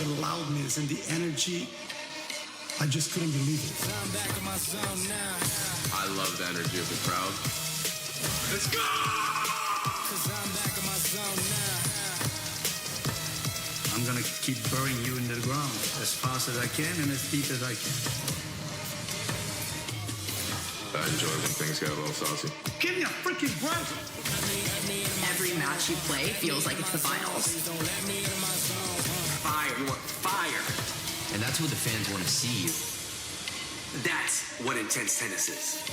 the loudness and the energy, I just couldn't believe it. I love the energy of the crowd. Let's go! I'm gonna keep burying you into the ground as fast as I can and as deep as I can. I enjoy when things get a little saucy. Give me a freaking break! Every match you play feels like it's the finals. Fire, you want fire. And that's what the fans want to see. That's what intense tennis is.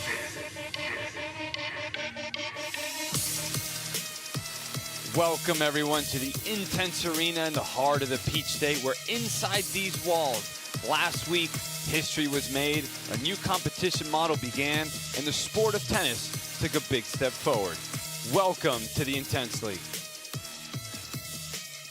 Welcome everyone to the Intense Arena in the heart of the Peach State. We're inside these walls. Last week, history was made, a new competition model began, and the sport of tennis took a big step forward. Welcome to the Intense League.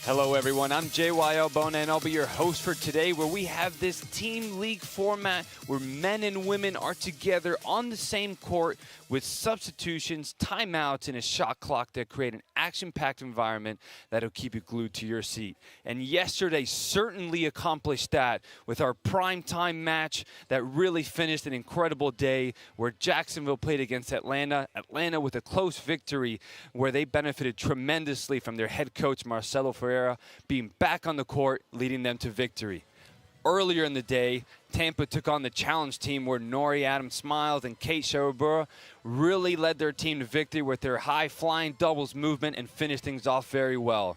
Hello everyone, I'm JYL Bona and I'll be your host for today, where we have this team league format where men and women are together on the same court with substitutions, timeouts, and a shot clock that create an action-packed environment that'll keep you glued to your seat. And yesterday certainly accomplished that with our primetime match that really finished an incredible day where Jacksonville played against Atlanta. Atlanta with a close victory where they benefited tremendously from their head coach Marcelo Ferreira being back on the court, leading them to victory. Earlier in the day, Tampa took on the challenge team where Nori Adams Smiles and Kate Sherabura really led their team to victory with their high-flying doubles movement and finished things off very well.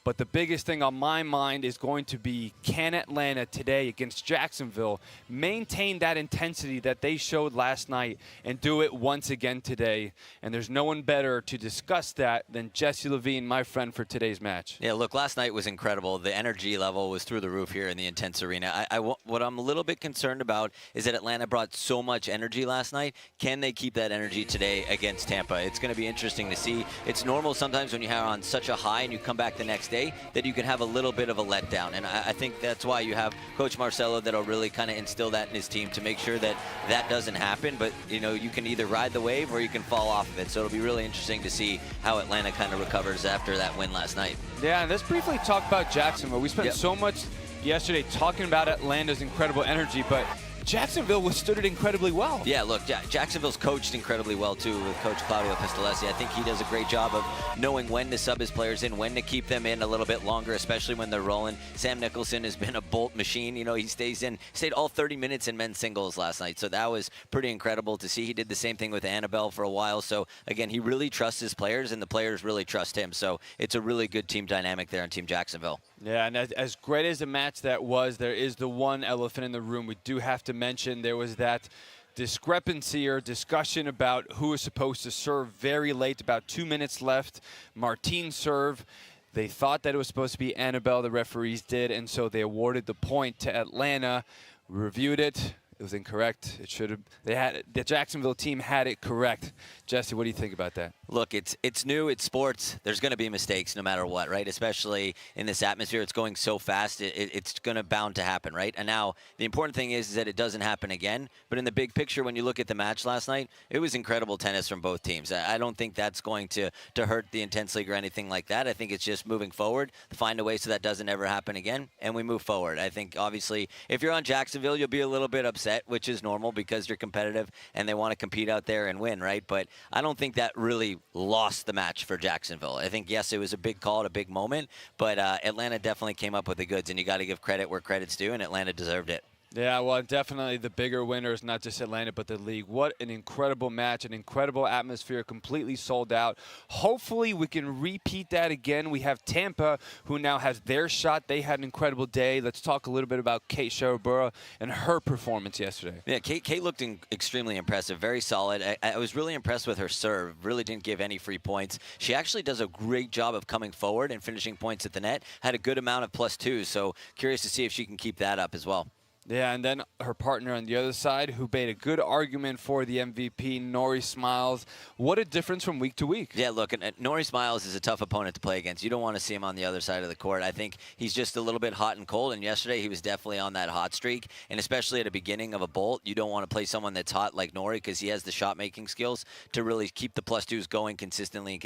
But the biggest thing on my mind is going to be, can Atlanta today against Jacksonville maintain that intensity that they showed last night and do it once again today? And there's no one better to discuss that than Jesse Levine, my friend, for today's match. Yeah, look, last night was incredible. The energy level was through the roof here in the Intense Arena. What I'm a little bit concerned about is that Atlanta brought so much energy last night. Can they keep that energy today against Tampa? It's going to be interesting to see. It's normal sometimes when you have on such a high and you come back the next day that you can have a little bit of a letdown. And I think that's why you have Coach Marcelo that'll really kind of instill that in his team to make sure that that doesn't happen. But, you know, you can either ride the wave or you can fall off of it. So it'll be really interesting to see how Atlanta kind of recovers after that win last night. Yeah, and let's briefly talk about Jacksonville. We spent so much yesterday talking about Atlanta's incredible energy, but Jacksonville withstood it incredibly well. Yeah, look, Jacksonville's coached incredibly well, too, with Coach Claudio Pistolesi. I think he does a great job of knowing when to sub his players in, when to keep them in a little bit longer, especially when they're rolling. Sam Nicholson has been a bolt machine. You know, he stayed all 30 minutes in men's singles last night, so that was pretty incredible to see. He did the same thing with Annabelle for a while. So, again, he really trusts his players, and the players really trust him. So it's a really good team dynamic there on Team Jacksonville. Yeah, and as great as a match that was, there is the one elephant in the room we do have to mention. There was that discrepancy or discussion about who was supposed to serve very late, about 2 minutes left. Martine serve. They thought that it was supposed to be Annabelle, the referees did, and so they awarded the point to Atlanta. We reviewed it. It was incorrect. It should have. The Jacksonville team had it correct. Jesse, what do you think about that? Look, it's new. It's sports. There's going to be mistakes no matter what, right? Especially in this atmosphere, it's going so fast. It's going to bound to happen, right? And now the important thing is that it doesn't happen again. But in the big picture, when you look at the match last night, it was incredible tennis from both teams. I don't think that's going to hurt the Intense League or anything like that. I think it's just moving forward to find a way so that doesn't ever happen again, and we move forward. I think obviously if you're on Jacksonville, you'll be a little bit upset, which is normal because you're competitive and they want to compete out there and win, right? But I don't think that really lost the match for Jacksonville. I think, yes, it was a big call at a big moment, but Atlanta definitely came up with the goods, and you got to give credit where credit's due, and Atlanta deserved it. Yeah, well, definitely the bigger winners, not just Atlanta, but the league. What an incredible match, an incredible atmosphere, completely sold out. Hopefully we can repeat that again. We have Tampa, who now has their shot. They had an incredible day. Let's talk a little bit about Kate Sherabura and her performance yesterday. Yeah, Kate looked extremely impressive, very solid. I was really impressed with her serve. Really didn't give any free points. She actually does a great job of coming forward and finishing points at the net. Had a good amount of +2s, so curious to see if she can keep that up as well. Yeah, and then her partner on the other side, who made a good argument for the MVP, Nori Smiles. What a difference from week to week. Yeah, look, Nori Smiles is a tough opponent to play against. You don't want to see him on the other side of the court. I think he's just a little bit hot and cold, and yesterday he was definitely on that hot streak. And especially at the beginning of a bolt, you don't want to play someone that's hot like Nori because he has the shot-making skills to really keep the +2s going consistently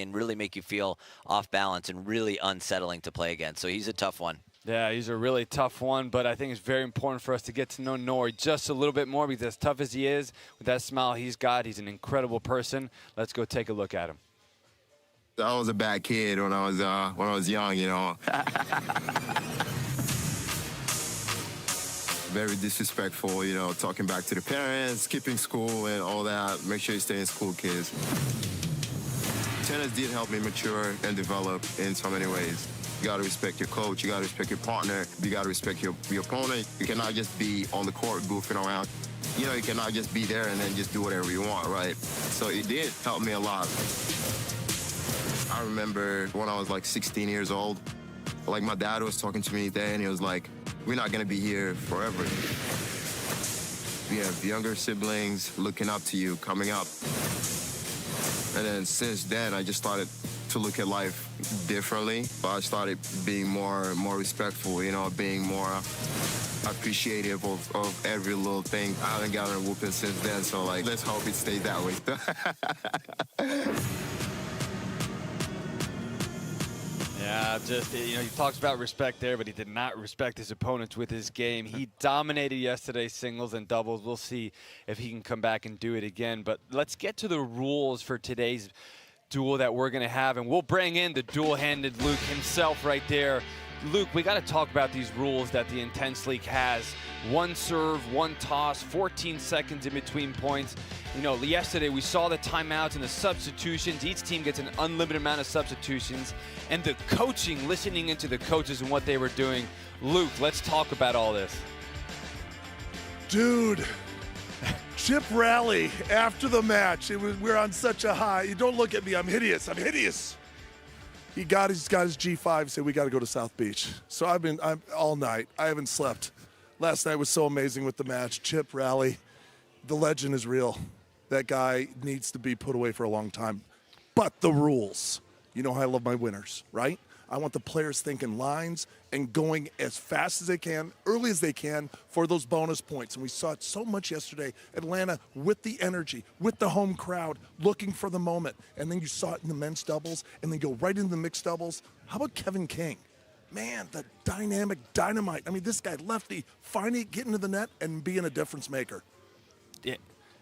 and really make you feel off balance and really unsettling to play against. So he's a tough one. Yeah, he's a really tough one, but I think it's very important for us to get to know Nori just a little bit more, because as tough as he is, with that smile he's got, he's an incredible person. Let's go take a look at him. I was a bad kid when I was young, you know. Very disrespectful, you know, talking back to the parents, skipping school and all that. Make sure you stay in school, kids. Tennis did help me mature and develop in so many ways. You gotta respect your coach, you gotta respect your partner, you gotta respect your opponent. You cannot just be on the court goofing around. You know, you cannot just be there and then just do whatever you want, right? So it did help me a lot. I remember when I was like 16 years old, like my dad was talking to me then, and he was like, we're not gonna be here forever. We have younger siblings looking up to you, coming up. And then since then, I just started to look at life differently. I started being more respectful, you know, being more appreciative of every little thing. I haven't gotten a whooping since then, so like, let's hope it stays that way. Yeah, just, you know, he talks about respect there, but he did not respect his opponents with his game. He dominated yesterday, singles and doubles. We'll see if he can come back and do it again. But let's get to the rules for today's duel that we're going to have, and we'll bring in the dual-handed Luke himself right there. Luke, we got to talk about these rules that the Intense League has. One serve, one toss, 14 seconds in between points. You know, yesterday we saw the timeouts and the substitutions. Each team gets an unlimited amount of substitutions. And the coaching, listening into the coaches and what they were doing. Luke, let's talk about all this. Dude, Chip Rally after the match. We're on such a high. You don't look at me. I'm hideous. I'm hideous. He's got his G5, said we got to go to South Beach. So I'm all night. I haven't slept. Last night was so amazing with the match. Chip Rally, the legend is real. That guy needs to be put away for a long time. But the rules. You know how I love my winners, right? I want the players thinking lines and going as fast as they can, early as they can for those bonus points. And we saw it so much yesterday. Atlanta with the energy, with the home crowd, looking for the moment. And then you saw it in the men's doubles and then go right into the mixed doubles. How about Kevin King? Man, the dynamic dynamite. I mean, this guy, lefty, finally getting to the net and being a difference maker. Yeah.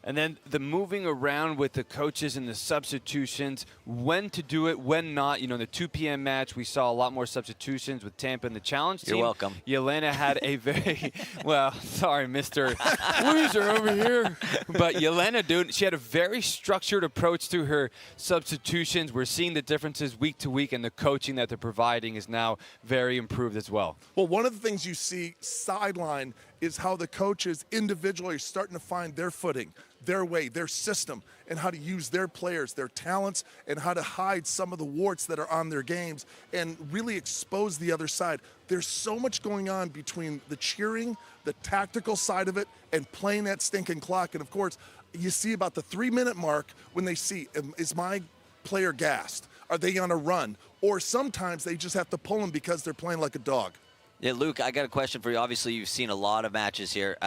And then the moving around with the coaches and the substitutions, when to do it, when not. You know, in the 2 p.m. match, we saw a lot more substitutions with Tampa and the challenge team. You're welcome. Yelena had a very, well, sorry, Mr. Loser over here. But Yelena, dude, she had a very structured approach to her substitutions. We're seeing the differences week to week, and the coaching that they're providing is now very improved as well. Well, one of the things you see sideline is how the coaches individually are starting to find their footing, their way, their system, and how to use their players, their talents, and how to hide some of the warts that are on their games and really expose the other side. There's so much going on between the cheering, the tactical side of it, and playing that stinking clock. And of course, you see about the 3-minute mark when they see, is my player gassed? Are they on a run? Or sometimes they just have to pull them because they're playing like a dog. Yeah, Luke, I got a question for you. Obviously, you've seen a lot of matches here.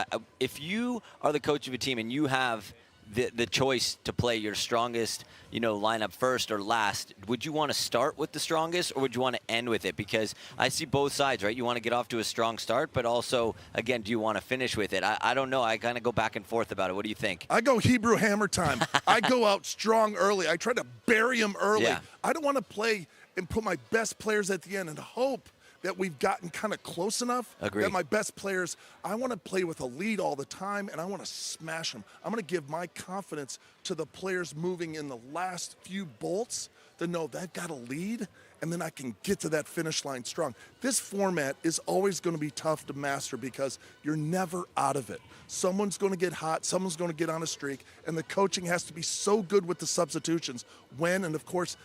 If you are the coach of a team and you have the choice to play your strongest, you know, lineup first or last, would you want to start with the strongest or would you want to end with it? Because I see both sides, right? You want to get off to a strong start, but also, again, do you want to finish with it? I don't know. I kind of go back and forth about it. What do you think? I go Hebrew hammer time. I go out strong early. I try to bury them early. Yeah. I don't want to play and put my best players at the end and hope that we've gotten kind of close enough. Agreed. That my best players, I want to play with a lead all the time, and I want to smash them. I'm going to give my confidence to the players moving in the last few bolts to know they've got a lead, and then I can get to that finish line strong. This format is always going to be tough to master because you're never out of it. Someone's going to get hot, someone's going to get on a streak, and the coaching has to be so good with the substitutions when, and of course,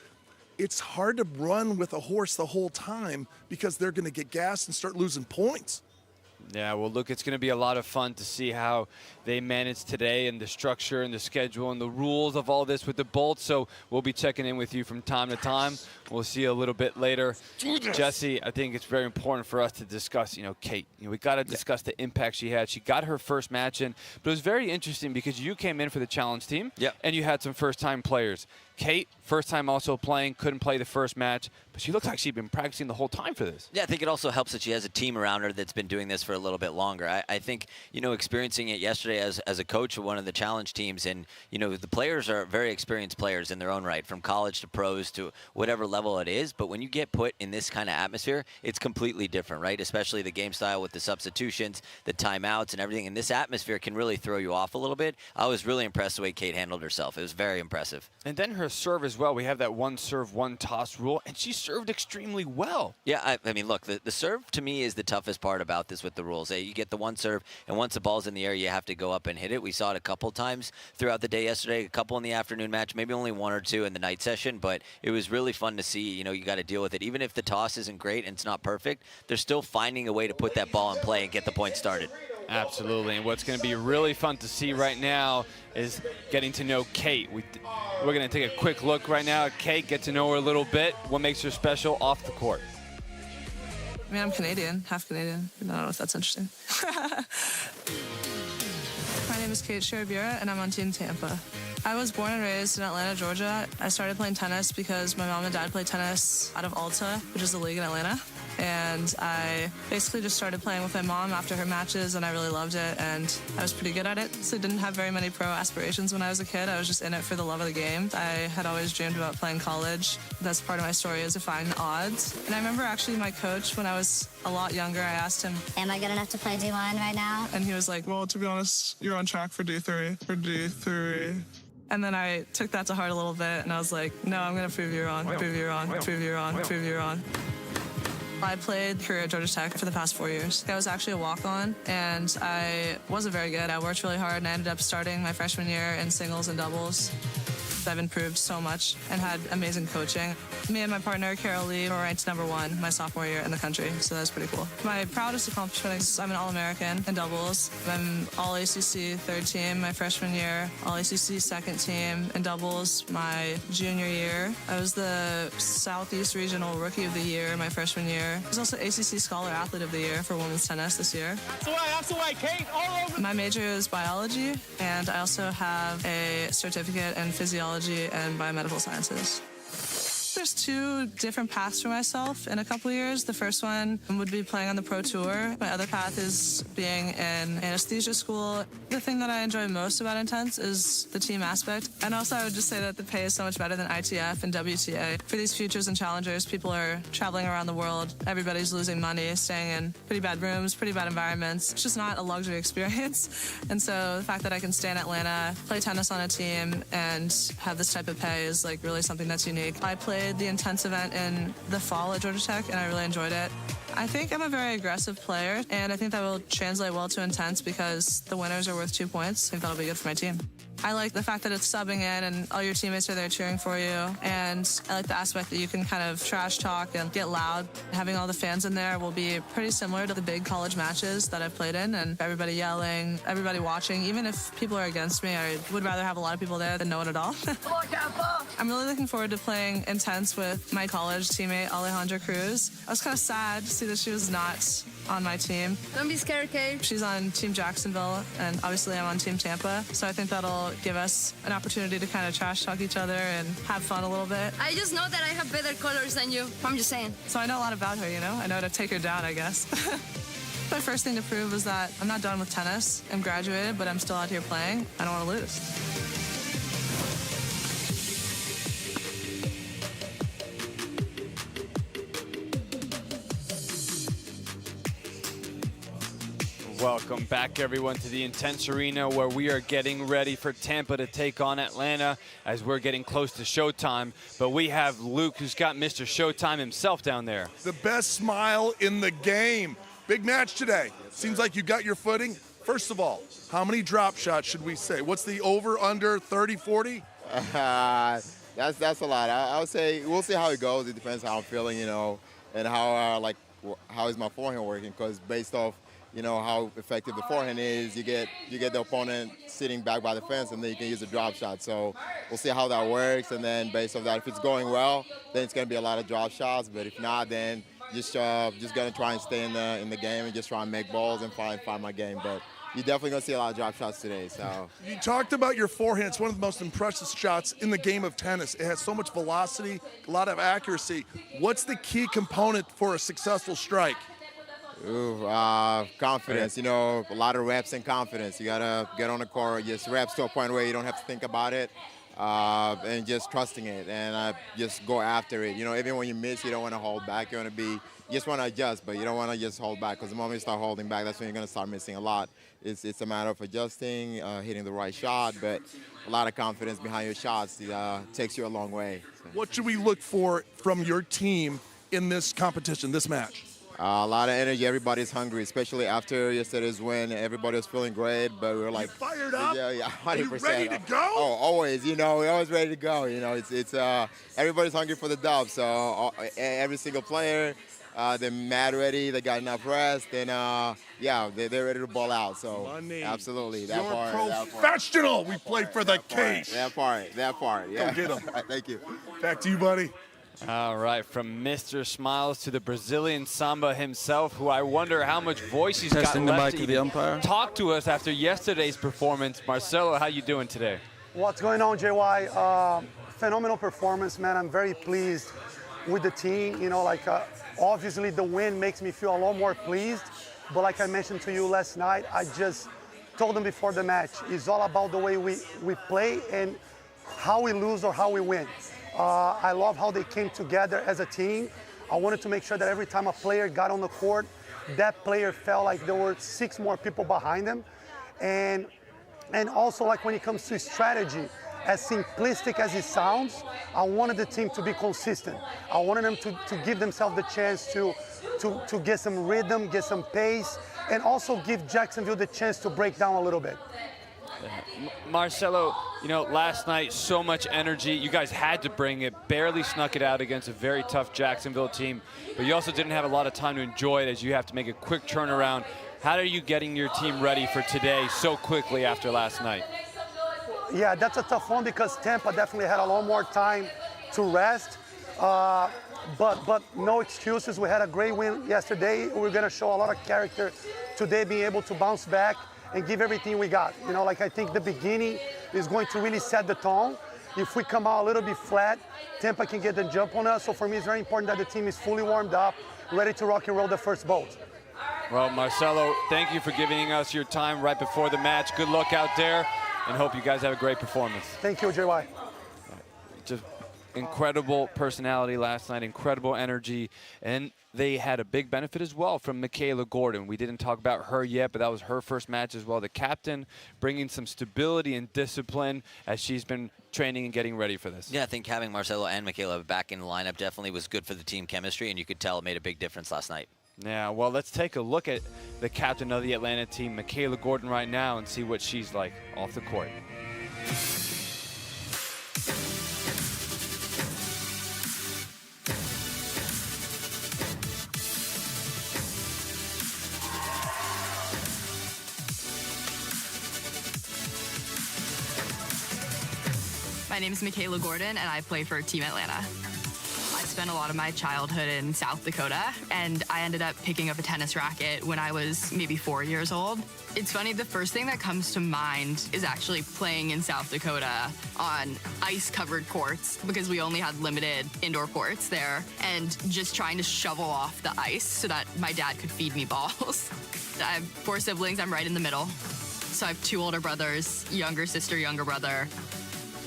it's hard to run with a horse the whole time because they're going to get gassed and start losing points. Yeah, well, look, it's going to be a lot of fun to see how they manage today and the structure and the schedule and the rules of all this with the bolts. So we'll be checking in with you from time to time. We'll see you a little bit later. Jesse, I think it's very important for us to discuss, Kate. We got to discuss the impact she had. She got her first match in, but it was very interesting because you came in for the challenge team, and you had some first-time players. Kate, first time also playing, couldn't play the first match, but she looks like she'd been practicing the whole time for this. Yeah, I think it also helps that she has a team around her that's been doing this for a little bit longer. I think, experiencing it yesterday as a coach of one of the challenge teams, and, the players are very experienced players in their own right, from college to pros to whatever level it is. But when you get put in this kind of atmosphere, it's completely different, right? Especially the game style with the substitutions, the timeouts, and everything. And this atmosphere can really throw you off a little bit. I was really impressed the way Kate handled herself. It was very impressive. And then her serve as well. We have that one serve, one toss rule, and she served extremely well. Yeah, I mean, look, the serve to me is the toughest part about this with the rules. You get the one serve, and once the ball's in the air, you have to go up and hit it. We saw it a couple times throughout the day yesterday, a couple in the afternoon match, maybe only one or two in the night session, but it was really fun to see. You got to deal with it. Even if the toss isn't great and it's not perfect, they're still finding a way to put that ball in play and get the point started. Absolutely, and what's going to be really fun to see right now is getting to know Kate. We're going to take a quick look right now at Kate, get to know her a little bit. What makes her special off the court? I mean, I'm Canadian, half Canadian. I don't know if that's interesting. My name is Kate Sherabira, and I'm on Team Tampa. I was born and raised in Atlanta, Georgia. I started playing tennis because my mom and dad played tennis out of Alta, which is a league in Atlanta. And I basically just started playing with my mom after her matches, and I really loved it, and I was pretty good at it. So I didn't have very many pro aspirations when I was a kid. I was just in it for the love of the game. I had always dreamed about playing college. That's part of my story, is defying odds. And I remember actually my coach, when I was a lot younger, I asked him, am I good enough to play D1 right now? And he was like, well, to be honest, you're on track for D3. And then I took that to heart a little bit, and I was like, no, I'm going to prove you wrong, prove you wrong, prove you wrong, prove you wrong. I played career at Georgia Tech for the past 4 years. I was actually a walk-on, and I wasn't very good. I worked really hard, and I ended up starting my freshman year in singles and doubles. I've improved so much and had amazing coaching. Me and my partner, Carol Lee, were ranked #1 my sophomore year in the country, so that's pretty cool. My proudest accomplishment is I'm an All-American in doubles. I'm All-ACC third team my freshman year, All-ACC second team in doubles my junior year. I was the Southeast Regional Rookie of the Year my freshman year. I was also ACC Scholar Athlete of the Year for women's tennis this year. That's the way, Kate, all over. My major is biology, and I also have a certificate in physiology and biomedical sciences. There's 2 different paths for myself in a couple years. The first one would be playing on the pro tour. My other path is being in anesthesia school. The thing that I enjoy most about Intense is the team aspect. And also I would just say that the pay is so much better than ITF and WTA. For these futures and challengers, people are traveling around the world. Everybody's losing money, staying in pretty bad rooms, pretty bad environments. It's just not a luxury experience. And so the fact that I can stay in Atlanta, play tennis on a team, and have this type of pay is like really something that's unique. I played the Intense event in the fall at Georgia Tech, and I really enjoyed it. I think I'm a very aggressive player, and I think that will translate well to Intense because the winners are worth 2 points. I think that'll be good for my team. I like the fact that it's subbing in and all your teammates are there cheering for you, and I like the aspect that you can kind of trash talk and get loud. Having all the fans in there will be pretty similar to the big college matches that I've played in, and everybody yelling, everybody watching. Even if people are against me, I would rather have a lot of people there than no one at all. I'm really looking forward to playing Intense with my college teammate, Alejandra Cruz. I was kind of sad to see that she was not on my team. Don't be scared, Kate. She's on Team Jacksonville, and obviously I'm on Team Tampa, so I think that'll give us an opportunity to kind of trash talk each other and have fun a little bit. I just know that I have better colors than you. I'm just saying. So I know a lot about her, I know how to take her down, I guess. My first thing to prove is that I'm not done with tennis. I'm graduated, but I'm still out here playing. I don't want to lose. Welcome back, everyone, to the Intense Arena, where we are getting ready for Tampa to take on Atlanta as we're getting close to showtime. But we have Luke, who's got Mr. Showtime himself down there. The best smile in the game. Big match today. Seems like you got your footing. First of all, how many drop shots should we say? What's the over, under, 30, 40? That's a lot. I would say we'll see how it goes. It depends how I'm feeling, and how is my forehand working. Because based off you know, how effective the forehand is. You get the opponent sitting back by the fence, and then you can use a drop shot. So we'll see how that works, and then based on that, if it's going well, then it's going to be a lot of drop shots. But if not, then just going to try and stay in the game and just try and make balls and find my game. But you're definitely going to see a lot of drop shots today. So you talked about your forehand. It's one of the most impressive shots in the game of tennis. It has so much velocity, a lot of accuracy. What's the key component for a successful strike? Confidence, you know, a lot of reps and confidence. You gotta get on the court, just reps to a point where you don't have to think about it, and just trusting it, and just go after it. You know, even when you miss, you don't want to hold back. You just want to adjust, but you don't want to just hold back, because the moment you start holding back, that's when you're going to start missing a lot. It's a matter of adjusting, hitting the right shot, but a lot of confidence behind your shots takes you a long way. So. What should we look for from your team in this competition, this match? A lot of energy. Everybody's hungry, especially after yesterday's win. Everybody was feeling great, but we were like, you fired up? Yeah, 100%. Are you ready to go? Oh, always. You know, we're always ready to go. You know, it's everybody's hungry for the dub. So every single player, they're mad ready. They got enough rest, and yeah, they're ready to ball out. So absolutely, that part. You're professional. We play for the case. That part. Yeah. Go get them. Thank you. Back to you, buddy. All right, from Mr. Smiles to the Brazilian Samba himself, who I wonder how much voice he's got left to even talk to us after yesterday's performance. Marcelo, how you doing today? What's going on, JY? Phenomenal performance, man. I'm very pleased with the team. You know, like obviously the win makes me feel a lot more pleased. But like I mentioned to you last night, I just told them before the match, it's all about the way we play and how we lose or how we win. I love how they came together as a team. I wanted to make sure that every time a player got on the court, that player felt like there were 6 more people behind them. And also, like when it comes to strategy, as simplistic as it sounds, I wanted the team to be consistent. I wanted them to give themselves the chance to get some rhythm, get some pace, and also give Jacksonville the chance to break down a little bit. Marcelo, you know, last night, so much energy. You guys had to bring it, barely snuck it out against a very tough Jacksonville team, but you also didn't have a lot of time to enjoy it as you have to make a quick turnaround. How are you getting your team ready for today so quickly after last night? Yeah, that's a tough one because Tampa definitely had a lot more time to rest. But no excuses. We had a great win yesterday. We're going to show a lot of character today, being able to bounce back and give everything we got. You know, like I think the beginning is going to really set the tone. If we come out a little bit flat, Tampa can get the jump on us. So for me, it's very important that the team is fully warmed up, ready to rock and roll the first bolt. Well, Marcelo, thank you for giving us your time right before the match. Good luck out there, and hope you guys have a great performance. Thank you, JY. Just incredible personality last night, incredible energy, and they had a big benefit as well from Michaela Gordon. We didn't talk about her yet, but that was her first match as well. The captain bringing some stability and discipline as she's been training and getting ready for this. Yeah, I think having Marcelo and Michaela back in the lineup definitely was good for the team chemistry, and you could tell it made a big difference last night. Yeah, well, let's take a look at the captain of the Atlanta team, Michaela Gordon, right now and see what she's like off the court. My name is Michaela Gordon, and I play for Team Atlanta. I spent a lot of my childhood in South Dakota, and I ended up picking up a tennis racket when I was maybe 4 years old. It's funny, the first thing that comes to mind is actually playing in South Dakota on ice-covered courts, because we only had limited indoor courts there, and just trying to shovel off the ice so that my dad could feed me balls. I have 4 siblings. I'm right in the middle. So I have 2 older brothers, younger sister, younger brother.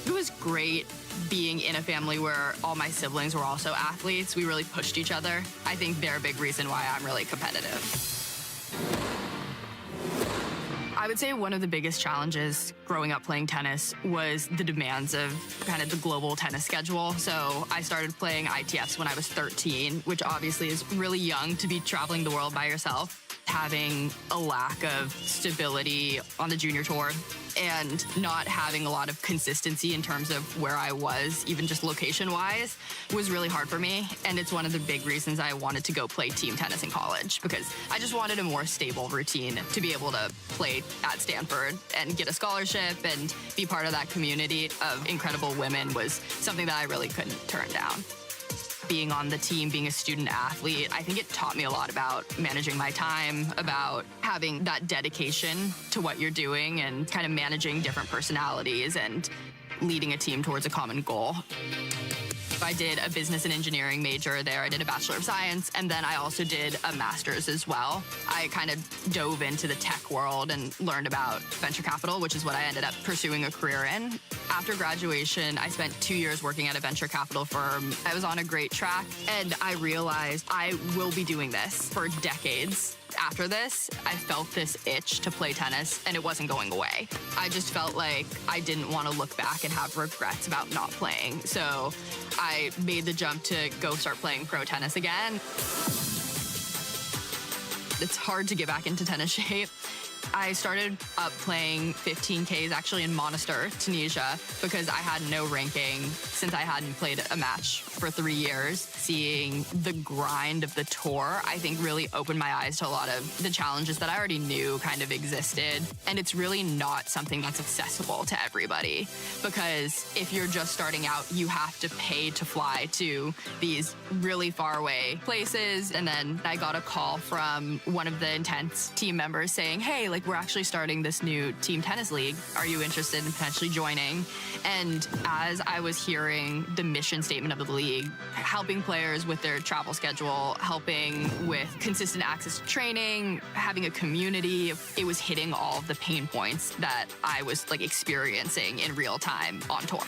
It was great being in a family where all my siblings were also athletes. We really pushed each other. I think they're a big reason why I'm really competitive. I would say one of the biggest challenges growing up playing tennis was the demands of kind of the global tennis schedule. So I started playing ITFs when I was 13, which obviously is really young to be traveling the world by yourself. having a lack of stability on the junior tour and not having a lot of consistency in terms of where I was, even just location-wise, was really hard for me. And it's one of the big reasons I wanted to go play team tennis in college, because I just wanted a more stable routine to be able to play at Stanford and get a scholarship and be part of that community of incredible women was something that I really couldn't turn down. Being on the team, being a student athlete, I think it taught me a lot about managing my time, about having that dedication to what you're doing and kind of managing different personalities and leading a team towards a common goal. I did a business and engineering major there. I did a Bachelor of Science, and then I also did a master's as well. I kind of dove into the tech world and learned about venture capital, which is what I ended up pursuing a career in. After graduation, I spent 2 years working at a venture capital firm. I was on a great track, and I realized I will be doing this for decades. After this, I felt this itch to play tennis, and it wasn't going away. I just felt like I didn't want to look back and have regrets about not playing. So I made the jump to go start playing pro tennis again. It's hard to get back into tennis shape. I started up playing 15Ks actually in Monastir, Tunisia, because I had no ranking since I hadn't played a match for 3 years. Seeing the grind of the tour, I think really opened my eyes to a lot of the challenges that I already knew kind of existed. And it's really not something that's accessible to everybody, because if you're just starting out, you have to pay to fly to these really far away places. And then I got a call from one of the Intense team members saying, hey, like, we're actually starting this new team tennis league. Are you interested in potentially joining? And as I was hearing the mission statement of the league, helping players with their travel schedule, helping with consistent access to training, having a community, it was hitting all of the pain points that I was like experiencing in real time on tour.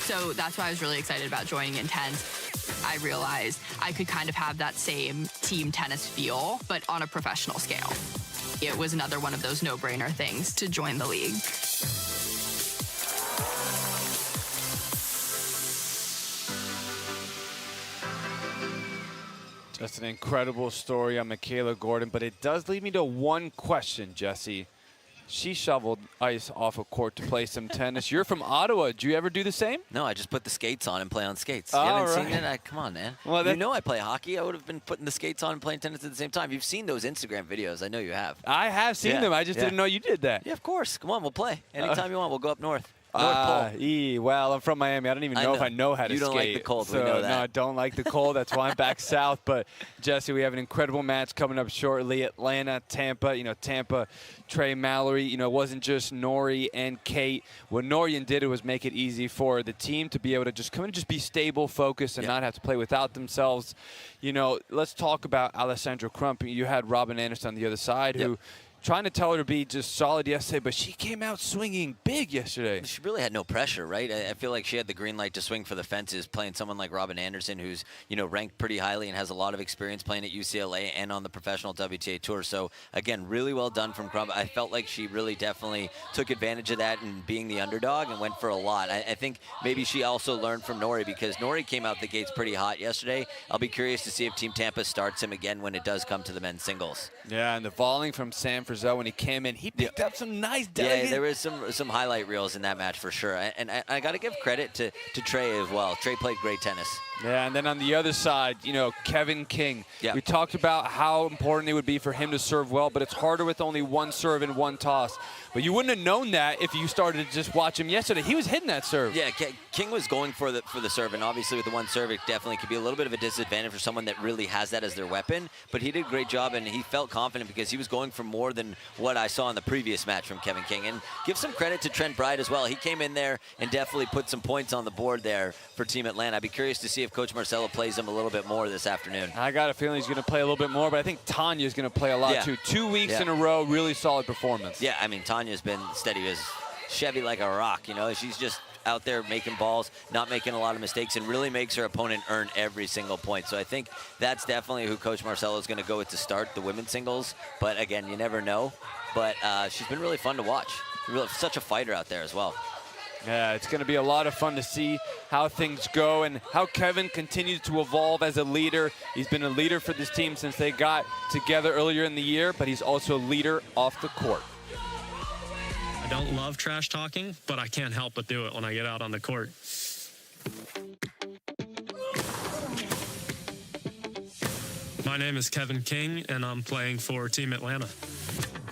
So that's why I was really excited about joining Intense. I realized I could kind of have that same team tennis feel, but on a professional scale. It was another one of those no-brainer things to join the league. Just an incredible story on Michaela Gordon, but it does lead me to one question, Jesse. She shoveled ice off a court to play some tennis. You're from Ottawa. Do you ever do the same? No, I just put the skates on and play on skates. You haven't seen it? Come on, man. Well, you know I play hockey. I would have been putting the skates on and playing tennis at the same time. You've seen those Instagram videos. I know you have. I have seen them. I just didn't know you did that. Yeah, of course. Come on, we'll play. Anytime you want, we'll go up north. Well, I'm from Miami. I don't even know if I know how to skate. You don't like the cold, so, we know that. No, I don't like the cold. That's why I'm back south. But, Jesse, we have an incredible match coming up shortly. Atlanta, Tampa. You know, Tampa, Trey Mallory. You know, it wasn't just Nori and Kate. What Norian did was make it easy for the team to be able to just come and just be stable, focused, and not have to play without themselves. You know, let's talk about Alessandra Crump. You had Robin Anderson on the other side who – trying to tell her to be just solid yesterday, but she came out swinging big yesterday. She really had no pressure, right? I feel like she had the green light to swing for the fences, playing someone like Robin Anderson, who's, you know, ranked pretty highly and has a lot of experience playing at UCLA and on the professional WTA tour. So, again, really well done from Crump. I felt like she really definitely took advantage of that and being the underdog and went for a lot. I think maybe she also learned from Nori, because Nori came out the gates pretty hot yesterday. I'll be curious to see if Team Tampa starts him again when it does come to the men's singles. Yeah, and the volleying from Sam Frizzell when he came in, he picked up some nice delegate. Yeah, there was some highlight reels in that match for sure. And I got to give credit to Trey as well. Trey played great tennis. Yeah, and then on the other side, you know, Kevin King. We talked about how important it would be for him to serve well, but it's harder with only one serve and one toss. But you wouldn't have known that if you started to just watch him yesterday. He was hitting that serve. Yeah, King was going for the serve, and obviously with the one serve, it definitely could be a little bit of a disadvantage for someone that really has that as their weapon. But he did a great job, and he felt confident because he was going for more than what I saw in the previous match from Kevin King. And give some credit to Trent Bride as well. He came in there and definitely put some points on the board there for Team Atlanta. I'd be curious to see if Coach Marcelo plays him a little bit more this afternoon. I got a feeling he's going to play a little bit more, but I think Tanya's going to play a lot too. 2 weeks in a row, really solid performance. Yeah, I mean, Tanya's been steady as Chevy like a rock. You know, she's just out there making balls, not making a lot of mistakes, and really makes her opponent earn every single point. So I think that's definitely who Coach Marcelo is going to go with to start the women's singles. But again, you never know. But she's been really fun to watch. Such a fighter out there as well. Yeah, it's going to be a lot of fun to see how things go and how Kevin continues to evolve as a leader. He's been a leader for this team since they got together earlier in the year, but he's also a leader off the court. I don't love trash talking, but I can't help but do it when I get out on the court. My name is Kevin King, and I'm playing for Team Atlanta.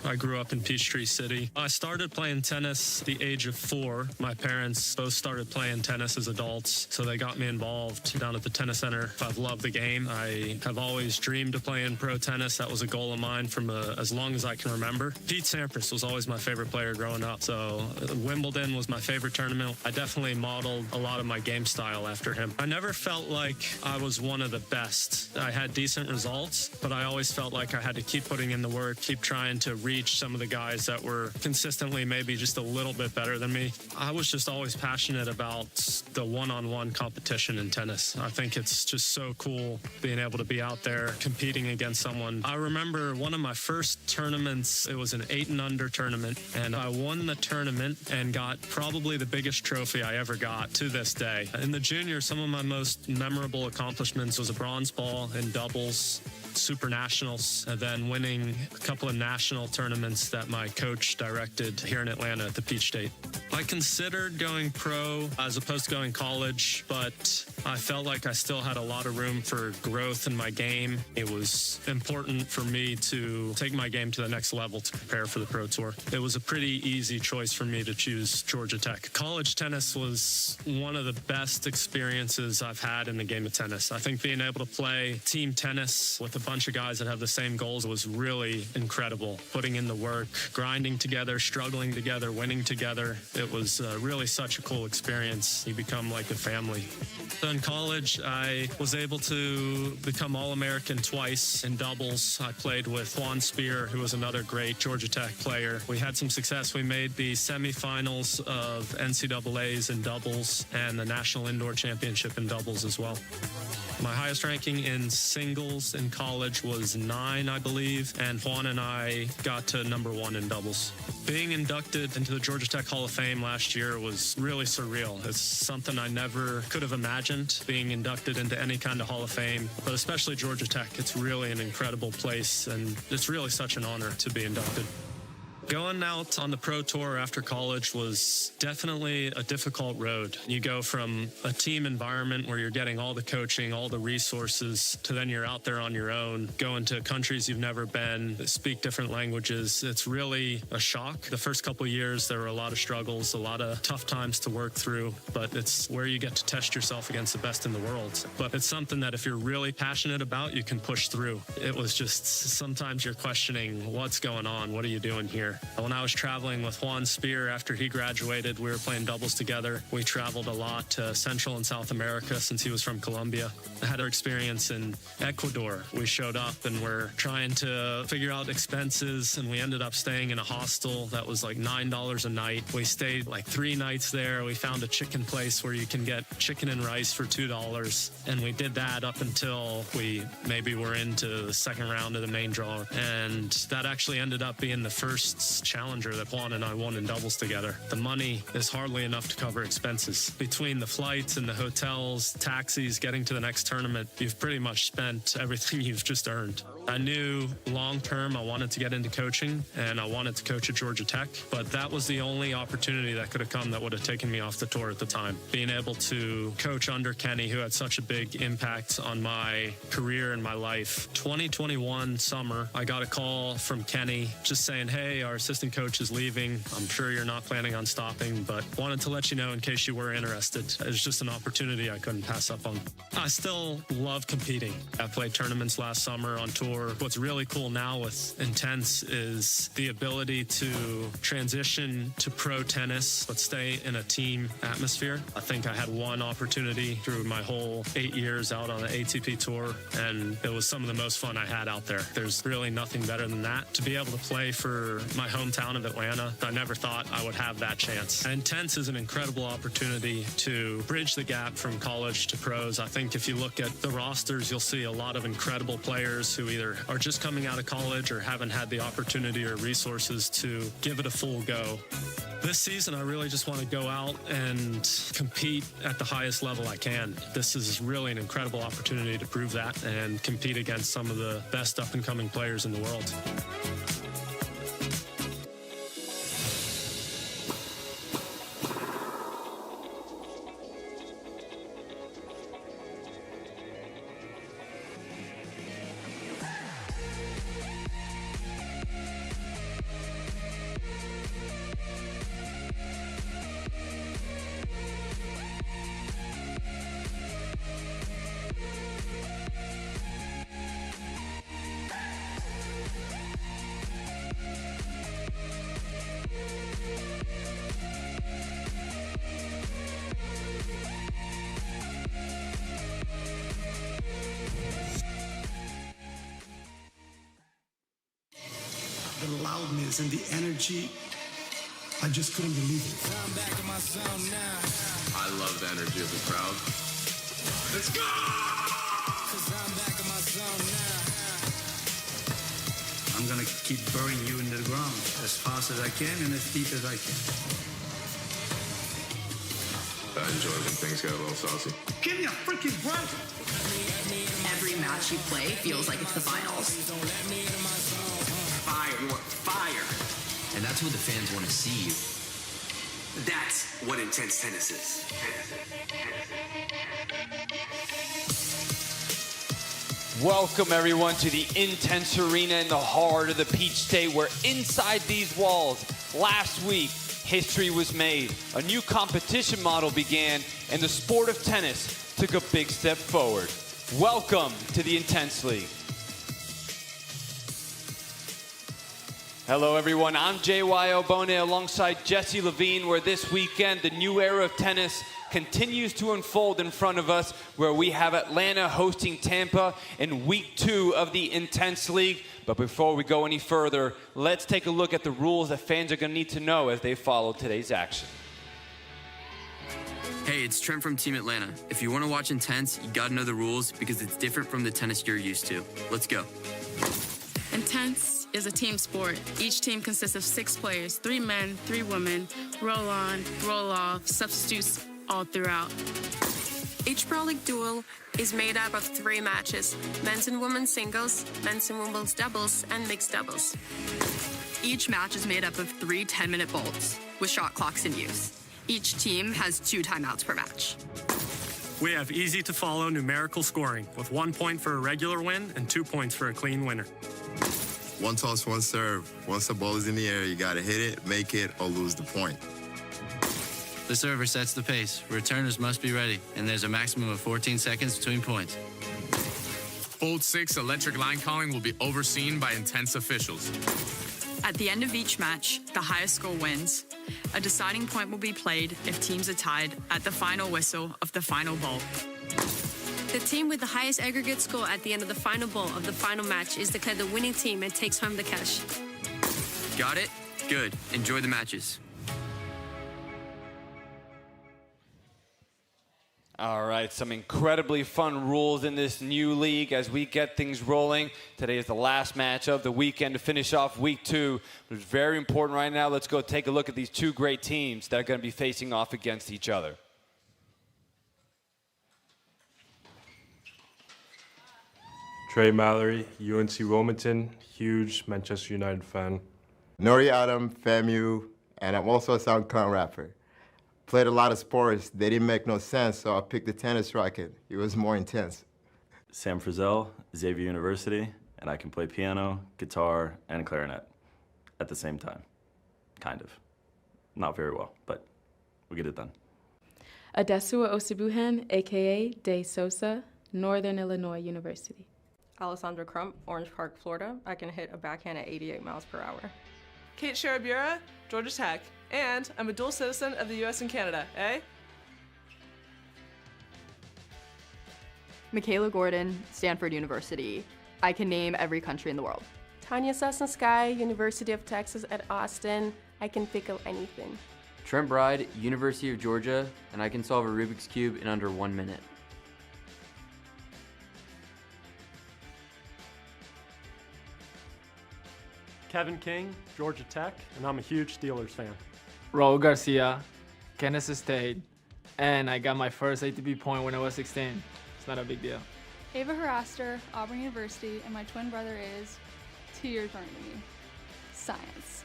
I grew up in Peachtree City. I started playing tennis at the age of 4. My parents both started playing tennis as adults, so they got me involved down at the tennis center. I've loved the game. I have always dreamed of playing pro tennis. That was a goal of mine from as long as I can remember. Pete Sampras was always my favorite player growing up, so Wimbledon was my favorite tournament. I definitely modeled a lot of my game style after him. I never felt like I was one of the best. I had decent results, but I always felt like I had to keep putting in the work, keep trying to reach some of the guys that were consistently maybe just a little bit better than me. I was just always passionate about the one-on-one competition in tennis. I think it's just so cool being able to be out there competing against someone. I remember one of my first tournaments, it was an 8 and under tournament, and I won the tournament and got probably the biggest trophy I ever got to this day. In the juniors, some of my most memorable accomplishments was a bronze ball in doubles, Super Nationals, and then winning a couple of national tournaments that my coach directed here in Atlanta at the Peach State. I considered going pro as opposed to going college, but I felt like I still had a lot of room for growth in my game. It was important for me to take my game to the next level to prepare for the Pro Tour. It was a pretty easy choice for me to choose Georgia Tech. College tennis was one of the best experiences I've had in the game of tennis. I think being able to play team tennis with a bunch of guys that have the same goals was really incredible. Putting in the work, grinding together, struggling together, winning together. It was really such a cool experience. You become like a family. In college, I was able to become All-American twice in doubles. I played with Juan Spear, who was another great Georgia Tech player. We had some success. We made the semifinals of NCAAs in doubles and the National Indoor Championship in doubles as well. My highest ranking in singles in college was 9, I believe, and Juan and I got to #1 in doubles. Being inducted into the Georgia Tech Hall of Fame last year was really surreal. It's something I never could have imagined, being inducted into any kind of Hall of Fame, but especially Georgia Tech. It's really an incredible place, and it's really such an honor to be inducted. Going out on the Pro Tour after college was definitely a difficult road. You go from a team environment where you're getting all the coaching, all the resources, to then you're out there on your own, going to countries you've never been, that speak different languages. It's really a shock. The first couple of years, there were a lot of struggles, a lot of tough times to work through, but it's where you get to test yourself against the best in the world. But it's something that if you're really passionate about, you can push through. It was just, sometimes you're questioning, what's going on? What are you doing here? When I was traveling with Juan Spear after he graduated, we were playing doubles together. We traveled a lot to Central and South America since he was from Colombia. I had our experience in Ecuador. We showed up and we're trying to figure out expenses, and we ended up staying in a hostel that was like $9 a night. We stayed like 3 nights there. We found a chicken place where you can get chicken and rice for $2, and we did that up until we maybe were into the second round of the main draw, and that actually ended up being the first challenger that Juan and I won in doubles together. The money is hardly enough to cover expenses. Between the flights and the hotels, taxis, getting to the next tournament, you've pretty much spent everything you've just earned. I knew long term I wanted to get into coaching, and I wanted to coach at Georgia Tech, but that was the only opportunity that could have come that would have taken me off the tour at the time. Being able to coach under Kenny, who had such a big impact on my career and my life. 2021 summer, I got a call from Kenny just saying, hey, our assistant coach is leaving. I'm sure you're not planning on stopping, but wanted to let you know in case you were interested. It was just an opportunity I couldn't pass up on. I still love competing. I played tournaments last summer on tour. What's really cool now with Intense is the ability to transition to pro tennis, but stay in a team atmosphere. I think I had one opportunity through my whole 8 years out on the ATP tour, and it was some of the most fun I had out there. There's really nothing better than that. To be able to play for my hometown of Atlanta, I never thought I would have that chance. Intense is an incredible opportunity to bridge the gap from college to pros. I think if you look at the rosters, you'll see a lot of incredible players who either either are just coming out of college or haven't had the opportunity or resources to give it a full go. This season, I really just want to go out and compete at the highest level I can. This is really an incredible opportunity to prove that and compete against some of the best up-and-coming players in the world. The loudness and the energy, I just couldn't believe it. I love the energy of the crowd. Let's go! I'm gonna keep burying you into the ground as fast as I can and as deep as I can. I enjoy when things get a little saucy. Give me a freaking break! Every match you play feels like it's the finals. Fire. And that's what the fans want to see. That's what intense tennis is. Welcome everyone to the INTENNSE Arena in the heart of the Peach State, where inside these walls, last week, history was made. A new competition model began, and the sport of tennis took a big step forward. Welcome to the INTENNSE League. Hello everyone, I'm JY Obone alongside Jesse Levine, where this weekend the new era of tennis continues to unfold in front of us, where we have Atlanta hosting Tampa in week 2 of the INTENNSE League. But before we go any further, let's take a look at the rules that fans are going to need to know as they follow today's action. Hey, it's Trent from Team Atlanta. If you want to watch Intense, you gotta know the rules because it's different from the tennis you're used to. Let's go. Intense is a team sport. Each team consists of 6 players, 3 men, 3 women, roll on, roll off, substitutes all throughout. Each Pro League duel is made up of 3 matches, men's and women's singles, men's and women's doubles, and mixed doubles. Each match is made up of 3 10-minute bolts with shot clocks in use. Each team has 2 timeouts per match. We have easy-to-follow numerical scoring with 1 point for a regular win and 2 points for a clean winner. 1 toss, 1 serve. Once the ball is in the air, you gotta hit it, make it, or lose the point. The server sets the pace. Returners must be ready, and there's a maximum of 14 seconds between points. Bolt 6 electric line calling will be overseen by intense officials. At the end of each match, the highest score wins. A deciding point will be played if teams are tied at the final whistle of the final ball. The team with the highest aggregate score at the end of the final ball of the final match is declared the winning team and takes home the cash. Got it? Good. Enjoy the matches. All right, some incredibly fun rules in this new league as we get things rolling. Today is the last match of the weekend to finish off week 2. It's very important right now. Let's go take a look at these 2 great teams that are going to be facing off against each other. Trey Mallory, UNC Wilmington, huge Manchester United fan. Nori Adam, FAMU, and I'm also a SoundCloud rapper. Played a lot of sports. They didn't make no sense, so I picked the tennis racket. It was more intense. Sam Frizzell, Xavier University, and I can play piano, guitar, and clarinet at the same time. Kind of. Not very well, but we get it done. Adesua Osibuhan, a.k.a. De Sosa, Northern Illinois University. Alessandra Crump, Orange Park, Florida. I can hit a backhand at 88 miles per hour. Kate Sharabura, Georgia Tech. And I'm a dual citizen of the US and Canada, eh? Michaela Gordon, Stanford University. I can name every country in the world. Tanya Sosnowski, University of Texas at Austin. I can pickle anything. Trent Bride, University of Georgia, and I can solve a Rubik's Cube in under 1 minute. Kevin King, Georgia Tech, and I'm a huge Steelers fan. Raul Garcia, Kansas State, and I got my first ATP point when I was 16. It's not a big deal. Ava Haraster, Auburn University, and my twin brother is 2 years younger than me. Science.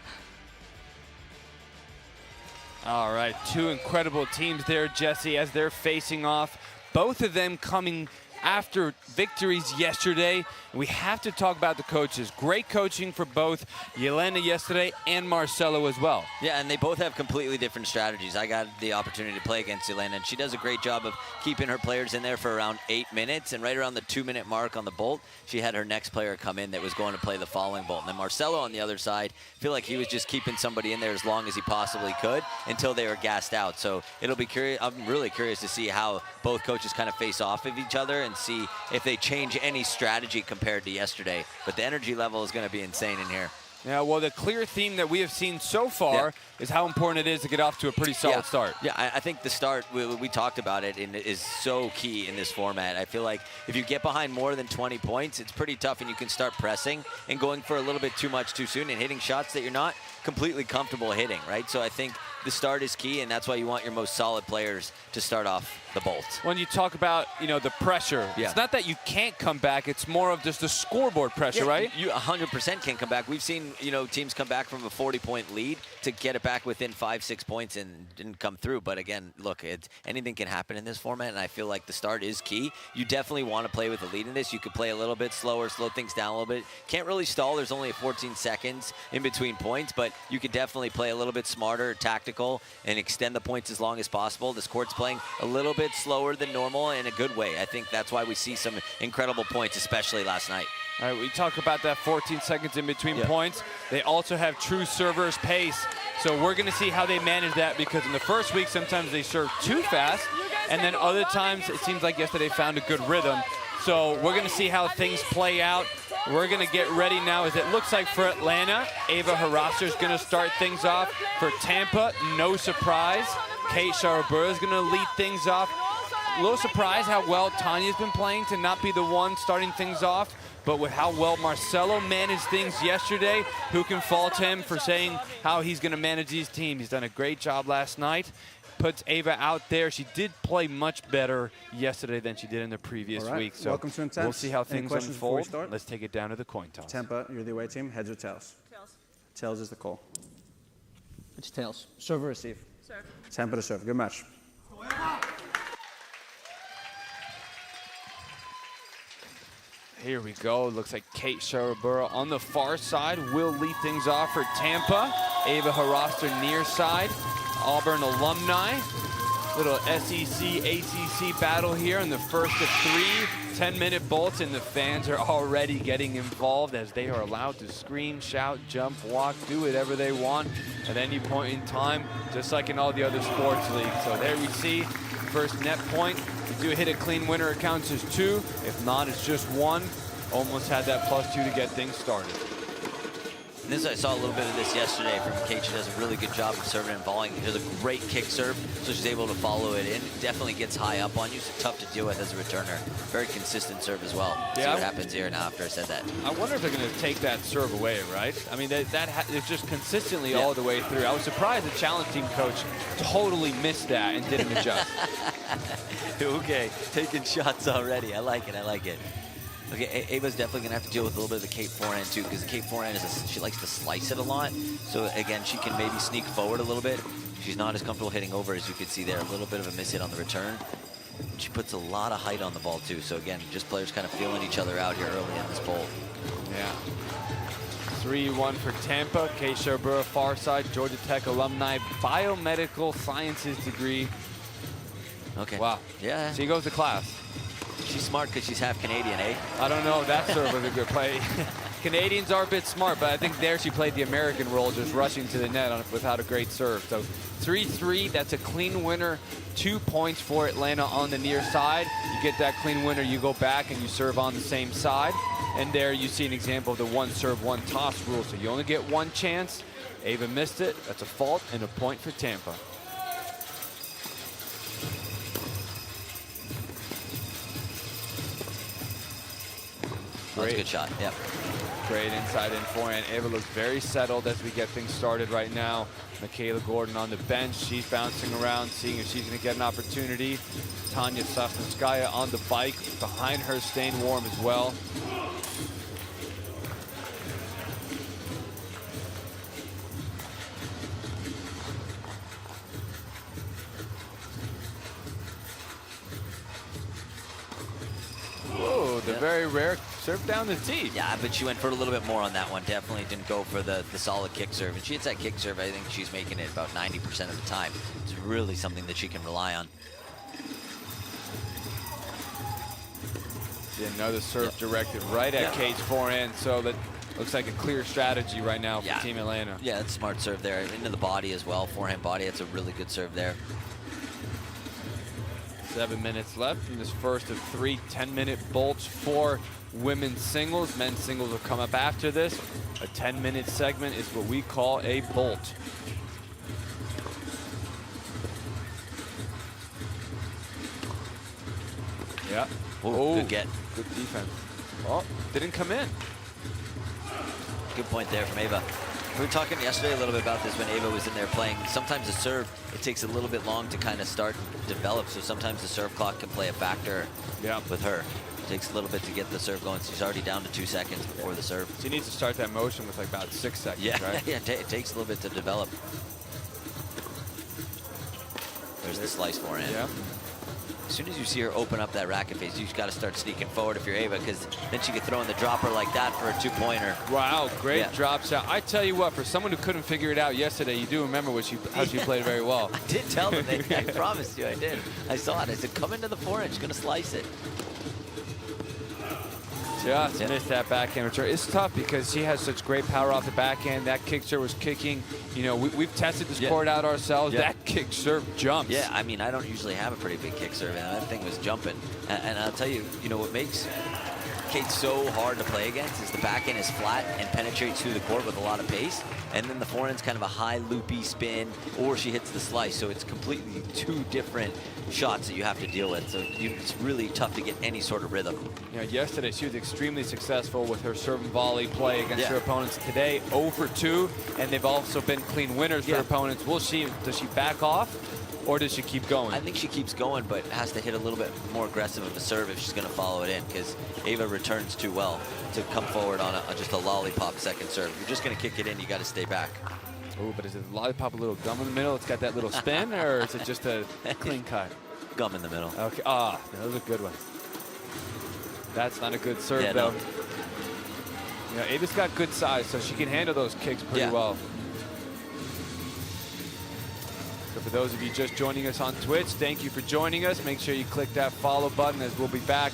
All right, two incredible teams there, Jesse, as they're facing off. Both of them coming after victories yesterday. We have to talk about the coaches. Great coaching for both Yelena yesterday and Marcelo as well. Yeah, and they both have completely different strategies. I got the opportunity to play against Yelena, and she does a great job of keeping her players in there for around 8 minutes, and right around the 2-minute mark on the bolt, she had her next player come in that was going to play the following bolt. And then Marcelo on the other side, I feel like he was just keeping somebody in there as long as he possibly could until they were gassed out. So it'll be curious. I'm really curious to see how both coaches kind of face off of each other and see if they change any strategy compared to yesterday. But the energy level is going to be insane in here. Yeah, well, the clear theme that we have seen so far is how important it is to get off to a pretty solid start. Yeah, I think the start, we talked about it, and it is so key in this format. I feel like if you get behind more than 20 points, it's pretty tough, and you can start pressing and going for a little bit too much too soon and hitting shots that you're not completely comfortable hitting, right? So I think the start is key, and that's why you want your most solid players to start off the bolt. When you talk about, the pressure, it's not that you can't come back, it's more of just the scoreboard pressure, right? You 100% can come back. We've seen, teams come back from a 40-point lead to get it back within 5-6 points and didn't come through. But again, look, anything can happen in this format, and I feel like the start is key. You definitely want to play with the lead in this. You could play a little bit slower, slow things down a little bit. Can't really stall. There's only 14 seconds in between points, but you could definitely play a little bit smarter, tactical, and extend the points as long as possible. This court's playing a little bit slower than normal in a good way. I think that's why we see some incredible points, especially last night. All right, we talk about that 14 seconds in between points. They also have true servers pace. So we're going to see how they manage that, because in the first week, sometimes they serve too fast, and then other times it seems like yesterday found a good rhythm. So we're going to see how things play out. We're going to get ready now, as it looks like for Atlanta. Ava Haraster is going to start things off. For Tampa, no surprise. Kate Sharabura is going to lead things off. A little surprised how well Tanya's been playing to not be the one starting things off. But with how well Marcelo managed things yesterday, who can fault him for saying how he's going to manage these teams? He's done a great job last night. Puts Ava out there. She did play much better yesterday than she did in the previous week. So welcome to Intense. We'll see how things unfold. Start? Let's take it down to the coin toss. Tampa, you're the away team. Heads or tails? Tails. Tails is the call. It's tails. Serve or receive? Serve. Tampa to serve. Good match. Here we go. Looks like Kate Sharabura on the far side will lead things off for Tampa. Ava Haraster near side. Auburn alumni. Little SEC, ACC battle here in the first of 3 10-minute bolts, and the fans are already getting involved as they are allowed to scream, shout, jump, walk, do whatever they want at any point in time, just like in all the other sports leagues. So there we see first net point. If you do hit a clean winner, it counts as 2. If not, it's just 1. Almost had that +2 to get things started. And I saw a little bit of this yesterday from Kate. She does a really good job of serving and volleying. She does a great kick serve, so she's able to follow it in. Definitely gets high up on you, so tough to deal with as a returner. Very consistent serve as well. See what happens here now after I said that. I wonder if they're going to take that serve away, right? I mean, it's just consistently all the way through. I was surprised the challenge team coach totally missed that and didn't adjust. Okay, taking shots already. I like it. I like it. Okay, Ava's definitely going to have to deal with a little bit of the Cape forehand too, because the Cape forehand she likes to slice it a lot. So again, she can maybe sneak forward a little bit. She's not as comfortable hitting over, as you can see there. A little bit of a miss hit on the return. She puts a lot of height on the ball too. So again, just players kind of feeling each other out here early in this bowl. Yeah. 3-1 for Tampa. Kate Sharabura, far side, Georgia Tech alumni, biomedical sciences degree. Okay. Wow. Yeah. She goes to class. She's smart because she's half Canadian, eh? I don't know. That serve was a good play. Canadians are a bit smart, but I think there she played the American role, just rushing to the net without a great serve. So 3-3, that's a clean winner. 2 points for Atlanta on the near side. You get that clean winner, you go back and you serve on the same side. And there you see an example of the 1 serve, 1 toss rule. So you only get 1 chance. Ava missed it. That's a fault and a point for Tampa. That's a good shot, yeah. Great inside-in forehand. Ava looks very settled as we get things started right now. Michaela Gordon on the bench. She's bouncing around, seeing if she's going to get an opportunity. Tanya Sosnskaya on the bike, behind her, staying warm as well. Whoa, the very rare serve down the tee. Yeah, but she went for a little bit more on that one. Definitely didn't go for the solid kick serve. And she hits that kick serve, I think she's making it about 90% of the time. It's really something that she can rely on. See another serve directed right at Kate's forehand, so that looks like a clear strategy right now for Team Atlanta. Yeah, that's a smart serve there. Into the body as well, forehand body. That's a really good serve there. 7 minutes left in this first of 3 10-minute bolts for women's singles. Men's singles will come up after this. A 10-minute segment is what we call a bolt. Yeah. Oh, good get. Good defense. Oh, didn't come in. Good point there from Ava. We were talking yesterday a little bit about this when Ava was in there playing. Sometimes the serve, it takes a little bit long to kind of start and develop, so sometimes the serve clock can play a factor with her. It takes a little bit to get the serve going. She's already down to 2 seconds before the serve. She needs to start that motion with like about 6 seconds, right? Yeah, it takes a little bit to develop. There's the slice forehand. Yeah. As soon as you see her open up that racket face, you've got to start sneaking forward if you're Ava, because then she could throw in the dropper like that for a 2-pointer. Wow, great drop shot. I tell you what, for someone who couldn't figure it out yesterday, you do remember how she played very well. I did tell them. I promised you I did. I saw it. I said, come into the forehand. She's going to slice it. Just missed that backhand return. It's tough because she has such great power off the backhand. That kick serve was kicking. You know, we've tested this court out ourselves. That kick serve jumps. Yeah, I mean, I don't usually have a pretty big kick serve, and that thing was jumping. And I'll tell you, you know, what makes Kate so hard to play against is the backhand is flat and penetrates through the court with a lot of pace, and then the forehand's kind of a high loopy spin, or she hits the slice. So it's completely 2 different shots that you have to deal with. So it's really tough to get any sort of rhythm. You know, yesterday she was extremely successful with her serve and volley play against her opponents. Today, 0 for 2, and they've also been clean winners for opponents. Does she back off, or does she keep going? I think she keeps going, but has to hit a little bit more aggressive of a serve if she's going to follow it in, because Ava returns too well to come forward on just a lollipop second serve. If you're just going to kick it in, you got to stay back. Oh, but is it lollipop a little gum in the middle? It's got that little spin, or is it just a clean cut? Gum in the middle. Okay. Ah, that was a good one. That's not a good serve, though. No. You know, Ava's got good size, so she can handle those kicks pretty well. So for those of you just joining us on Twitch, thank you for joining us. Make sure you click that follow button, as we'll be back.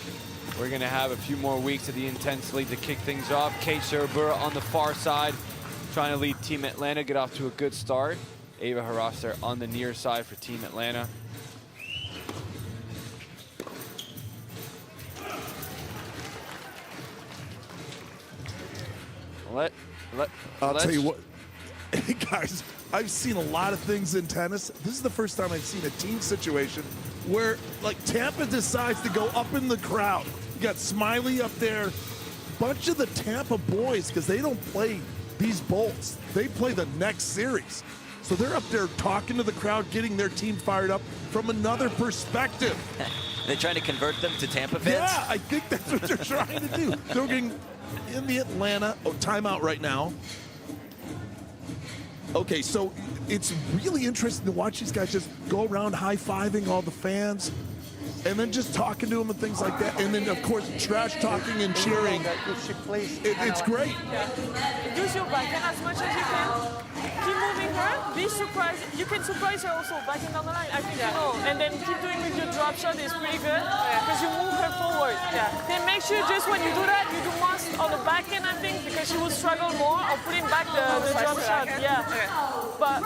We're going to have a few more weeks of the Intense League to kick things off. Kate Sherabura on the far side, trying to lead Team Atlanta, get off to a good start. Ava Haraster on the near side for Team Atlanta. I'll tell you what, hey guys, I've seen a lot of things in tennis. This is the first time I've seen a team situation where, like, Tampa decides to go up in the crowd. You got Smiley up there. Bunch of the Tampa boys, because they don't play these bolts, they play the next series. So they're up there talking to the crowd, getting their team fired up from another perspective. They're trying to convert them to Tampa fans? Yeah, I think that's what they're trying to do. They're getting in the Atlanta timeout right now. Okay, so it's really interesting to watch these guys just go around high-fiving all the fans and then just talking to them and things like that. And then, of course, trash talking and cheering. It's great. Use your backhand as much as you can. Keep moving her. Be surprised. You can surprise her also backing down the line. I think you know. And then keep doing with your drop shot is pretty good because you move her forward. Then make sure just when you do that, you do most on the backhand, I think, because she will struggle more of putting back the drop shot. But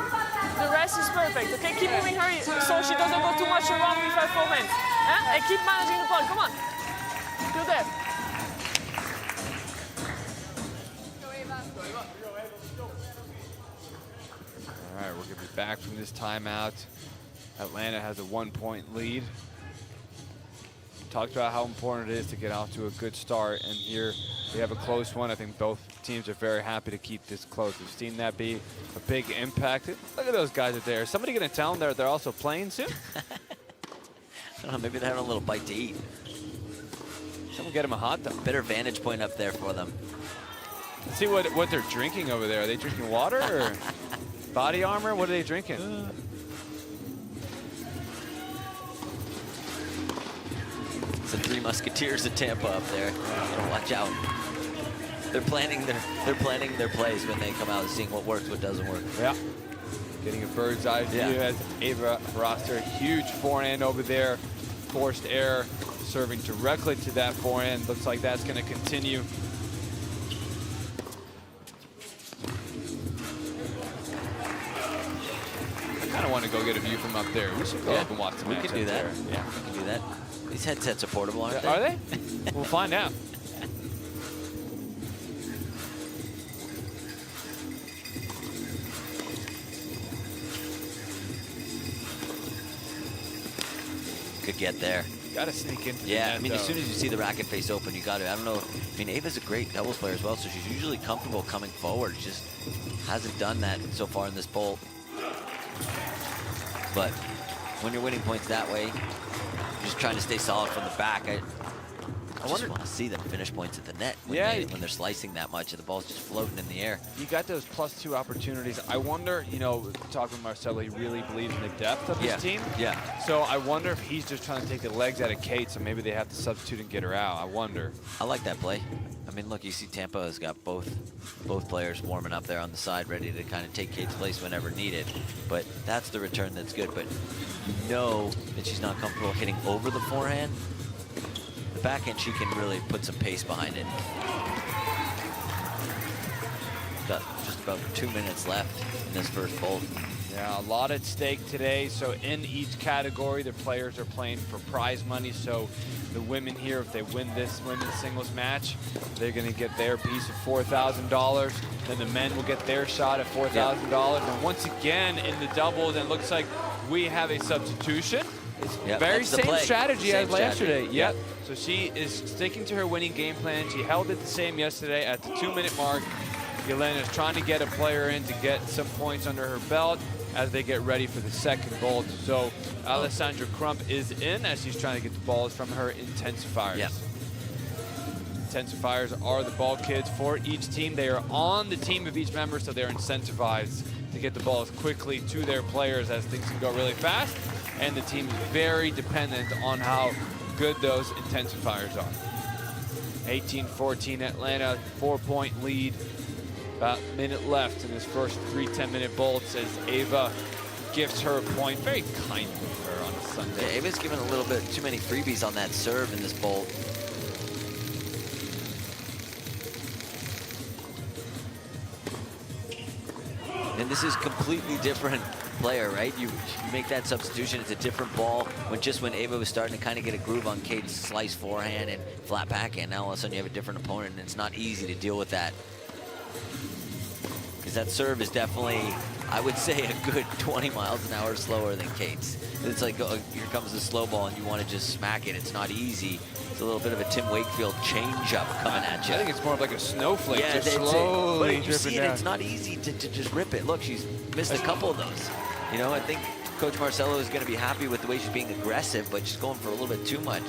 the rest is perfect. Okay, keep moving her so she doesn't go too much around with her forehand. And keep managing the ball. Come on. Do that. All right, we're going to be back from this timeout. Atlanta has a 1-point lead. talked about how important it is to get off to a good start, and here we have a close one. I think both teams are very happy to keep this close. We've seen that be a big impact. Look at those guys out there. Is somebody going to tell them they're also playing soon? I don't know, maybe they're having a little bite to eat. Someone get them a hot dog. Better vantage point up there for them. Let's see what they're drinking over there. Are they drinking water or body armor? What are they drinking? It's the Three Musketeers of Tampa up there. Gotta watch out. They're planning their plays when they come out, seeing what works, what doesn't work. Yeah. Getting a bird's eye view as Ava Roster, huge forehand over there, forced error, serving directly to that forehand. Looks like that's going to continue. I kind of want to go get a view from up there. We should go up and watch the match. We can do that. There. Yeah, we can do that. These headsets are portable, aren't they? Are they? We'll find out. Could get there. Got to sneak into the Yeah, net, I mean, though. as soon as you see the racket face open, you got to. I don't know. I mean, Ava's a great doubles player as well, so she's usually comfortable coming forward. Just hasn't done that so far in this bowl. But when you're winning points that way, you're just trying to stay solid from the back. I just want to see them finish points at the net when, when they're slicing that much and the ball's just floating in the air. You got those +2 opportunities. I wonder, you know, talking with Marcelo, he really believes in the depth of his team. Yeah. So I wonder if he's just trying to take the legs out of Kate, so maybe they have to substitute and get her out. I wonder. I like that play. I mean, look, you see Tampa has got both players warming up there on the side, ready to kind of take Kate's place whenever needed. But that's the return that's good. But you know that she's not comfortable hitting over the forehand. The backhand, she can really put some pace behind it. Got just about 2 minutes left in this first bowl. Yeah, a lot at stake today. So in each category, the players are playing for prize money. So the women here, if they win this women's singles match, they're going to get their piece of $4,000. Then the men will get their shot at $4,000. And once again, in the doubles, it looks like we have a substitution. Very same strategy as yesterday. Yep. So she is sticking to her winning game plan. She held it the same yesterday at the 2-minute mark. Yelena is trying to get a player in to get some points under her belt as they get ready for the second bolt. So Alessandra Crump is in as she's trying to get the balls from her intensifiers. Yep. Intensifiers are the ball kids for each team. They are on the team of each member, so they're incentivized to get the balls quickly to their players as things can go really fast. And the team is very dependent on how good those intensifiers are. 18-14 Atlanta, 4-point lead. About a minute left in this first 3 10-minute bolts as Ava gifts her a point. Very kind of her on a Sunday. Yeah, Ava's given a little bit too many freebies on that serve in this bolt. And this is completely different player, right? You make that substitution, it's a different ball. When Ava was starting to kind of get a groove on Kate's slice forehand and flat backhand, now all of a sudden you have a different opponent, and it's not easy to deal with that. Because that serve is definitely, I would say, a good 20 miles an hour slower than Kate's. It's like, oh, here comes the slow ball and you want to just smack it. It's not easy. It's a little bit of a Tim Wakefield change-up coming at you. I think it's more of like a snowflake, yeah, just slowly but you see it, down. it's not easy to just rip it. Look, she's missed a couple of those. You know, I think Coach Marcelo is going to be happy with the way she's being aggressive, but she's going for a little bit too much.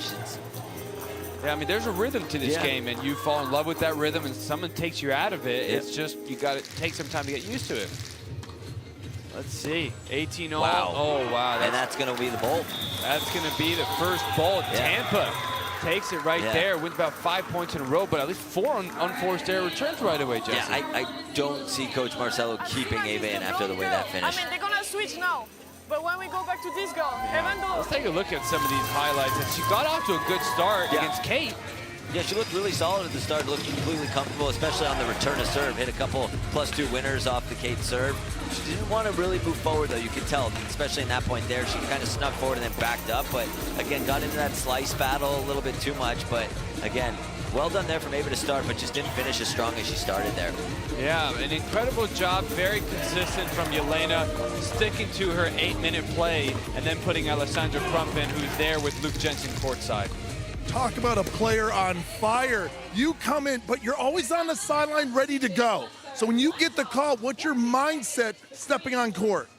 Yeah, I mean, there's a rhythm to this game, and you fall in love with that rhythm, and someone takes you out of it. It's just, you got to take some time to get used to it. Let's see, 18-0. Wow. Oh, wow. And that's going to be the bolt. That's going to be the first bolt. Tampa takes it right there, wins about 5 points in a row, but at least 4 unforced error returns right away, Jesse. Yeah, I don't see Coach Marcelo keeping Ava in after the way that finished. I mean, they're going to switch now. But when we go back to this girl, even though... Let's take a look at some of these highlights. And she got off to a good start against Kate. Yeah, she looked really solid at the start, looked completely comfortable, especially on the return of serve. Hit a couple +2 winners off the Kate serve. She didn't want to really move forward, though, you could tell, especially in that point there. She kind of snuck forward and then backed up, but again, got into that slice battle a little bit too much. But again, well done there from Ava to start, but just didn't finish as strong as she started there. Yeah, an incredible job, very consistent from Yelena, sticking to her 8-minute play and then putting Alessandra Crump in, who's there with Luke Jensen courtside. Talk about a player on fire. You come in, but you're always on the sideline ready to go. So when you get the call, what's your mindset stepping on court?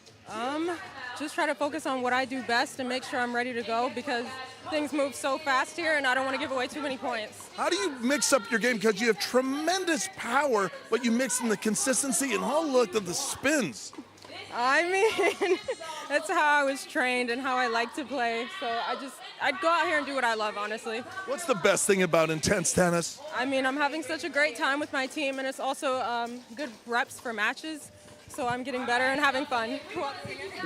Just try to focus on what I do best and make sure I'm ready to go because things move so fast here and I don't want to give away too many points. How do you mix up your game? Because you have tremendous power, but you mix in the consistency and look at the spins. I mean, that's how I was trained and how I like to play. So I'd go out here and do what I love, honestly. What's the best thing about intense tennis? I mean, I'm having such a great time with my team, and it's also good reps for matches. So I'm getting better and having fun.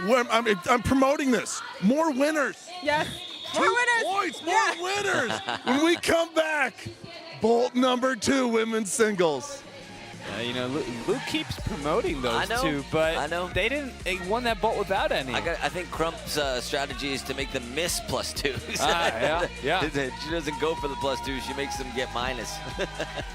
I'm promoting this. More winners. Yes, more winners. Points, more winners. When we come back, bolt number 2, women's singles. You know, Luke keeps promoting those two, but they won that bolt without any. I think Crump's strategy is to make them miss +2s. Yeah. She doesn't go for the +2, she makes them get minus.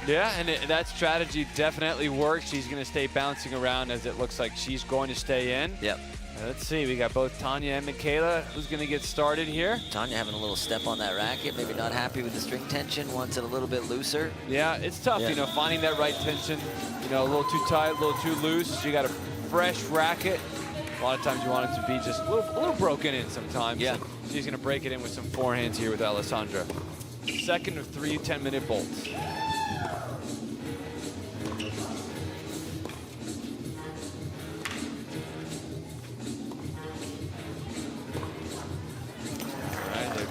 Yeah, and that strategy definitely works. She's going to stay bouncing around as it looks like she's going to stay in. Yep. Let's see, we got both Tanya and Michaela. Who's going to get started here? Tanya having a little step on that racket, maybe not happy with the string tension, wants it a little bit looser. Yeah, it's tough, you know, finding that right tension. You know, a little too tight, a little too loose. You got a fresh racket. A lot of times you want it to be just a little broken in sometimes. Yeah. She's going to break it in with some forehands here with Alessandra. Second of 3 10-minute bolts.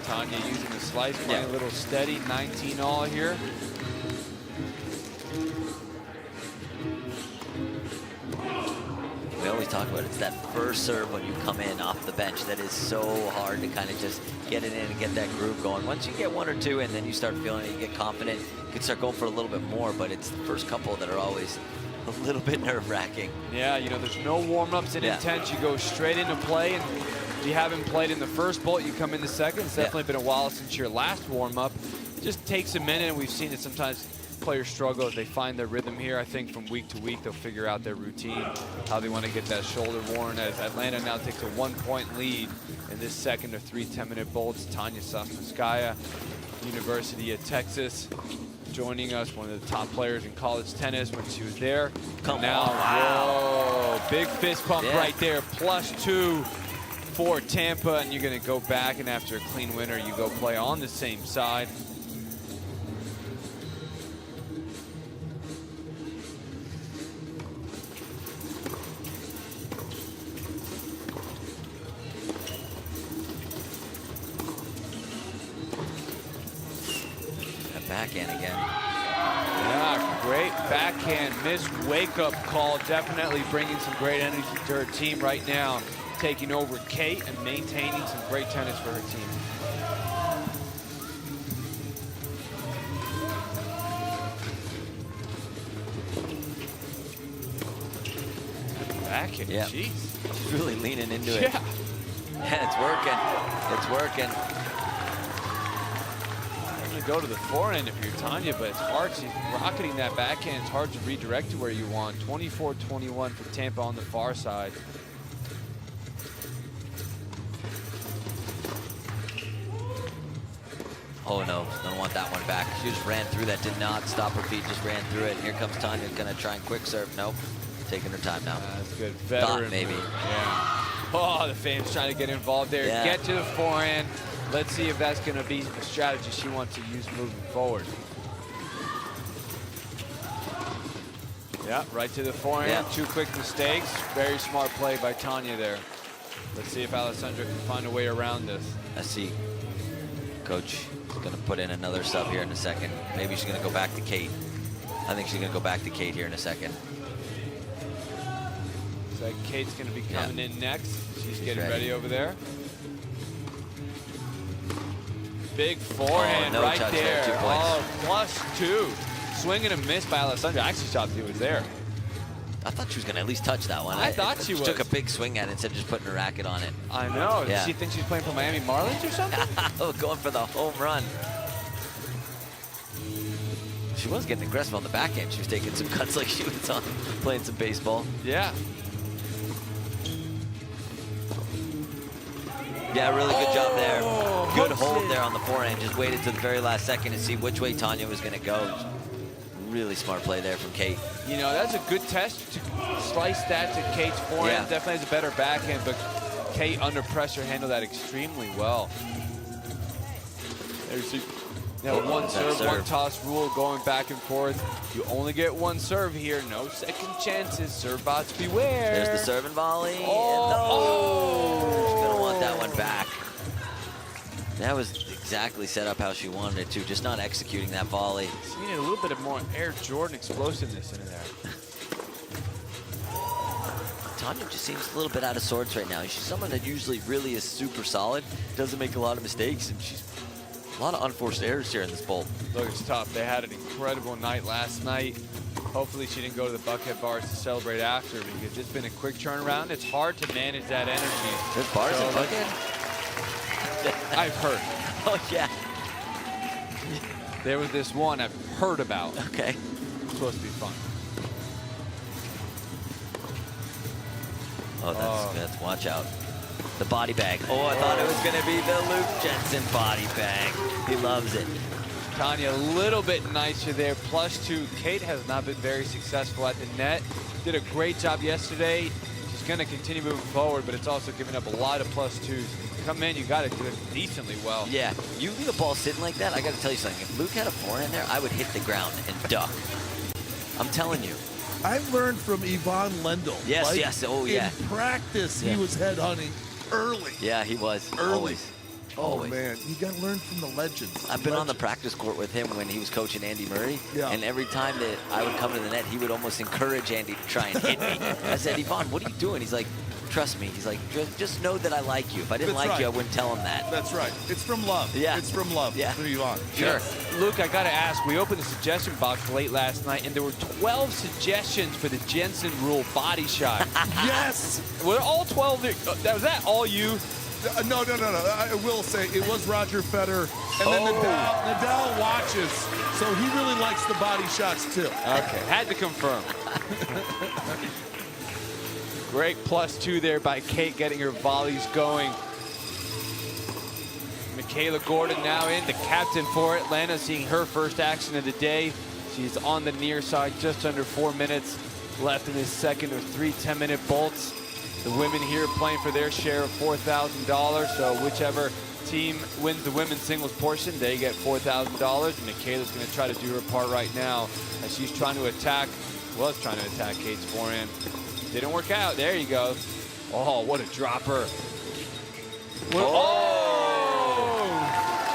Tanya using the slice, playing a little steady, 19 all here. We always talk about it's that first serve when you come in off the bench that is so hard to kind of just get it in and get that groove going. Once you get 1 or 2 and then you start feeling it, you get confident, you can start going for a little bit more, but it's the first couple that are always a little bit nerve-wracking. Yeah, you know, there's no warm-ups in Intense. You go straight into play, and if you haven't played in the first bolt, you come in the second. It's definitely been a while since your last warm-up. It just takes a minute, and we've seen it sometimes. Players struggle as they find their rhythm here. I think from week to week, they'll figure out their routine, how they want to get that shoulder worn, as Atlanta now takes a 1-point lead in this second of 3 10-minute bolts. Tanya Sosnowskaya, University of Texas, joining us, one of the top players in college tennis when she was there. Come now, on, wow. Whoa, big fist pump right there, +2 for Tampa, and you're going to go back, and after a clean winner, you go play on the same side. Backhand again. Yeah, great backhand miss wake-up call. Definitely bringing some great energy to her team right now. Taking over Kate and maintaining some great tennis for her team. Backhand, yeah. Jeez. She's really leaning into it. Yeah. Yeah, it's working. It's working. Go to the forehand if you're Tanya, but it's hard. She's rocketing that backhand. It's hard to redirect to where you want. 24-21 for Tampa on the far side. Oh no, don't want that one back. She just ran through that, did not stop her feet, just ran through it. And here comes Tanya, gonna try and quick serve. Nope, taking her time now. That's good. Veteran. Thought maybe. Yeah. Oh, the fans trying to get involved there. Yeah. Get to the forehand. Let's see if that's going to be a strategy she wants to use moving forward. Yeah, right to the forehand. Yeah. 2 quick mistakes. Very smart play by Tanya there. Let's see if Alessandra can find a way around this. I see Coach is going to put in another sub here in a second. Maybe she's going to go back to Kate. I think she's going to go back to Kate here in a second. So Kate's going to be coming in next. She's getting ready over there. Big forehand right there. Oh, +2. Swing and a miss by Alessandra. Actually, thought he was there. I thought she was going to at least touch that one. I thought she was. Took a big swing at it instead of just putting a racket on it. I know. Yeah. Does she think she's playing for Miami Marlins or something? Going for the home run. She was getting aggressive on the backhand. She was taking some cuts like she was on playing some baseball. Yeah. Yeah, really good job there. good hold there on the forehand. Just waited to the very last second to see which way Tanya was going to go. Really smart play there from Kate. You know, that's a good test to slice that to Kate's forehand. Yeah. Definitely has a better backhand, but Kate under pressure handled that extremely well. There's one serve, one toss rule going back and forth. You only get one serve here. No second chances. Serve bots beware. There's the serve and volley. Oh, She's going to want that one back. That was exactly set up how she wanted it to, just not executing that volley. You need a little bit of more Air Jordan explosiveness in there. Tanya just seems a little bit out of sorts right now. She's someone that usually really is super solid, doesn't make a lot of mistakes, and she's a lot of unforced errors here in this bowl. Look, it's tough. They had an incredible night last night. Hopefully she didn't go to the Buckhead bars to celebrate after, because it's been a quick turnaround. It's hard to manage that energy. There's bars in Buckhead? I've heard. Oh, yeah. There was this one I've heard about. Okay. It's supposed to be fun. Oh, that's watch out. The body bag. Oh, I thought it was going to be the Luke Jensen body bag. He loves it. Tanya a little bit nicer there. +2. Kate has not been very successful at the net. Did a great job yesterday. She's going to continue moving forward, but it's also giving up a lot of +2s. Come in, you got to do it decently well. Yeah, you leave a ball sitting like that, I got to tell you something. If Luke had a forehand there, I would hit the ground and duck. I'm telling you. I've learned from Yvonne Lendl. Yes, like, yes. Oh, yeah. In practice, he was headhunting early. Yeah, he was. Early. Always. Oh, Always. man. You got to learn from the legends. I've been on the practice court with him when he was coaching Andy Murray. Yeah. And every time that I would come to the net, he would almost encourage Andy to try and hit me. I said, Yvonne, what are you doing? He's like, trust me. He's like, just know that I like you. If I didn't like you, I wouldn't tell him that. That's right. It's from love. Yeah. It's from love. Yeah. To Yvonne. Sure. Luke, I got to ask, we opened the suggestion box late last night, and there were 12 suggestions for the Jensen rule body shot. Yes! Were all 12, was that all you? No. I will say it was Roger Federer, and then Nadal watches, so he really likes the body shots too. Okay, had to confirm. Great +2 there by Kate, getting her volleys going. Michaela Gordon now in, the captain for Atlanta, seeing her first action of the day. She's on the near side, just under 4 minutes left in this second of 3 10-minute bolts. The women here playing for their share of $4,000, so whichever team wins the women's singles portion, they get $4,000. Michaela's going to try to do her part right now as she's trying to attack, Kate's forehand. Didn't work out. There you go. Oh, what a dropper.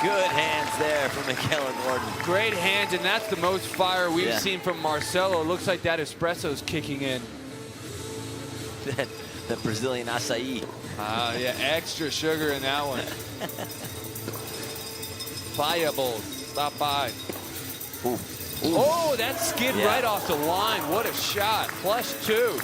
Good hands there from Michaela Gordon. Great hands, and that's the most fire we've seen from Marcelo. Looks like that espresso's kicking in. The Brazilian acai. Yeah, extra sugar in that one. Fireballs, stop by. Ooh. Oh, that skid right off the line. What a shot. +2.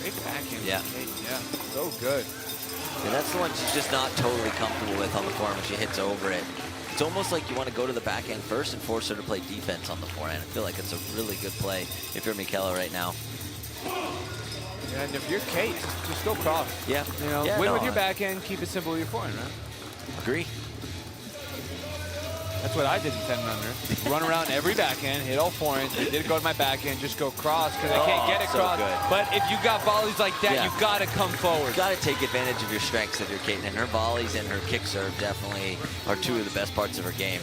Great backhand. Yeah. Yeah, so good. Yeah, that's the one she's just not totally comfortable with on the forehand when she hits over it. It's almost like you want to go to the backhand first and force her to play defense on the forehand. I feel like it's a really good play if you're Michaela right now. Yeah, and if you're Kate, just go cross. Yeah. You know, win with your backhand, keep it simple with your forehand, right? Agree. That's what I did in 10 under. Run around every backhand, hit all forehands. They did go to my backhand, just go cross because I can't get it so cross. good. But if you got volleys like that, you got to come forward. You got to take advantage of your strengths if you're Kate, and her volleys and her kick serve definitely are two of the best parts of her game.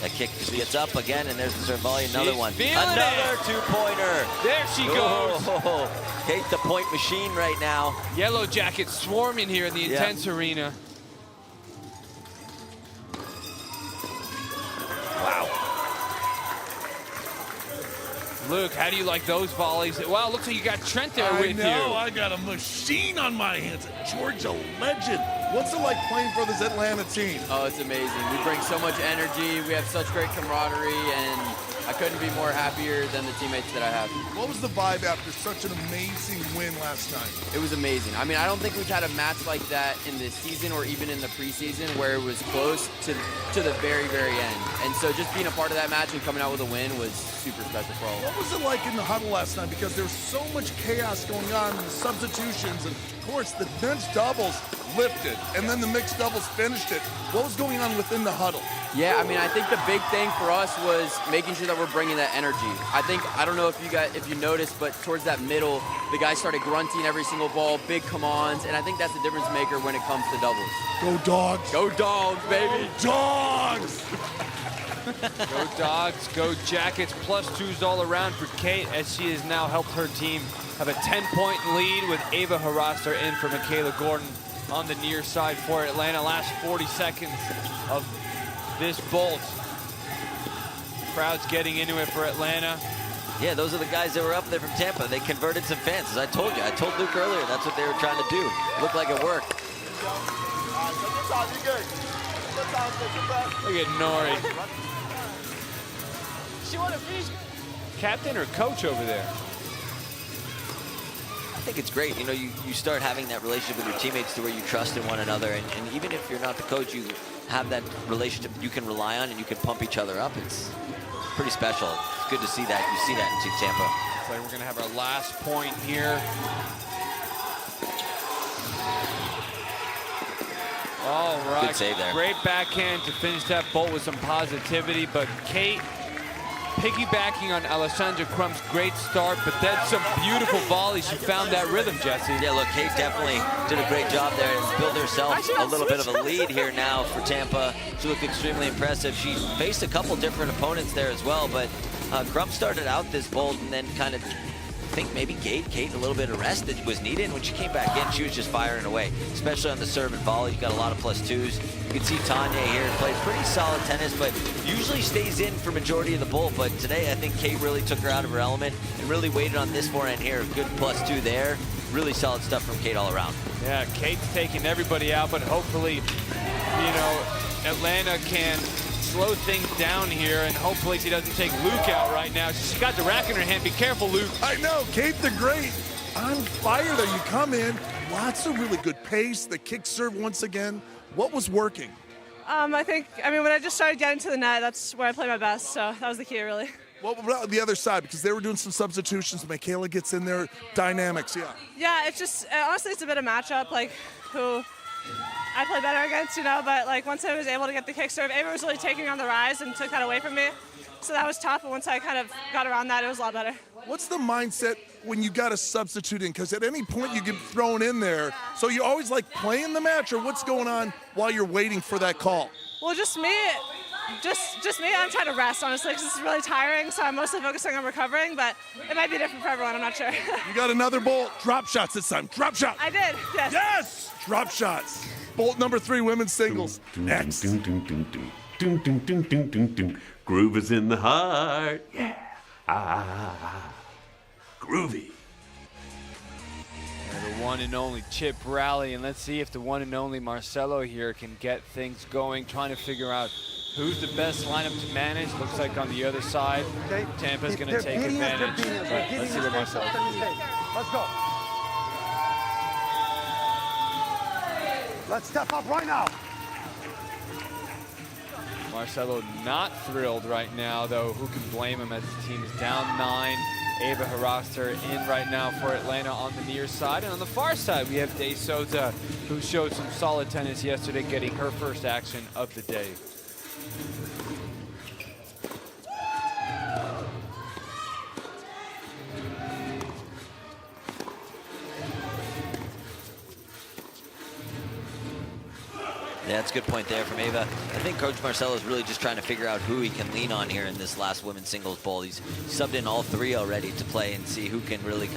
That kick just gets up again, and there's the serve volley. Another one. Another two-pointer. There she goes. Oh, Kate, the point machine right now. Yellow Jackets swarming here in the Intense Arena. Wow. Luke, how do you like those volleys? Wow, looks like you got Trent there with you. I got a machine on my hands. A Georgia legend. What's it like playing for this Atlanta team? Oh, it's amazing. We bring so much energy. We have such great camaraderie, and I couldn't be more happier than the teammates that I have. What was the vibe after such an amazing win last night? It was amazing. I mean, I don't think we've had a match like that in this season or even in the preseason where it was close to the very, very end. And so just being a part of that match and coming out with a win was super special for all of us. What was it like in the huddle last night? Because there was so much chaos going on, the substitutions, and of course the men's doubles lifted, and then the mixed doubles finished it. What was going on within the huddle? Yeah, I mean, I think the big thing for us was making sure that we're bringing that energy. I don't know if you noticed, but towards that middle, the guys started grunting every single ball, big come-ons, and I think that's the difference maker when it comes to doubles. Go Dogs! Go Dogs, baby! Go Dogs! Go Dogs, go Jackets, +2s all around for Kate, as she has now helped her team have a 10-point lead with Ava Haraster in for Michaela Gordon on the near side for Atlanta. Last 40 seconds of this bolt. Crowd's getting into it for Atlanta. Yeah, those are the guys that were up there from Tampa. They converted some fans, as I told you. I told Luke earlier, that's what they were trying to do. Looked like it worked. Look at Nori. She want to finish. Captain or coach over there? I think it's great. You know, you start having that relationship with your teammates to where you trust in one another. And even if you're not the coach, you have that relationship you can rely on and you can pump each other up. It's pretty special. It's good to see that. You see that in Team Tampa. Looks like we're going to have our last point here. All right. Good save there. Great backhand to finish that bolt with some positivity, but Kate piggybacking on Alessandra Crump's great start, but then some beautiful volleys. She found that rhythm, Jesse. Yeah, look, Kate definitely did a great job there and built herself a little bit of a lead here now for Tampa. She looked extremely impressive. She faced a couple different opponents there as well, but Crump started out this bolt and then kind of, I think maybe gave Kate a little bit of rest that was needed. When she came back in, she was just firing away, especially on the serve and volley. You got a lot of +2s. You can see Tanya here plays pretty solid tennis, but usually stays in for majority of the bowl. But today, I think Kate really took her out of her element and really waited on this forehand here. Good +2 there. Really solid stuff from Kate all around. Yeah, Kate's taking everybody out, but hopefully, you know, Atlanta can slow things down here, and hopefully she doesn't take Luke out right now. She's got the rack in her hand. Be careful, Luke. I know, Kate the Great on fire there. You come in, lots of really good pace. The kick serve once again. What was working? I mean, when I just started getting to the net, that's where I play my best, so that was the key, really. What about the other side? Because they were doing some substitutions. Michaela gets in there, dynamics, yeah. Yeah, it's just, honestly, it's a bit of matchup, like, who I play better against, you know, but, like, once I was able to get the kick serve, Ava was really taking on the rise and took that away from me, so that was tough, but once I kind of got around that, it was a lot better. What's the mindset when you got to substitute in? Because at any point you get thrown in there. So you always like playing the match, or what's going on while you're waiting for that call? Well, just me. Just me. I'm trying to rest, honestly, because this is really tiring, so I'm mostly focusing on recovering, but it might be different for everyone. I'm not sure. You got another bolt. Drop shots this time. Drop shot. I did, yes. Yes! Drop shots. Bolt number 3, women's singles. Next. Groove is in the heart. Yeah. Groovy. And the one and only Chip Rally, and let's see if the one and only Marcelo here can get things going, trying to figure out who's the best lineup to manage. Looks like on the other side, Tampa's going to take advantage. But let's see what Marcelo can do. Let's go. Let's step up right now. Marcelo not thrilled right now, though. Who can blame him as the team is down 9. Ava Haraster in right now for Atlanta on the near side. And on the far side, we have De Souza, who showed some solid tennis yesterday, getting her first action of the day. Yeah, that's a good point there from Ava. I think Coach Marcelo is really just trying to figure out who he can lean on here in this last women's singles bowl. He's subbed in all 3 already to play and see who can really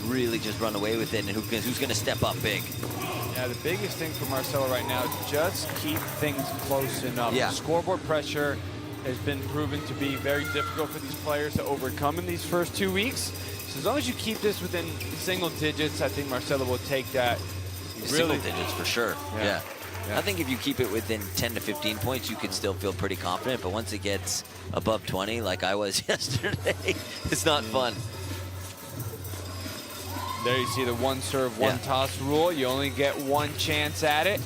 really just run away with it and who's going to step up big. Yeah, the biggest thing for Marcelo right now is just keep things close enough. Yeah. Scoreboard pressure has been proven to be very difficult for these players to overcome in these first 2 weeks. So as long as you keep this within single digits, I think Marcelo will take that. Single digits for sure. Yeah. I think if you keep it within 10 to 15 points, you can still feel pretty confident. But once it gets above 20, like I was yesterday, it's not fun. There you see the one serve, one toss rule. You only get one chance at it.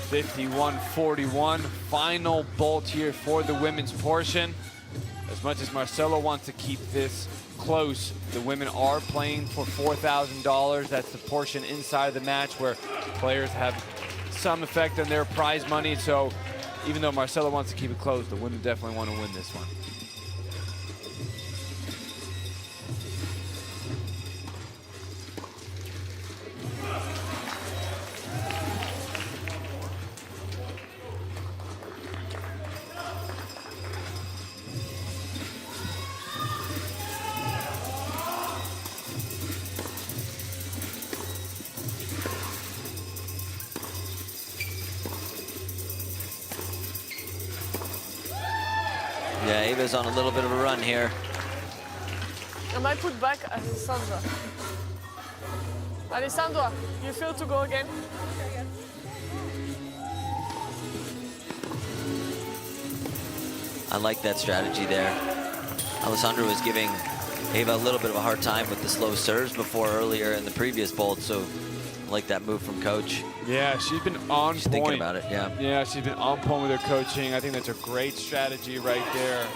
(51-41), final bolt here for the women's portion. As much as Marcelo wants to keep this close, the women are playing for $4,000. That's the portion inside the match where players have some effect on their prize money. So even though Marcelo wants to keep it close, the women definitely want to win this one. Yeah, Ava's on a little bit of a run here. I might put back Alessandra. Alessandra, you feel to go again? I like that strategy there. Alessandra was giving Ava a little bit of a hard time with the slow serves before earlier in the previous bolt, so I like that move from coach. Yeah, she's been on point. Thinking about it, yeah. Yeah, she's been on point with her coaching. I think that's a great strategy right there.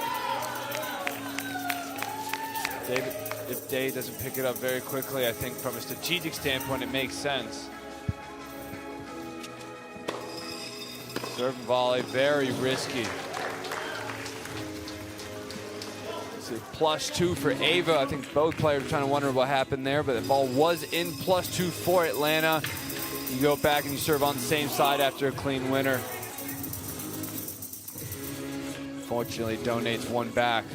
If Day doesn't pick it up very quickly, I think from a strategic standpoint, it makes sense. Serve and volley, very risky. So +2 for Ava. I think both players are trying to wonder what happened there, but the ball was in +2 for Atlanta. You go back and you serve on the same side after a clean winner. Fortunately, donates one back.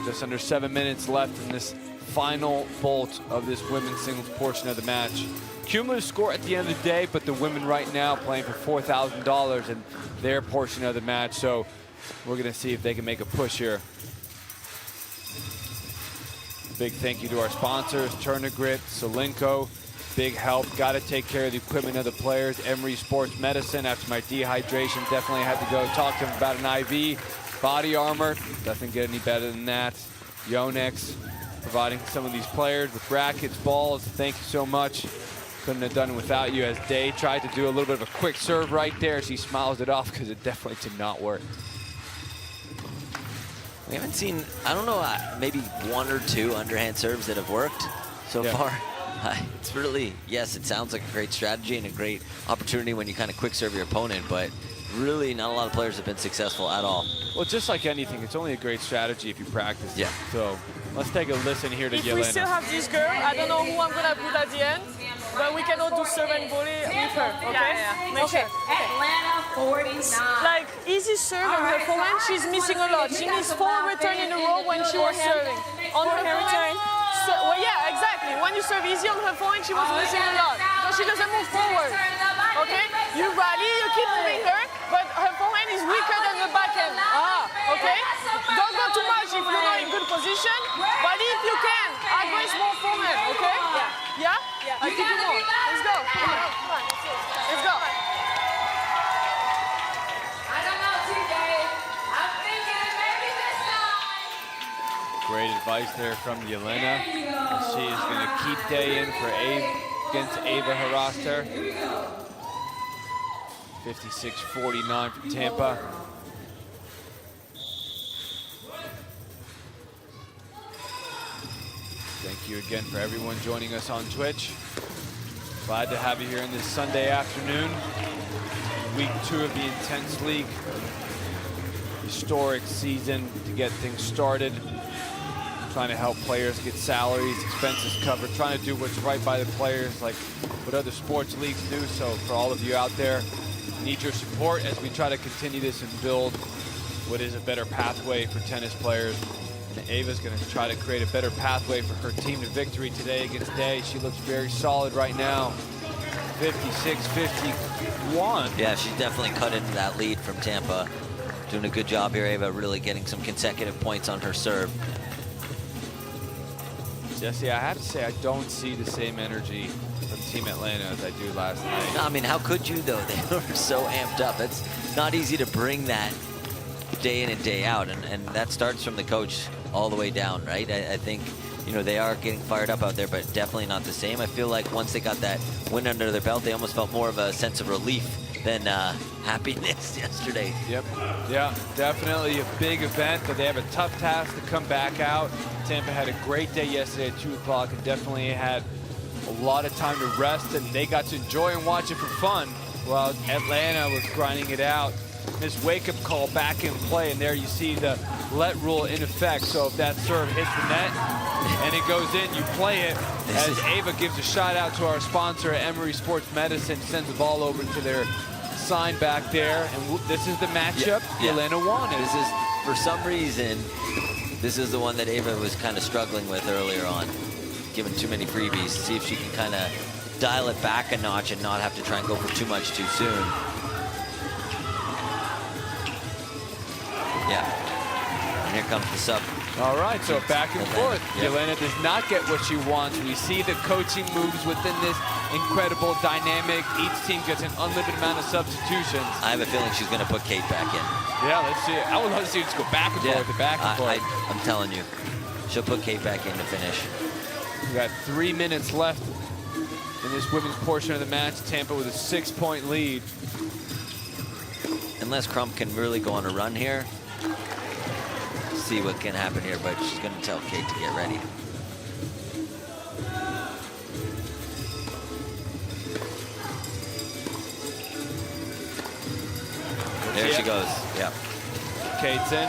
Just under 7 minutes left in this final bolt of this women's singles portion of the match. Cumulative score at the end of the day, but the women right now playing for $4,000 in their portion of the match. So we're gonna see if they can make a push here. Big thank you to our sponsors, Turnagrit, Solinco. Big help. Got to take care of the equipment of the players. Emory Sports Medicine. After my dehydration, definitely had to go talk to them about an IV. Body Armor, doesn't get any better than that. Yonex, providing some of these players with rackets, balls. Thank you so much. Couldn't have done it without you. As Day tried to do a little bit of a quick serve right there, she smiles it off because it definitely did not work. We haven't seen, I don't know, maybe 1 or 2 underhand serves that have worked so far. It's really, yes, it sounds like a great strategy and a great opportunity when you kind of quick serve your opponent, but really not a lot of players have been successful at all. Well, just like anything, it's only a great strategy if you practice it. So let's take a listen here to If Yelena. we still have this girl, I don't know who I'm going to put at the end, but we cannot do serve and volley with her, okay? Make sure. Atlanta 49. Like, easy serve on her forehand, she's missing a lot. She needs 4 return in a row when she was serving. On her forehand, well, yeah, exactly. When you serve easy on her forehand, she was missing a lot. So she doesn't move forward, okay? You rally, you keep moving her, but her forehand is weaker than the backhand. Okay? Don't go too much if you're not in good position, but if you can, aggress more forehand, okay? Yeah? I keep it more. Let's go. Come on. Let's go. I don't know, TJ. I'm thinking maybe this time. Great advice there from Yelena. And she is going to keep Day in for against Ava Haraster. 56-49 for Tampa. Thank you again for everyone joining us on Twitch. Glad to have you here in this Sunday afternoon. Week 2 of the Intense League. Historic season to get things started. Trying to help players get salaries, expenses covered, trying to do what's right by the players like what other sports leagues do. So for all of you out there, need your support as we try to continue this and build what is a better pathway for tennis players. And Ava's going to try to create a better pathway for her team to victory today against Day. She looks very solid right now. 56-51. Yeah, she's definitely cut into that lead from Tampa. Doing a good job here, Ava, really getting some consecutive points on her serve. Jesse, I have to say, I don't see the same energy from Team Atlanta as I do last night. No, I mean, how could you, though? They were so amped up. It's not easy to bring that day in and day out, and that starts from the coach all the way down, right? I think, you know, they are getting fired up out there, but definitely not the same. I feel like once they got that win under their belt, they almost felt more of a sense of relief than happiness yesterday. Yep, yeah, definitely a big event, but they have a tough task to come back out. Tampa had a great day yesterday at 2 o'clock and definitely had a lot of time to rest, and they got to enjoy and watch it for fun while Atlanta was grinding it out. This wake-up call back in play, and there you see the let rule in effect. So if that serve hits the net and it goes in, you play it. As Ava gives a shout out to our sponsor, Emory Sports Medicine, sends the ball over to their sign back there, and this is the matchup Atlanta wanted. This is, for some reason, this is the one that Ava was kind of struggling with earlier on, giving too many freebies. See if she can kind of dial it back a notch and not have to try and go for too much too soon. Yeah, and here comes the sub. All right, so back and forth. Atlanta does not get what she wants. We see the coaching moves within this incredible dynamic. Each team gets an unlimited amount of substitutions. I have a feeling she's going to put Kate back in. Yeah, let's see it. I would love to see it just go back and forth, back and forth. I'm telling you, she'll put Kate back in to finish. We got 3 minutes left in this women's portion of the match. Tampa with a 6-point lead. Unless Crump can really go on a run here, see what can happen here, but she's going to tell Kate to get ready. There she goes. Yeah. Kate's in.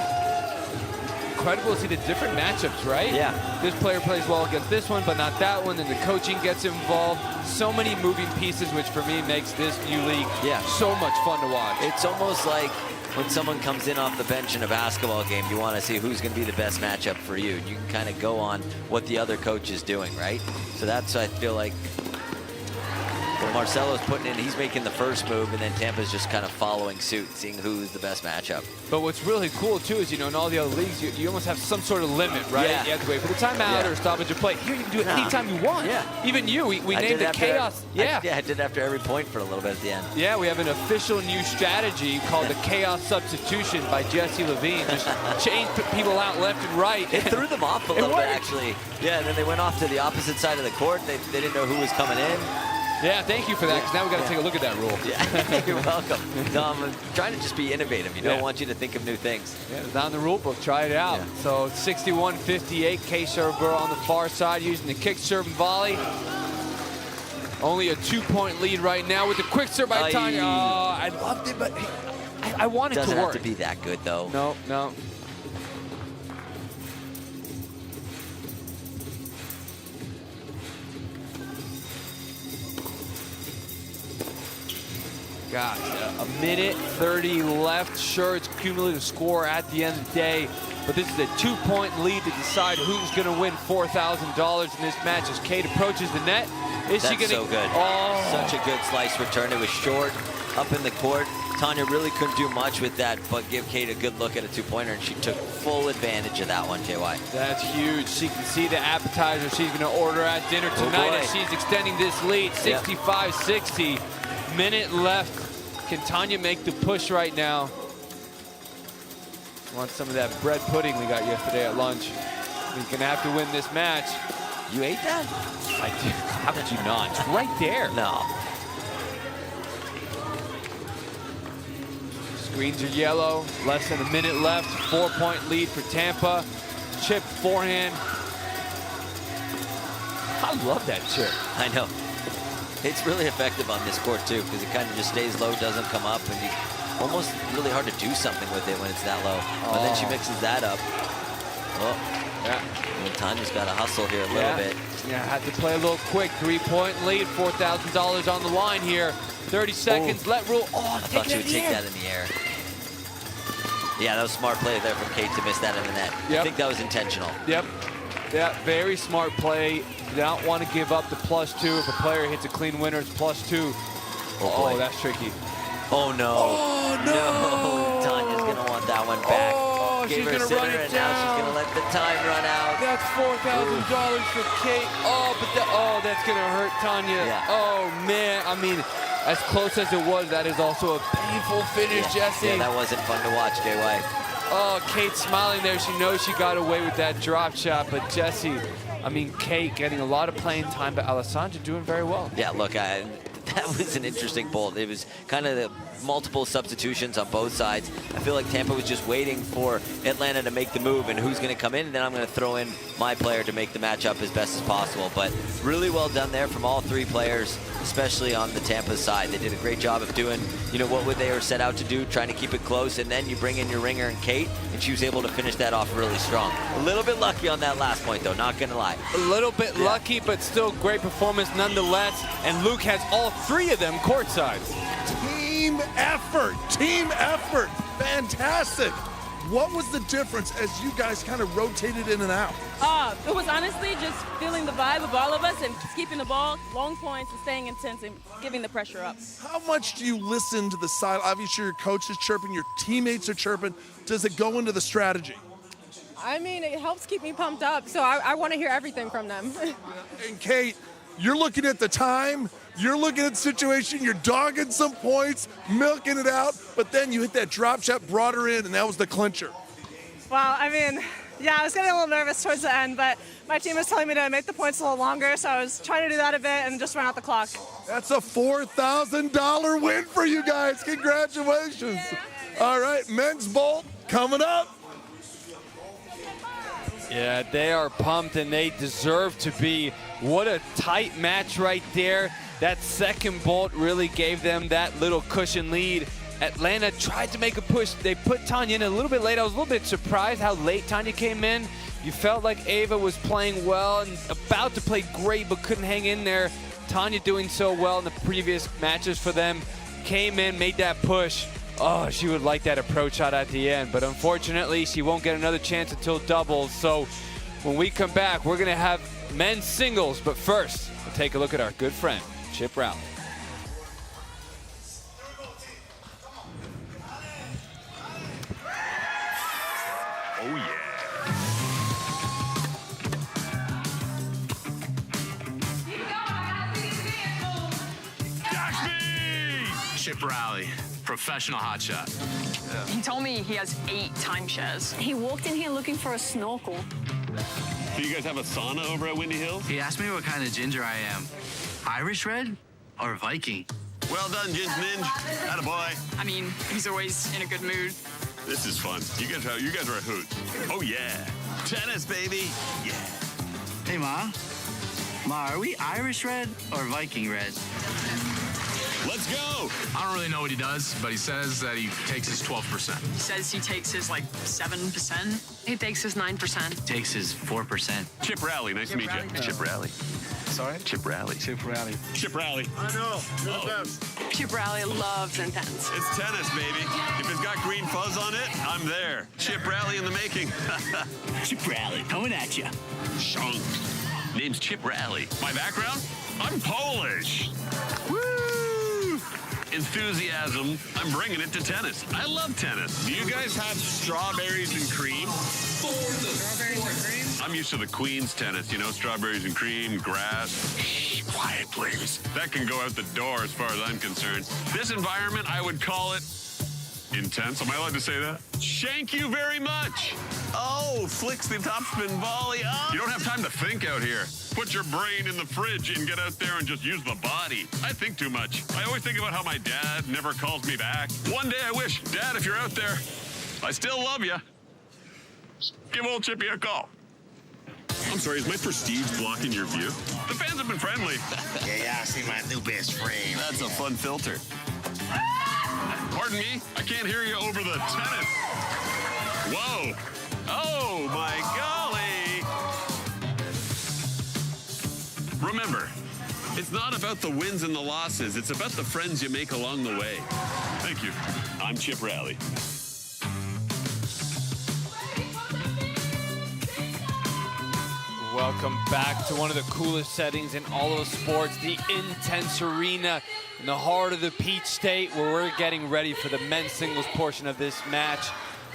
Incredible to see the different matchups, right? Yeah. This player plays well against this one, but not that one. Then the coaching gets involved. So many moving pieces, which for me makes this new league so much fun to watch. It's almost like when someone comes in off the bench in a basketball game, you want to see who's going to be the best matchup for you. And you can kind of go on what the other coach is doing, right? So that's, I feel like, what Marcelo's putting in, he's making the first move, and then Tampa's just kind of following suit, seeing who's the best matchup. But what's really cool, too, is, you know, in all the other leagues, you almost have some sort of limit, right? Yeah. You have to wait for the timeout or stoppage of play. Here, you can do it anytime you want. Yeah. Even you, we named it Chaos. I did after every point for a little bit at the end. Yeah, we have an official new strategy called the Chaos Substitution by Jesse Levine. Just change people out left and right. It threw them off a little bit, actually. Yeah, and then they went off to the opposite side of the court. They didn't know who was coming in. Yeah, thank you for that, because now we've got to take a look at that rule. Yeah, you're welcome. No, I'm trying to just be innovative. You don't want you to think of new things. Yeah, it's not in the rule book. Try it out. Yeah. So 61-58, K-Server on the far side using the kick serve and volley. Only a 2-point lead right now with the quick serve by Tanya. Oh, I loved it, but I want it to work. Doesn't have to be that good, though. No, no. Gosh, a minute 30 left. Sure, it's cumulative score at the end of the day, but this is a 2-point lead to decide who's going to win $4,000 in this match as Kate approaches the net. Is she going to? So good. Oh. Such a good slice return. It was short, up in the court. Tanya really couldn't do much with that, but give Kate a good look at a 2-pointer, and she took full advantage of that one, JY. That's huge. She can see the appetizer she's going to order at dinner tonight as she's extending this lead, 65-60. Minute left. Can Tanya make the push right now? Want some of that bread pudding we got yesterday at lunch. He's going to have to win this match. You ate that? I did. How could you not? It's right there. No. Screens are yellow. Less than a minute left. 4-point lead for Tampa. Chip forehand. I love that chip. I know. It's really effective on this court, too, because it kind of just stays low, doesn't come up, and you almost really hard to do something with it when it's that low. But then she mixes that up. Oh, yeah. And Tanya's got to hustle here a little bit. Yeah, had to play a little quick. 3-point lead, $4,000 on the line here. 30 seconds, let rule. Oh, I thought she would take that in the air. Yeah, that was a smart play there from Kate to miss that in the net. I think that was intentional. Yep. Yeah, very smart play. They don't want to give up the +2. If a player hits a clean winner, it's +2. Oh, that's tricky. Oh, no. Oh, no. Tanya's going to want that one back. Oh, Gave she's her a going to sitter, run it and now she's down. going to let the time run out. That's $4,000 for Kate. Oh, but that's going to hurt Tanya. Yeah. Oh, man. I mean, as close as it was, that is also a painful finish, Jesse. Yeah, that wasn't fun to watch, JY. Oh, Kate's smiling there. She knows she got away with that drop shot, but Jesse, I mean, Kate getting a lot of playing time, but Alessandra doing very well. Yeah, look, that was an interesting bolt. It was kind of the multiple substitutions on both sides. I feel like Tampa was just waiting for Atlanta to make the move and who's going to come in, and then I'm going to throw in my player to make the matchup as best as possible. But really well done there from all three players, especially on the Tampa side. They did a great job of doing, what they were set out to do, trying to keep it close, and then you bring in your ringer and Kate, and she was able to finish that off really strong. A little bit lucky on that last point, though, not going to lie. A little bit lucky, but still great performance nonetheless, and Luke has all three of them courtside. Team effort, fantastic. What was the difference as you guys kind of rotated in and out? It was honestly just feeling the vibe of all of us and just keeping the ball, long points, and staying intense and giving the pressure up. How much do you listen to the side? Obviously, your coach is chirping, your teammates are chirping. Does it go into the strategy? I mean, it helps keep me pumped up, so I want to hear everything from them. And Kate, you're looking at the time, you're looking at the situation, you're dogging some points, milking it out, but then you hit that drop shot, brought her in, and that was the clincher. Wow, I mean, yeah, I was getting a little nervous towards the end, but my team was telling me to make the points a little longer, so I was trying to do that a bit and just run out the clock. That's a $4,000 win for you guys. Congratulations. Yeah. All right, men's bolt coming up. Yeah, they are pumped, and they deserve to be. What a tight match right there. That second bolt really gave them that little cushion lead. Atlanta tried to make a push. They put Tanya in a little bit late. I was a little bit surprised how late Tanya came in. You felt like Ava was playing well and about to play great, but couldn't hang in there. Tanya doing so well in the previous matches for them. Came in, made that push. Oh, she would like that approach shot at the end, but unfortunately, she won't get another chance until doubles. So when we come back, we're going to have men's singles. But first, we'll take a look at our good friend, Chip Rowley. Oh, yeah. Chip Rowley, professional hotshot. Yeah. He told me he has 8 timeshares. He walked in here looking for a snorkel. Do you guys have a sauna over at Windy Hills? He asked me what kind of ginger I am. Irish red or Viking? Well done, Ginge Ninja. Attaboy. I mean, he's always in a good mood. This is fun. You guys are a hoot. Oh, yeah. Tennis, baby. Yeah. Hey, Ma. Ma, are we Irish red or Viking red? Let's go. I don't really know what he does, but he says that he takes his 12%. He says he takes his, 7%. He takes his 9%. Takes his 4%. Chip Rowley, nice to meet you. Chip Rowley. Sorry? Chip Rowley. Chip Rowley. Chip Rowley. I know. You're the best. Chip Rowley loves Intense. It's tennis, baby. If it's got green fuzz on it, I'm there. Chip Rowley in the making. Chip Rowley, coming at you. Shunk. Name's Chip Rowley. My background? I'm Polish. Woo! Enthusiasm, I'm bringing it to tennis. I love tennis. Do you guys have strawberries and cream? Strawberries and cream? I'm used to the Queen's tennis, strawberries and cream, grass. Shh, quiet, please. That can go out the door as far as I'm concerned. This environment, I would call it intense. Am I allowed to say that? Shank you very much. Oh, flicks the topspin volley. Oh. You don't have time to think out here. Put your brain in the fridge and get out there and just use the body. I think too much. I always think about how my dad never calls me back. One day I wish, Dad, if you're out there, I still love you. Give old Chippy a call. I'm sorry, is my prestige blocking your view? The fans have been friendly. Yeah, I see my new best friend. That's a fun filter. Pardon me, I can't hear you over the tennis. Whoa. Oh, my golly. Remember, it's not about the wins and the losses. It's about the friends you make along the way. Thank you. I'm Chip Rowley. Welcome back to one of the coolest settings in all of sports, the INTENNSE Arena in the heart of the Peach State, where we're getting ready for the men's singles portion of this match.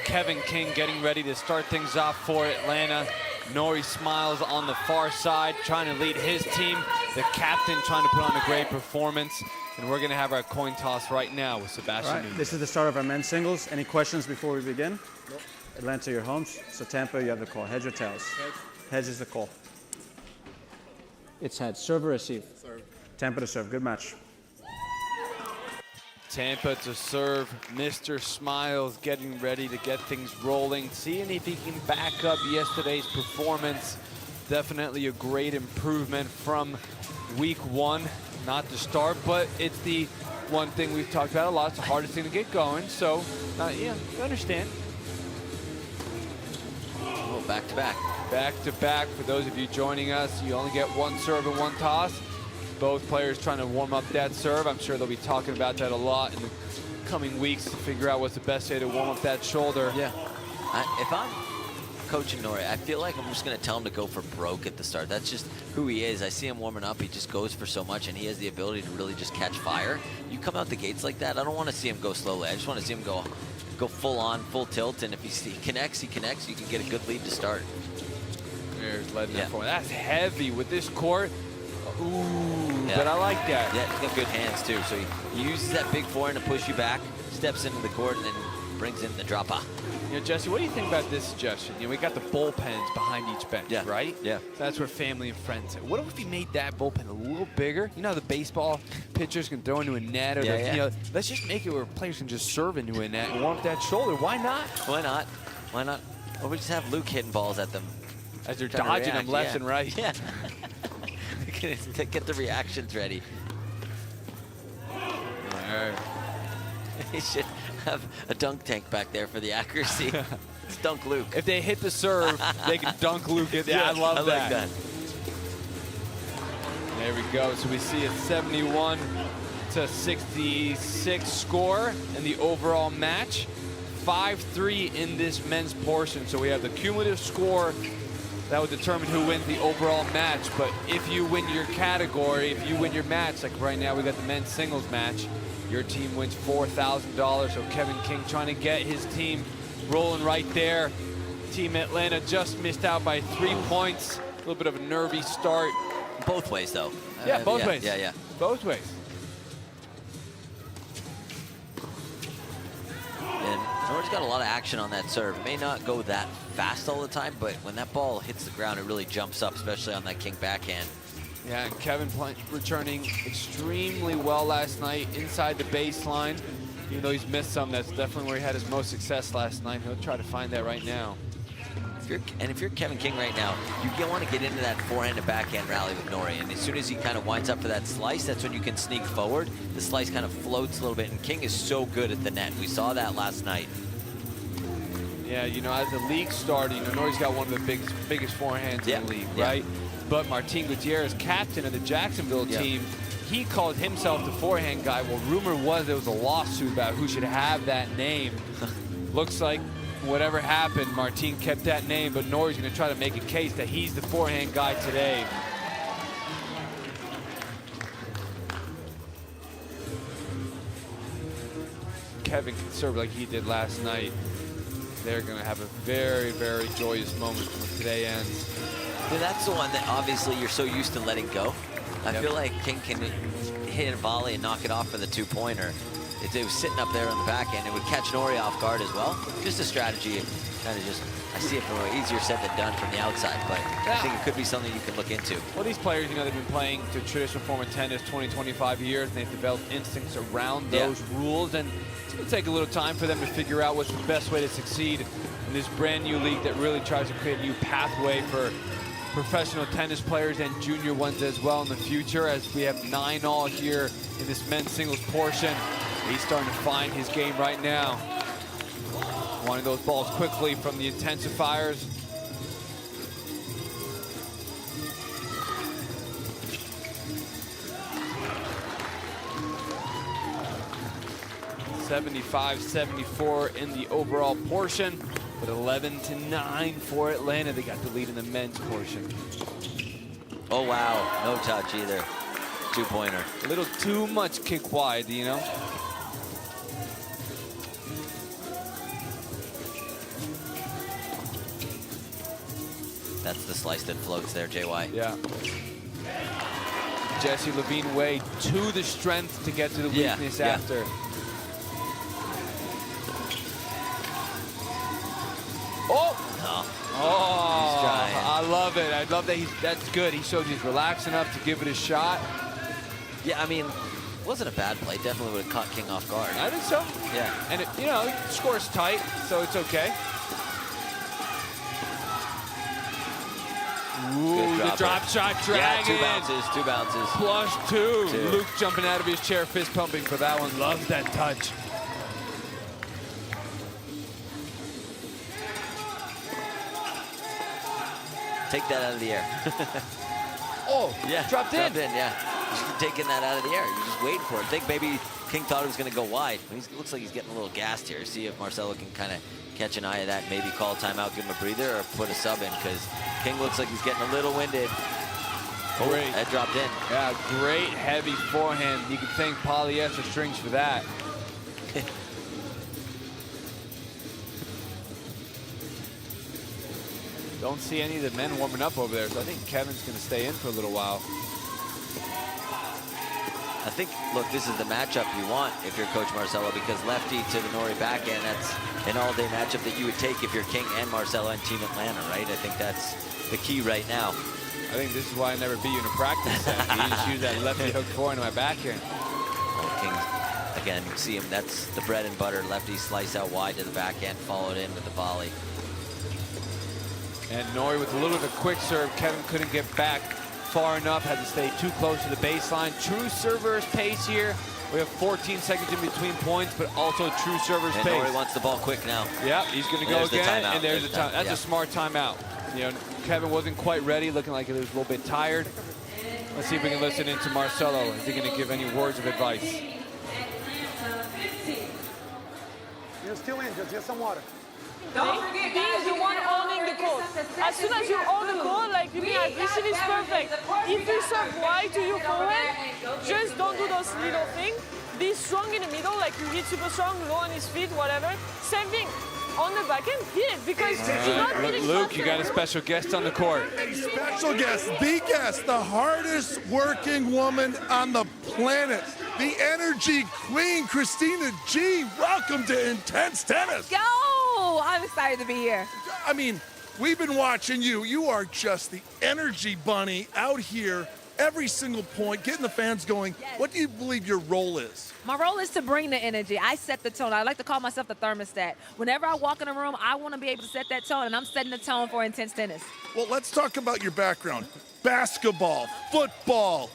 Kevin King getting ready to start things off for Atlanta. Nori Smiles on the far side trying to lead his team. The captain trying to put on a great performance. And we're going to have our coin toss right now with Sebastian. All right, this is the start of our men's singles. Any questions before we begin? Nope. Atlanta, your homes. So Tampa, you have the call. Heads or tails? Heads. Heads is the call. It's heads. Serve or receive? Serve. Tampa to serve. Good match. Tampa to serve. Mr. Smiles getting ready to get things rolling, seeing if he can back up yesterday's performance. Definitely a great improvement from week one. Not to start, but it's the one thing we've talked about a lot. It's the hardest thing to get going, so yeah, you understand. Oh, back to back. Back to back. For those of you joining us, you only get one serve and one toss. Both players trying to warm up that serve. I'm sure they'll be talking about that a lot in the coming weeks to figure out what's the best way to warm up that shoulder. Yeah. If I'm coaching Nori, I feel like I'm just going to tell him to go for broke at the start. That's just who he is. I see him warming up. He just goes for so much, and he has the ability to really just catch fire. You come out the gates like that, I don't want to see him go slowly. I just want to see him go full on, full tilt, and if he connects, he connects. You can get a good lead to start. There's letting that forward. That's heavy with this court. Ooh, but I like that. Yeah, he's got good hands too. So he uses that big forehand to push you back, steps into the court, and then brings in the dropper. You know, Jesse, what do you think about this suggestion? You know, we got the bullpens behind each bench, right? Yeah. So that's where family and friends. What if we made that bullpen a little bigger? You know how the baseball pitchers can throw into a net, or you know, let's just make it where players can just serve into a net and warm up that shoulder. Why not? Why not? Why not? Or we just have Luke hitting balls at them as they're dodging them left and right. Yeah. Get the reactions ready. He should have a dunk tank back there for the accuracy. It's Dunk Luke. If they hit the serve, they can dunk Luke. Yeah, I love that. Like that. There we go. So we see a 71 to 66 score in the overall match. 5-3 in this men's portion. So we have the cumulative score that would determine who wins the overall match. But if you win your category, if you win your match, like right now we got the men's singles match, your team wins $4,000. So Kevin King trying to get his team rolling right there. Team Atlanta just missed out by 3 points. A little bit of a nervy start. Both ways, though. Yeah, both ways. Yeah. Both ways. And Nori's got a lot of action on that serve. It may not go that fast all the time, but when that ball hits the ground, it really jumps up, especially on that king backhand. Yeah, and Kevin returning extremely well last night inside the baseline. Even though he's missed some, that's definitely where he had his most success last night. He'll try to find that right now. If you're Kevin King right now, you want to get into that forehand and backhand rally with Nori. And as soon as he kind of winds up for that slice, that's when you can sneak forward. The slice kind of floats a little bit, and King is so good at the net. We saw that last night. Yeah, you know, as the league started, you know, Nori's got one of the biggest forehands in the league, right? But Martin Gutierrez, captain of the Jacksonville team, he called himself the forehand guy. Well, rumor was there was a lawsuit about who should have that name. Looks like whatever happened, Martin kept that name, but Nori's going to try to make a case that he's the forehand guy today. Kevin can serve like he did last night. They're going to have a very, very joyous moment when today ends. Yeah, that's the one that obviously you're so used to letting go. I feel like King can hit a volley and knock it off for the two-pointer. If it was sitting up there on the back end, it would catch Nori off guard as well. Just a strategy, kind of just, I see it from easier said than done from the outside, but I think it could be something you can look into. Well, these players, you know, they've been playing the traditional form of tennis 20, 25 years, and they've developed instincts around those rules, and it's going to take a little time for them to figure out what's the best way to succeed in this brand new league that really tries to create a new pathway for professional tennis players and junior ones as well in the future, as we have 9 all here in this men's singles portion. He's starting to find his game right now. Wanting those balls quickly from the intensifiers. $75-74 in the overall portion. But 11-9 for Atlanta. They got the lead in the men's portion. Oh, wow. No touch either. Two-pointer. A little too much kick wide, you know? That's the slice that floats there, JY. Yeah. Jesse Levine way to the strength to get to the weakness after. Oh! Oh, I love it. I love that that's good. He shows he's relaxed enough to give it a shot. Yeah, I mean, it wasn't a bad play. Definitely would have caught King off guard. I think so. Yeah. And, you know, the score's tight, so it's okay. Ooh, the drop shot dragging. Yeah, two bounces. +2. Luke jumping out of his chair, fist pumping for that one. Loves that touch. Take that out of the air. Oh, yeah. Dropped in, yeah. Just taking that out of the air. You're just waiting for it. I think maybe King thought it was going to go wide. Looks like he's getting a little gassed here. See if Marcelo can kind of catch an eye of that, maybe call a timeout, give him a breather, or put a sub in, because King looks like he's getting a little winded. Oh, great. That dropped in. Yeah, great heavy forehand. You can thank polyester strings for that. Don't see any of the men warming up over there, so I think Kevin's going to stay in for a little while. I think, look, this is the matchup you want if you're Coach Marcelo, because lefty to the Nori backhand, that's an all-day matchup that you would take if you're King and Marcelo and Team Atlanta, right? I think that's the key right now. I think this is why I never beat you in a practice set. You just use that lefty hook forehand to my backhand. Well, King, again, you see him, that's the bread and butter. Lefty slice out wide to the backhand, followed in with the volley. And Nori with a little bit of a quick serve. Kevin couldn't get back far enough, had to stay too close to the baseline. True server's pace here. We have 14 seconds in between points, but also true server's pace. Nori wants the ball quick now. Yep, he's going to go again, and there's a time. That's yeah. a smart timeout. You know, Kevin wasn't quite ready, looking like he was a little bit tired. Let's see if we can listen into Marcelo. Is he going to give any words of advice? You're still in, just get some water. Being the one owning the court. As soon as you own the court, like you mean, this is perfect. If you serve wide to your forehand, just don't do those little things. Be strong in the middle, like you hit super strong, low on his feet, whatever. Same thing. On the back end, hit it, because you're not hitting Luke, faster. you got a special guest on the court. A special guest, the guest, the hardest working woman on the planet, the energy queen, Christina G. Welcome to Intense Tennis. Go! I'm excited to be here. I mean, we've been watching you. You are just the energy bunny out here, every single point, getting the fans going. Yes. What do you believe your role is? My role is to bring the energy. I set the tone. I like to call myself the thermostat. Whenever I walk in a room, I want to be able to set that tone, and I'm setting the tone for Intense Tennis. Well, let's talk about your background. Basketball, football,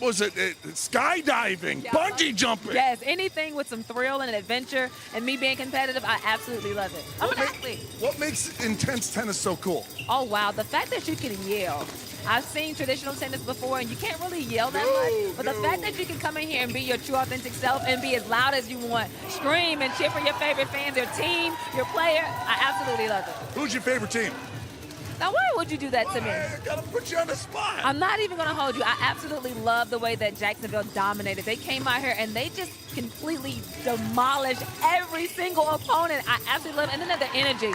was it skydiving, bungee jumping? Yes, anything with some thrill and adventure, and me being competitive, I absolutely love it. I'm an athlete. What makes Intense Tennis so cool? Oh, wow, the fact that you can yell. I've seen traditional tennis before, and you can't really yell that much. But the fact that you can come in here and be your true, authentic self and be as loud as you want, scream and cheer for your favorite fans, your team, your player, I absolutely love it. Who's your favorite team? Now, why would you do that to me? I gotta put you on the spot. I'm not even gonna hold you. I absolutely love the way that Jacksonville dominated. They came out here and they just completely demolished every single opponent. I absolutely love it. And then the energy.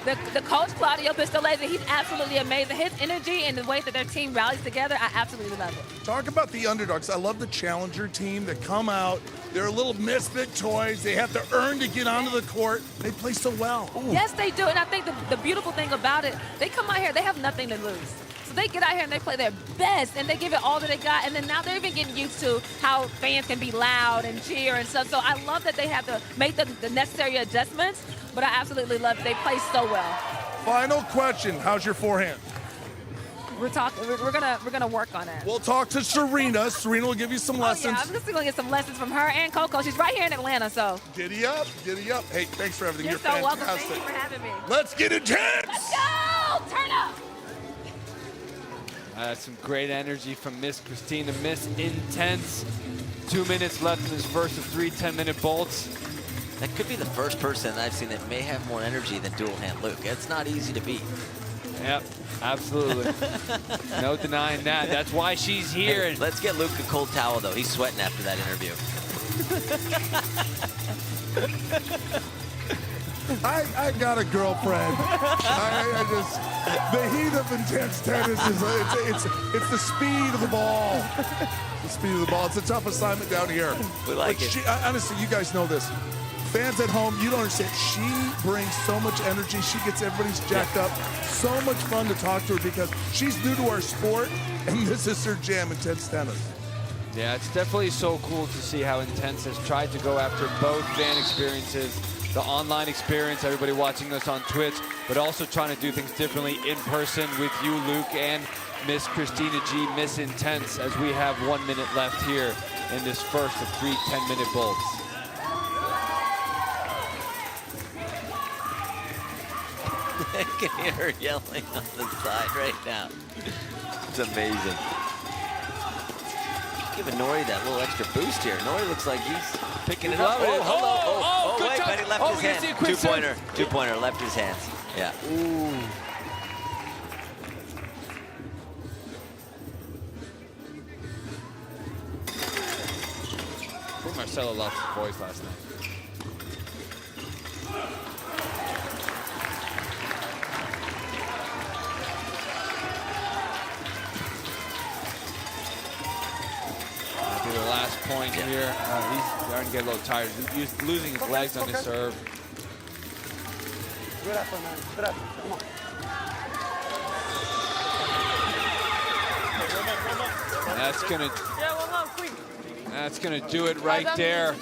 The coach, Claudio Pistolese, he's absolutely amazing. His energy and the way that their team rallies together, I absolutely love it. Talk about the underdogs. I love the challenger team that come out. They're little misfit toys. They have to earn to get onto the court. They play so well. Ooh. Yes, they do. And I think the beautiful thing about it, they come out here, they have nothing to lose. So they get out here and they play their best and they give it all that they got. And then now they're even getting used to how fans can be loud and cheer and stuff. So I love that they have to make the necessary adjustments. But I absolutely love it. They play so well. Final question. How's your forehand? We're gonna work on it. We'll talk to Serena. Serena will give you some lessons. Yeah, I'm just gonna get some lessons from her and Coco. She's right here in Atlanta, so. Giddy up, giddy up. Hey, thanks for everything. You're so fantastic. welcome. Thank you for having me. Let's get intense. Let's go! Turn up. Some great energy from Miss Christina. Miss Intense. 2 minutes left in this first of 3 10-minute bolts. That could be the first person I've seen that may have more energy than dual hand Luke. It's not easy to beat. Yep, absolutely. No denying that. That's why she's here. Hey, let's get Luke a cold towel, though. He's sweating after that interview. I got a girlfriend. I just, the heat of intense tennis is, it's the speed of the ball. The speed of the ball. It's a tough assignment down here. We like it. Honestly, you guys know this. Fans at home, you don't understand. She brings so much energy. She gets everybody's jacked up. So much fun to talk to her because she's new to our sport, and this is her jam, intense tennis. Yeah, it's definitely so cool to see how Intense has tried to go after both fan experiences, the online experience, everybody watching us on Twitch, but also trying to do things differently in person with you, Luke, and Miss Christina G, Miss Intense, as we have 1 minute left here in this first of 3 10-minute bolts. I can hear her yelling on the side right now. It's amazing. Giving Nori that little extra boost here. Nori looks like he's picking it up. Oh, hello. Oh, wait, but he left his hand. Two-pointer, left his hands. Yeah. Ooh. Poor Marcelo lost his voice last night. The last point here. He's starting to get a little tired. He's losing his legs on his serve. Come on. That's gonna. Yeah, well, no, quick. That's gonna do it right there.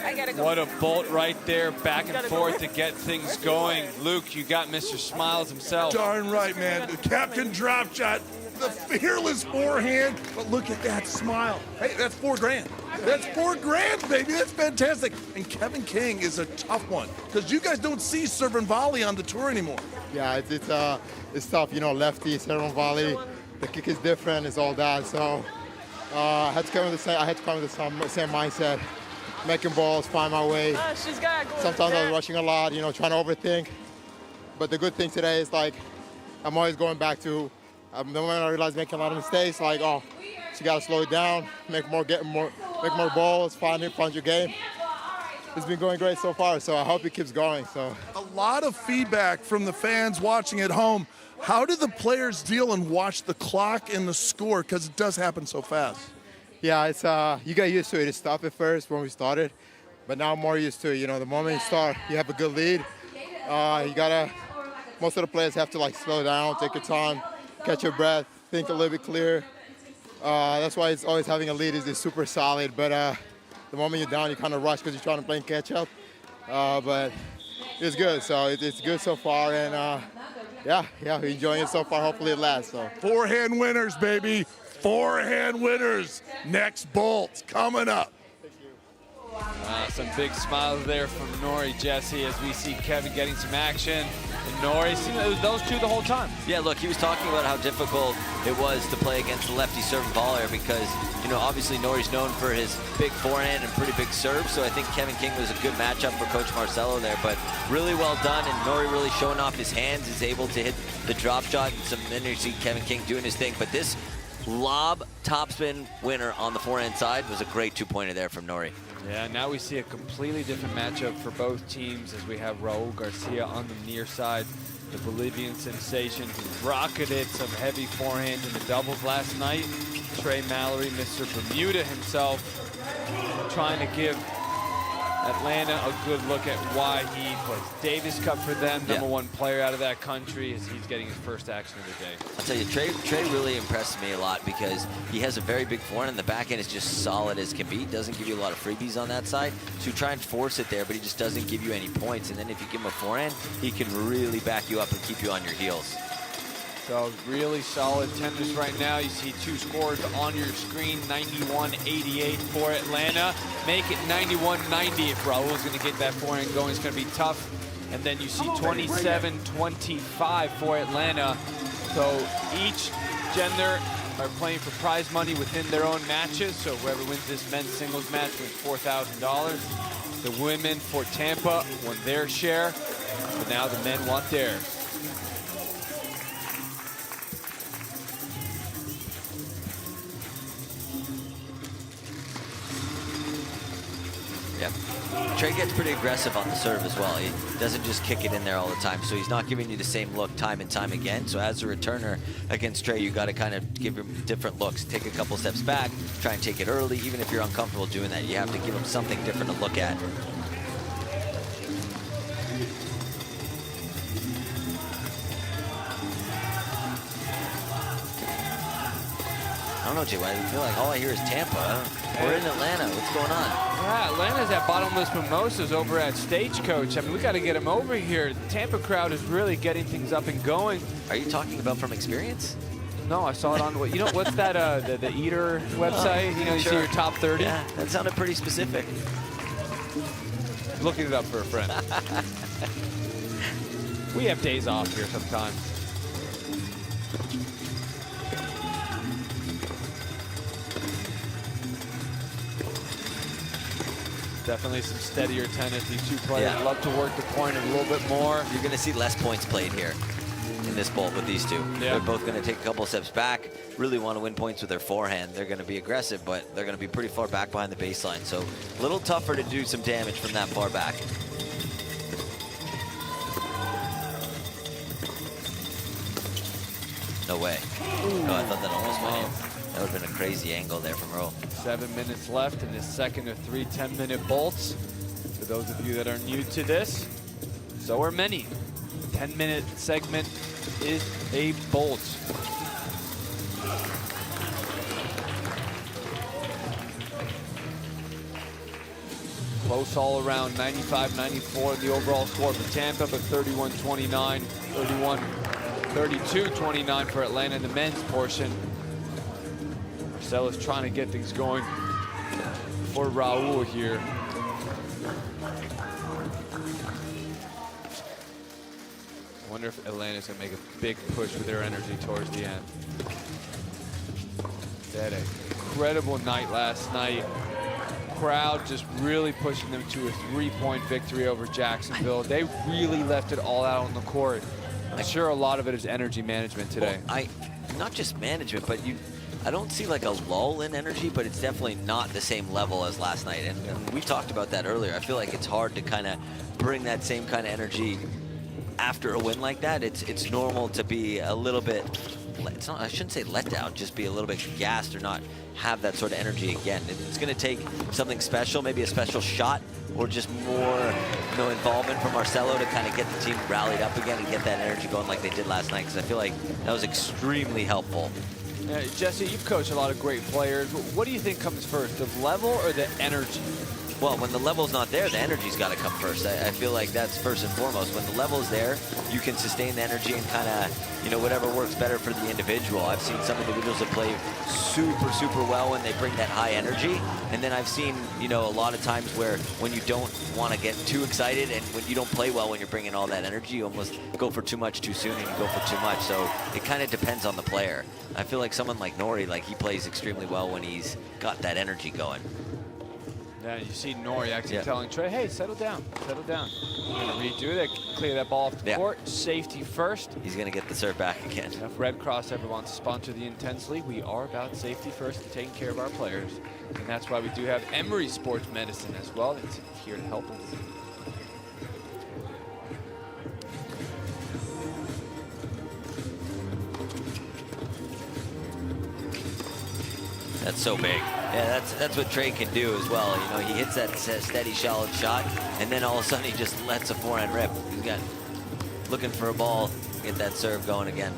I gotta go. What a bolt right there, back and forth to get things going. Luke, you got Mr. Smiles himself. Darn right, man. The captain drop shot. The fearless forehand, but look at that smile. Hey, that's $4 grand. That's $4 grand, baby. That's fantastic. And Kevin King is a tough one because you guys don't see serve and volley on the tour anymore. Yeah, it's tough. You know, lefty, serve and volley. The kick is different. It's all that. So I had to come with the same. I had to come with the same mindset, making balls, find my way. Sometimes I was rushing a lot. You know, trying to overthink. But the good thing today is like I'm always going back to. The moment I realized making a lot of mistakes, like, oh, you got to slow it down, make more balls, find your game. It's been going great so far, so I hope it keeps going. So a lot of feedback from the fans watching at home. How do the players deal and watch the clock and the score? Because it does happen so fast. Yeah, it's you get used to it. It's tough at first when we started, but now I'm more used to it. You know, the moment you start, you have a good lead. Most of the players have to like slow down, take your time. Catch your breath, think a little bit clear. That's why it's always having a lead is super solid. But the moment you're down, you kind of rush because you're trying to play catch up. But it's good. So it's good so far, and yeah, we're enjoying it so far. Hopefully it lasts. So forehand winners, baby. Forehand winners. Next bolt coming up. Some big smiles there from Nori, Jesse, as we see Kevin getting some action. And Nori, it was those two the whole time. Yeah, look, he was talking about how difficult it was to play against the lefty serve and volley because, you know, obviously Nori's known for his big forehand and pretty big serve, so I think Kevin King was a good matchup for Coach Marcelo there, but really well done, and Nori really showing off his hands, is able to hit the drop shot, and some energy, Kevin King doing his thing, but this lob topspin winner on the forehand side was a great two-pointer there from Nori. Yeah, now we see a completely different matchup for both teams as we have Raul Garcia on the near side, the Bolivian sensation who rocketed some heavy forehand in the doubles last night. Trey Mallory, Mr. Bermuda himself, trying to give Atlanta a good look at why he plays Davis Cup for them, number one player out of that country, as he's getting his first action of the day. I'll tell you, Trey really impressed me a lot because he has a very big forehand and the backhand is just solid as can be. Doesn't give you a lot of freebies on that side. So you try and force it there, but he just doesn't give you any points. And then if you give him a forehand, he can really back you up and keep you on your heels. So really solid tennis right now. You see two scores on your screen, 91-88 for Atlanta. Make it 91-90 if Raul's going to get that forehand going. It's going to be tough. And then you see 27-25 for Atlanta. So each gender are playing for prize money within their own matches. So whoever wins this men's singles match wins $4,000. The women for Tampa won their share, but now the men want theirs. Yep. Trey gets pretty aggressive on the serve as well. He doesn't just kick it in there all the time, so he's not giving you the same look time and time again. So as a returner against Trey, you got to kind of give him different looks. Take a couple steps back, try and take it early. Even if you're uncomfortable doing that, you have to give him something different to look at. I don't know, Jay, I feel like all I hear is Tampa. We're in Atlanta. What's going on? Yeah, Atlanta's at Bottomless Mimosas over at Stagecoach. I mean, we got to get them over here. The Tampa crowd is really getting things up and going. Are you talking about from experience? No, I saw it on, you know, what's that, the Eater website? You know, you see your top 30? Yeah, that sounded pretty specific. Looking it up for a friend. We have days off here sometimes. Definitely some steadier tennis. These two players love to work the point a little bit more. You're going to see less points played here in this bowl with these two. Yeah. They're both going to take a couple steps back, really want to win points with their forehand. They're going to be aggressive, but they're going to be pretty far back behind the baseline. So a little tougher to do some damage from that far back. No way. Oh, I thought that almost went in. That would have been a crazy angle there from Earl. 7 minutes left in this second of 3 10-minute bolts. For those of you that are new to this, so are many. 10-minute segment is a bolt. Close all around, 95-94 the overall score for Tampa, but 31-29, 32-29 for Atlanta in the men's portion. Marcelo's trying to get things going for Raul here. I wonder if Atlanta's gonna make a big push with their energy towards the end. They had an incredible night last night. Crowd just really pushing them to a 3-point victory over Jacksonville. They really left it all out on the court. I'm sure a lot of it is energy management today. Well, not just management, but I don't see like a lull in energy, but it's definitely not the same level as last night. And we talked about that earlier. I feel like it's hard to kind of bring that same kind of energy after a win like that. It's normal to be a little bit, I shouldn't say let down, just be a little bit gassed or not have that sort of energy again. It's going to take something special, maybe a special shot, or just more involvement from Marcelo to kind of get the team rallied up again and get that energy going like they did last night, because I feel like that was extremely helpful. Jesse, you've coached a lot of great players. What do you think comes first, the level or the energy? Well, when the level's not there, the energy's got to come first. I feel like that's first and foremost. When the level's there, you can sustain the energy and kind of, whatever works better for the individual. I've seen some individuals that play super, super well when they bring that high energy. And then I've seen, a lot of times where when you don't want to get too excited and when you don't play well when you're bringing all that energy, you almost go for too much too soon and you go for too much. So it kind of depends on the player. I feel like someone like Nori, he plays extremely well when he's got that energy going. Yeah, you see Nori actually telling Trey, hey, settle down, settle down. We're going to redo that, clear that ball off the court, safety first. He's going to get the serve back again. If Red Cross ever wants to sponsor the Intense League, we are about safety first and taking care of our players. And that's why we do have Emory Sports Medicine as well. It's here to help us. That's so big. Yeah, that's what Trey can do as well. He hits that steady, solid shot, and then all of a sudden he just lets a forehand rip. He's got looking for a ball, get that serve going again.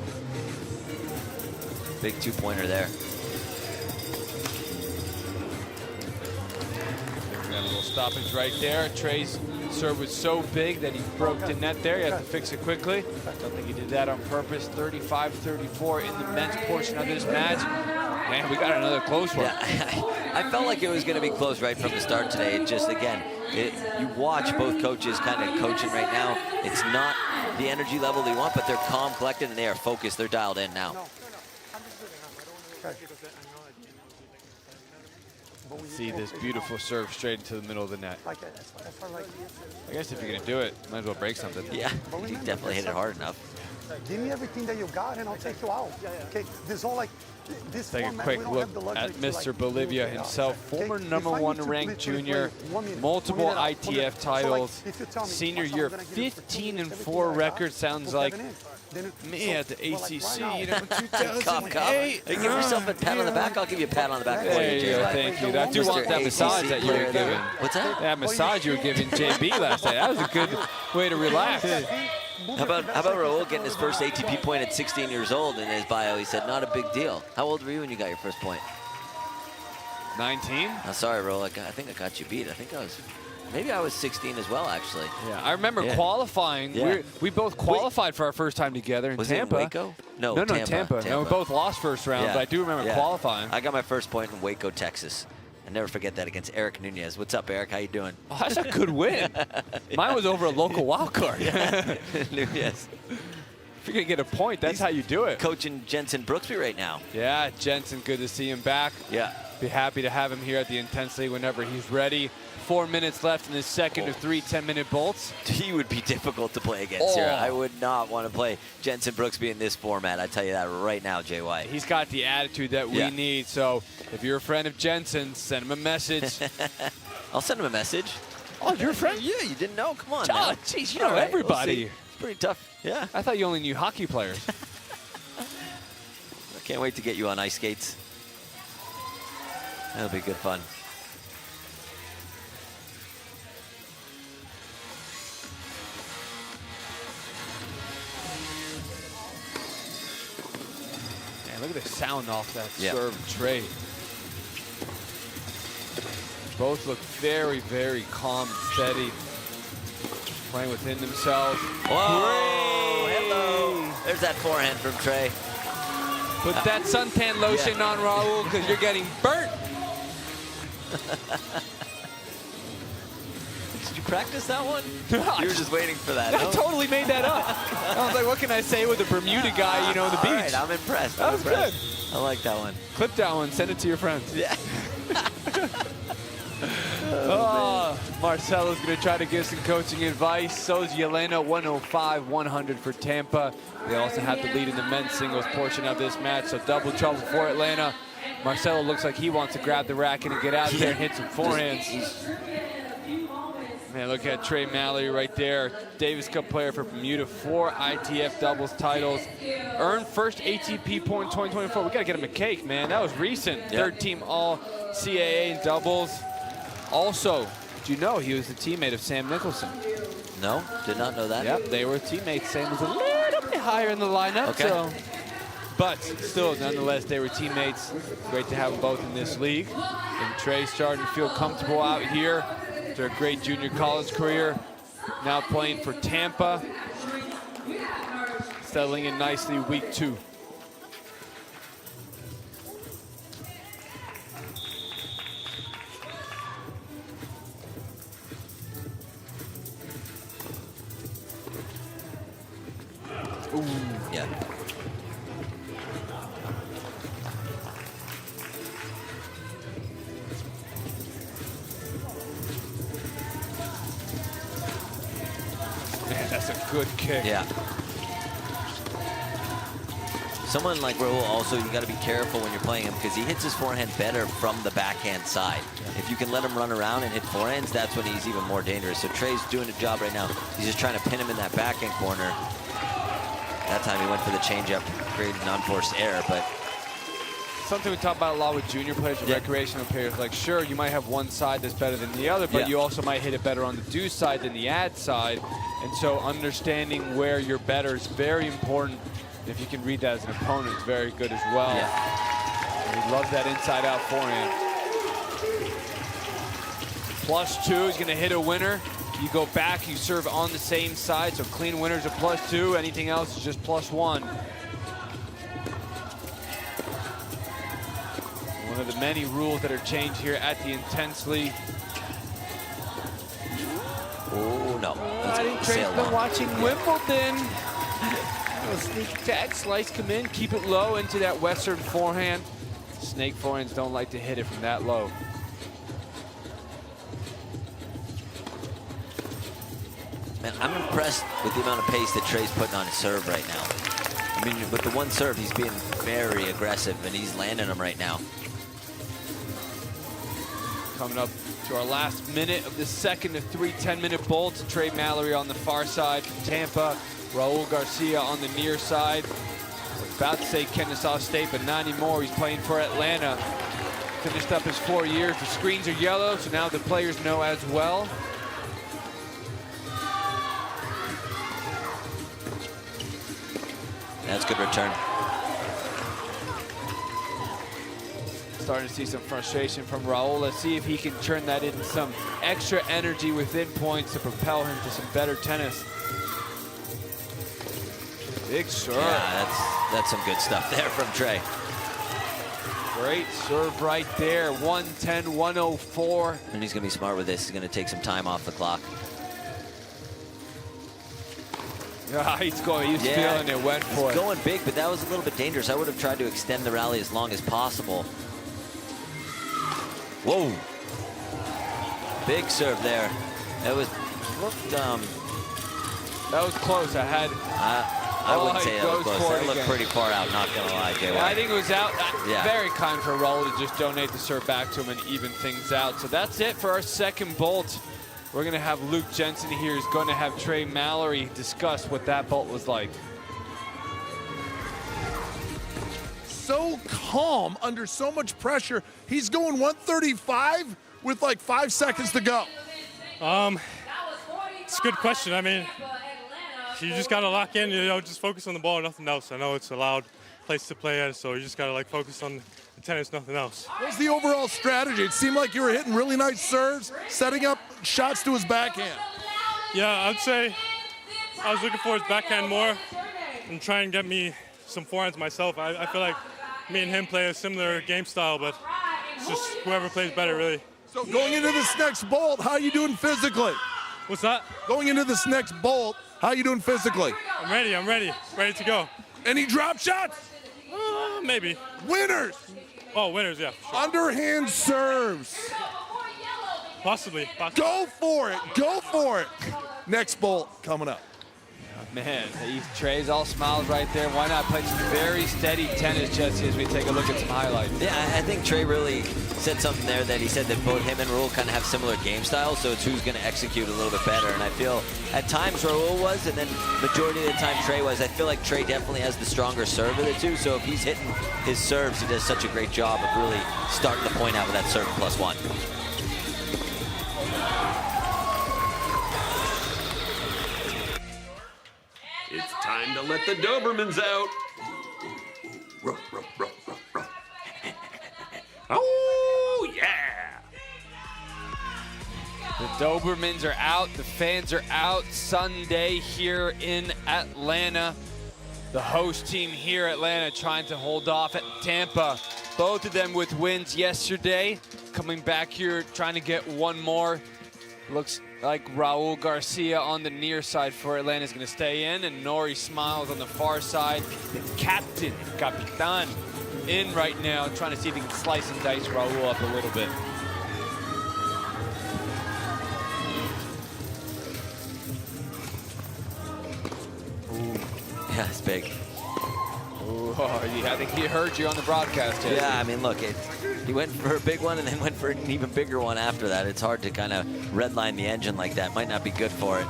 Big two-pointer there. Got a little stoppage right there. Trey's serve was so big that he broke the net there. He had to fix it quickly. I don't think he did that on purpose. 35-34 in the men's portion of this match. Man, we got another close one. Yeah, I felt like it was going to be close right from the start today. It just, again, you watch both coaches kind of coaching right now. It's not the energy level they want, but they're calm, collected, and they are focused. They're dialed in now. Okay. See this beautiful serve straight into the middle of the net. Like that's what I like. I guess if you're going to do it, might as well break something. Yeah, he definitely hit it hard enough. Give me everything that you got, and I'll take you out. Okay, this all like this. Take a format, quick we don't look have the luxury at to, Mr. like, Bolivia do it himself, okay? former If number I need one to ranked play junior, 1 minute, multiple 1 minute out, 1 minute. ITF So, like, titles, if you tell me, senior Marcelo, year, I'm gonna give you for 2 minutes 15-4 everything I got, record sounds we'll like have it in. Then me at the ACC, you know, Cop. 2008. Hey, give yourself a pat on the back. I'll give you a pat on the back. There you go, thank you. I do want that massage that you were giving. What's that? That massage you were giving JB last night. That was a good way to relax. How about Raul getting his first ATP point at 16 years old? In his bio, he said, not a big deal. How old were you when you got your first point? 19? I'm sorry, Raul. I think I got you beat. I think maybe I was 16 as well, actually. Yeah, I remember qualifying. Yeah. We both qualified for our first time together in Tampa. Was it in Waco? No, Tampa. No, we both lost first round, but I do remember qualifying. I got my first point in Waco, Texas. I never forget that against Eric Nunez. What's up, Eric? How you doing? Oh, that's a good win. Mine was over a local wild card. Nunez. If you're going to get a point, that's how you do it. Coaching Jensen Brooksby right now. Yeah, Jensen, good to see him back. Yeah. Be happy to have him here at the Intense League whenever he's ready. 4 minutes left in the second of 3 10-minute bolts. He would be difficult to play against here. I would not want to play Jensen Brooksby in this format. I tell you that right now, Jay White. He's got the attitude that we need. So if you're a friend of Jensen, send him a message. I'll send him a message. Oh, you're a friend? Yeah, you didn't know. Come on. Oh, jeez, you know everybody. It's pretty tough. Yeah. I thought you only knew hockey players. I can't wait to get you on ice skates. That'll be good fun. Man, look at the sound off that serve trade. Both look very, very calm and steady. Playing within themselves. Whoa! Hello. There's that forehand from Trey. Put that suntan lotion on, Raul, because you're getting burnt. Did you practice that one? You were just waiting for that. I totally made that up. I was like, what can I say with a Bermuda guy, you know, on the beach? All right, I'm impressed. That was good. I like that one. Clip that one. Send it to your friends. Yeah. Marcelo's going to try to give some coaching advice. So is Yelena, 105-100 for Tampa. They also have the lead in the men's singles portion of this match, so double trouble for Atlanta. Marcelo looks like he wants to grab the racket and get out there and hit some forehands. Man, look at Trey Mallory right there. Davis Cup player for Bermuda, 4 ITF doubles titles. Earned first ATP point in 2024. We got to get him a cake, man. That was recent. Third team all CAA in doubles. Also, did you know he was the teammate of Sam Nicholson? No, did not know that. Yep, they were teammates. Sam was a little bit higher in the lineup. Okay. So, but still, nonetheless, they were teammates. Great to have them both in this league. And Trey's starting to feel comfortable out here after a great junior college career. Now playing for Tampa. Settling in nicely week 2. Ooh, yeah. Man, that's a good kick. Yeah. Someone like Raul also, you got to be careful when you're playing him because he hits his forehand better from the backhand side. If you can let him run around and hit forehands, that's when he's even more dangerous. So Trey's doing a job right now. He's just trying to pin him in that backhand corner. That time he went for the changeup, created non-forced error, but something we talk about a lot with junior players and recreational players. Like, sure, you might have one side that's better than the other, but you also might hit it better on the do side than the ad side. And so understanding where you're better is very important. If you can read that as an opponent, it's very good as well. And he loves that inside-out forehand. +2, he's going to hit a winner. You go back, you serve on the same side, so clean winners are +2. Anything else is just +1. One of the many rules that are changed here at the Intense League. Oh, no. I think Trey's been watching Wimbledon. Sneak attack, slice come in, keep it low into that Western forehand. Snake forehands don't like to hit it from that low. Man, I'm impressed with the amount of pace that Trey's putting on his serve right now. I mean, with the one serve, he's being very aggressive, and he's landing them right now. Coming up to our last minute of the second of 3 10-minute bolts. Trey Mallory on the far side from Tampa. Raul Garcia on the near side. I was about to say Kennesaw State, but not anymore. He's playing for Atlanta. Finished up his 4 years. The screens are yellow, so now the players know as well. That's a good return. Starting to see some frustration from Raul. Let's see if he can turn that into some extra energy within points to propel him to some better tennis. Big serve. Yeah, that's some good stuff there from Trey. Great serve right there. 110, 104. And he's going to be smart with this. He's going to take some time off the clock. Yeah, he's feeling it, went for it. Going big, but that was a little bit dangerous. I would have tried to extend the rally as long as possible. Whoa. Big serve there. That was that was close. I wouldn't say that was close. That looked pretty far out, not gonna lie, Jay. Yeah, I think it was out. Yeah. Very kind for Raul to just donate the serve back to him and even things out. So that's it for our second bolt. We're gonna have Luke Jensen here. He's gonna have Trey Mallory discuss what that bolt was like. So calm under so much pressure. He's going 135 with like 5 seconds to go. It's a good question. I mean, you just got to lock in, just focus on the ball, nothing else. I know it's a loud place to play at, so you just got to focus on the tennis, nothing else. What was the overall strategy? It seemed like you were hitting really nice serves, setting up shots to his backhand. Yeah, I'd say I was looking for his backhand more and try and get me some forehands myself. I feel like me and him play a similar game style, but it's just whoever plays better, really. So going into this next bolt, how are you doing physically? What's that? Going into this next bolt, how are you doing physically? I'm ready to go. Any drop shots? Maybe. Winners? Oh, winners, yeah. Sure. Underhand serves. Possibly. Go for it. Next bolt coming up. Man, Trey's all smiles right there. Why not play some very steady tennis, Jesse, as we take a look at some highlights? Yeah, I think Trey really said something there that he said that both him and Raul kind of have similar game styles, so it's who's going to execute a little bit better. And I feel at times Raul was, and then majority of the time Trey was. I feel like Trey definitely has the stronger serve of the two, so if he's hitting his serves, he does such a great job of really starting the point out with that serve +1. It's time to let the Dobermans out. Oh, yeah. The Dobermans are out. The fans are out Sunday here in Atlanta. The host team here, Atlanta, trying to hold off at Tampa. Both of them with wins yesterday. Coming back here, trying to get one more. Looks like Raul Garcia on the near side for Atlanta is going to stay in, and Nori Smiles on the far side. The captain, Capitan, in right now, trying to see if he can slice and dice Raul up a little bit. Ooh. Yeah, it's big. Ooh, I think he heard you on the broadcast, Jay. Yeah, I mean, look, he went for a big one and then went for an even bigger one after that. It's hard to kind of redline the engine like that. Might not be good for it.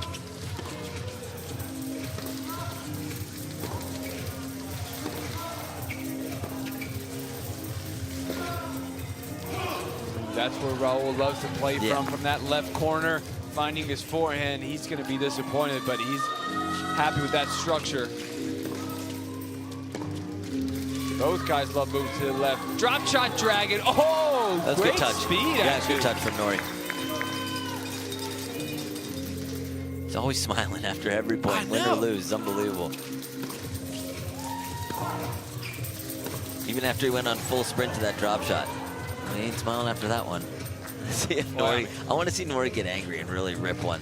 That's where Raul loves to play from that left corner. Finding his forehand, he's going to be disappointed, but he's happy with that structure. Both guys love moving to the left. Drop shot dragon. Oh, that's great good touch. Speed, yeah, actually. good touch from Nori. He's always smiling after every point, win or lose. It's unbelievable. Even after he went on full sprint to that drop shot, he ain't smiling after that one. See if Nori, I want to see Nori get angry and really rip one.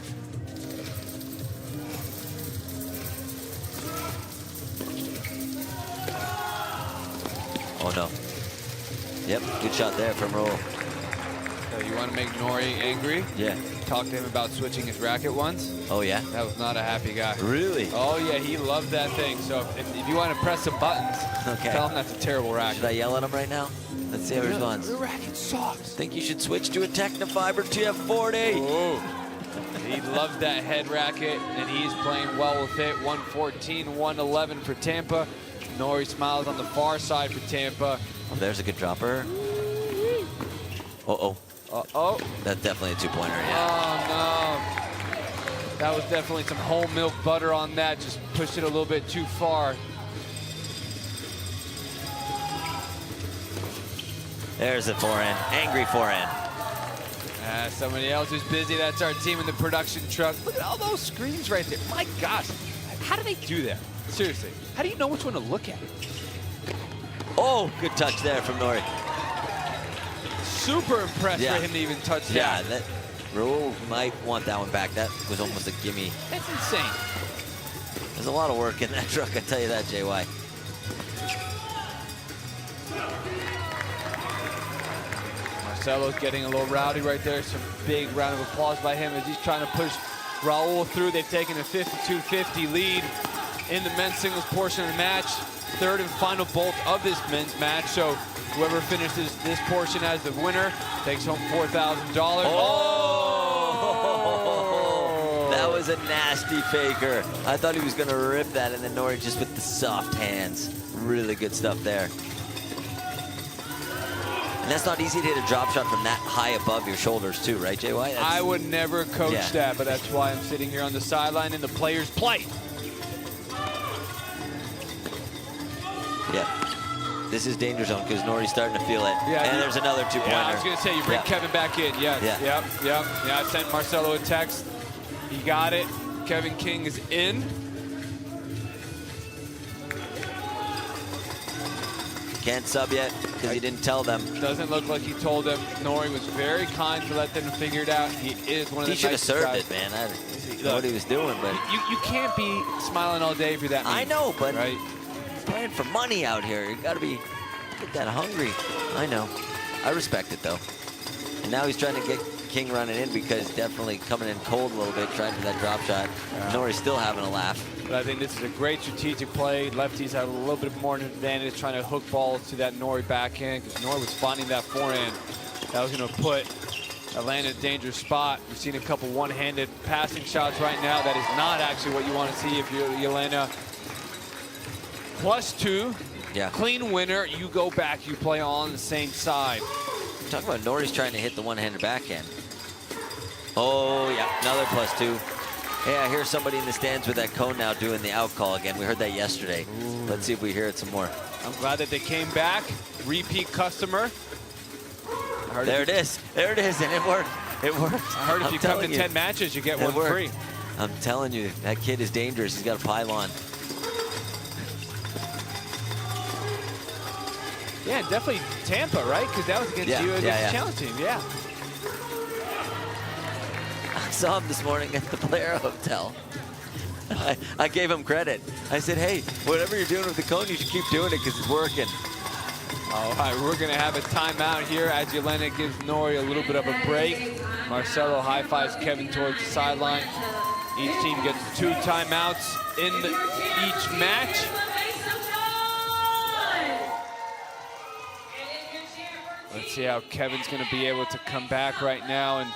Oh no. Yep, good shot there from Raul. So you want to make Nori angry? Yeah. Talk to him about switching his racket once. Oh, yeah? That was not a happy guy. Really? Oh, yeah, he loved that thing. So if you want to press some buttons, tell him that's a terrible racket. Should I yell at him right now? Let's see how he responds. Your racket sucks. Think you should switch to a Technofiber TF40. Oh. He loved that head racket, and he's playing well with it. 114, 111 for Tampa. Nori smiles on the far side for Tampa. Oh, there's a good dropper. Uh-oh. Uh-oh. That's definitely a two-pointer, yeah. Oh, no. That was definitely some whole milk butter on that. Just pushed it a little bit too far. There's the forehand. Angry forehand. Somebody else who's busy. That's our team in the production truck. Look at all those screens right there. My gosh. How do they do that? Seriously. How do you know which one to look at? Oh, good touch there from Nori. Super impressed for him to even touch that. Yeah, that Raul might want that one back. That was almost a gimme. That's insane. There's a lot of work in that truck, I tell you that, JY. Marcelo's getting a little rowdy right there. Some big round of applause by him as he's trying to push Raul through. They've taken a 52-50 lead in the men's singles portion of the match. Third and final bolt of this men's match. So whoever finishes this portion as the winner takes home $4,000. Oh! That was a nasty faker. I thought he was going to rip that, and then Nori just with the soft hands. Really good stuff there. And that's not easy to hit a drop shot from that high above your shoulders too, right, JY? I would never coach that, but that's why I'm sitting here on the sideline and the players play. Yeah. This is danger zone because Nori's starting to feel it. Yeah, and there's another two-pointer. Yeah, I was going to say, you bring Kevin back in. Yes. Yeah. Yep. Yeah, I sent Marcelo a text. He got it. Kevin King is in. Can't sub yet because he didn't tell them. Doesn't look like he told them. Nori was very kind to let them figure it out. He is one of the He should have served guys. it, man. I don't know what he was doing, but... You can't be smiling all day if you're that mean. I know, but right? playing for money out here. You got to be get that hungry. I know. I respect it, though. And now he's trying to get King running in because definitely coming in cold a little bit, trying for that drop shot. Nori's still having a laugh. But I think this is a great strategic play. Lefties have a little bit more advantage trying to hook balls to that Nori backhand because Nori was finding that forehand. That was going to put Atlanta in a dangerous spot. We've seen a couple one-handed passing shots right now. That is not actually what you want to see if you're Atlanta. +2, clean winner. You go back, you play all on the same side. Talk about Nori's trying to hit the one-handed backhand. Oh, yeah, another +2. Hey, I hear somebody in the stands with that cone now doing the out call again. We heard that yesterday. Ooh. Let's see if we hear it some more. I'm glad that they came back. Repeat customer. There it is. There it is, and it worked. It worked. I heard if you come to 10 matches, you get one free. I'm telling you, that kid is dangerous. He's got a pylon. Yeah, definitely Tampa, right? Because that was against you against the challenge team. Yeah. I saw him this morning at the player hotel. I gave him credit. I said, hey, whatever you're doing with the cone, you should keep doing it because it's working. All right, we're going to have a timeout here as Yelena gives Nori a little bit of a break. Marcelo high-fives Kevin towards the sideline. Each team gets 2 timeouts in each match. Let's see how Kevin's going to be able to come back right now. And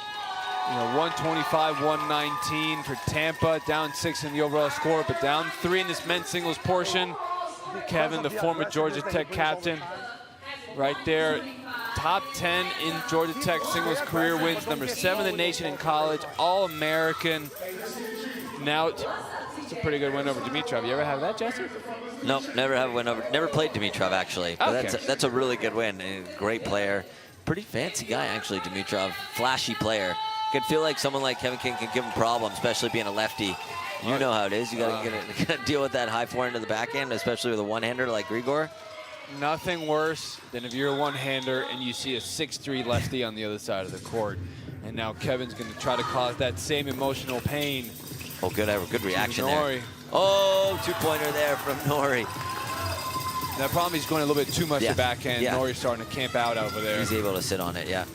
125-119 for Tampa, down 6 in the overall score, but down 3 in this men's singles portion. Kevin, the former Georgia Tech captain, right there, top 10 in Georgia Tech singles career wins, number 7 in the nation in college, All-American. Now, it's a pretty good win over Dimitrov. You ever have that, Jesse? No, never have a win over. Never played Dimitrov actually, but that's a really good win. A great player, pretty fancy guy actually. Dimitrov, flashy player. Could feel like someone like Kevin King could give him problems, especially being a lefty. You know how it is. You got to deal with that high forehand to the backhand, especially with a one-hander like Grigor. Nothing worse than if you're a one-hander and you see a 6'3" lefty on the other side of the court. And now Kevin's going to try to cause that same emotional pain. Oh, good reaction there. Oh, 2-pointer there from Nori. That problem is going a little bit too much Yeah. to backhand. Yeah. Nori's starting to camp out over there. He's able to sit on it, yeah.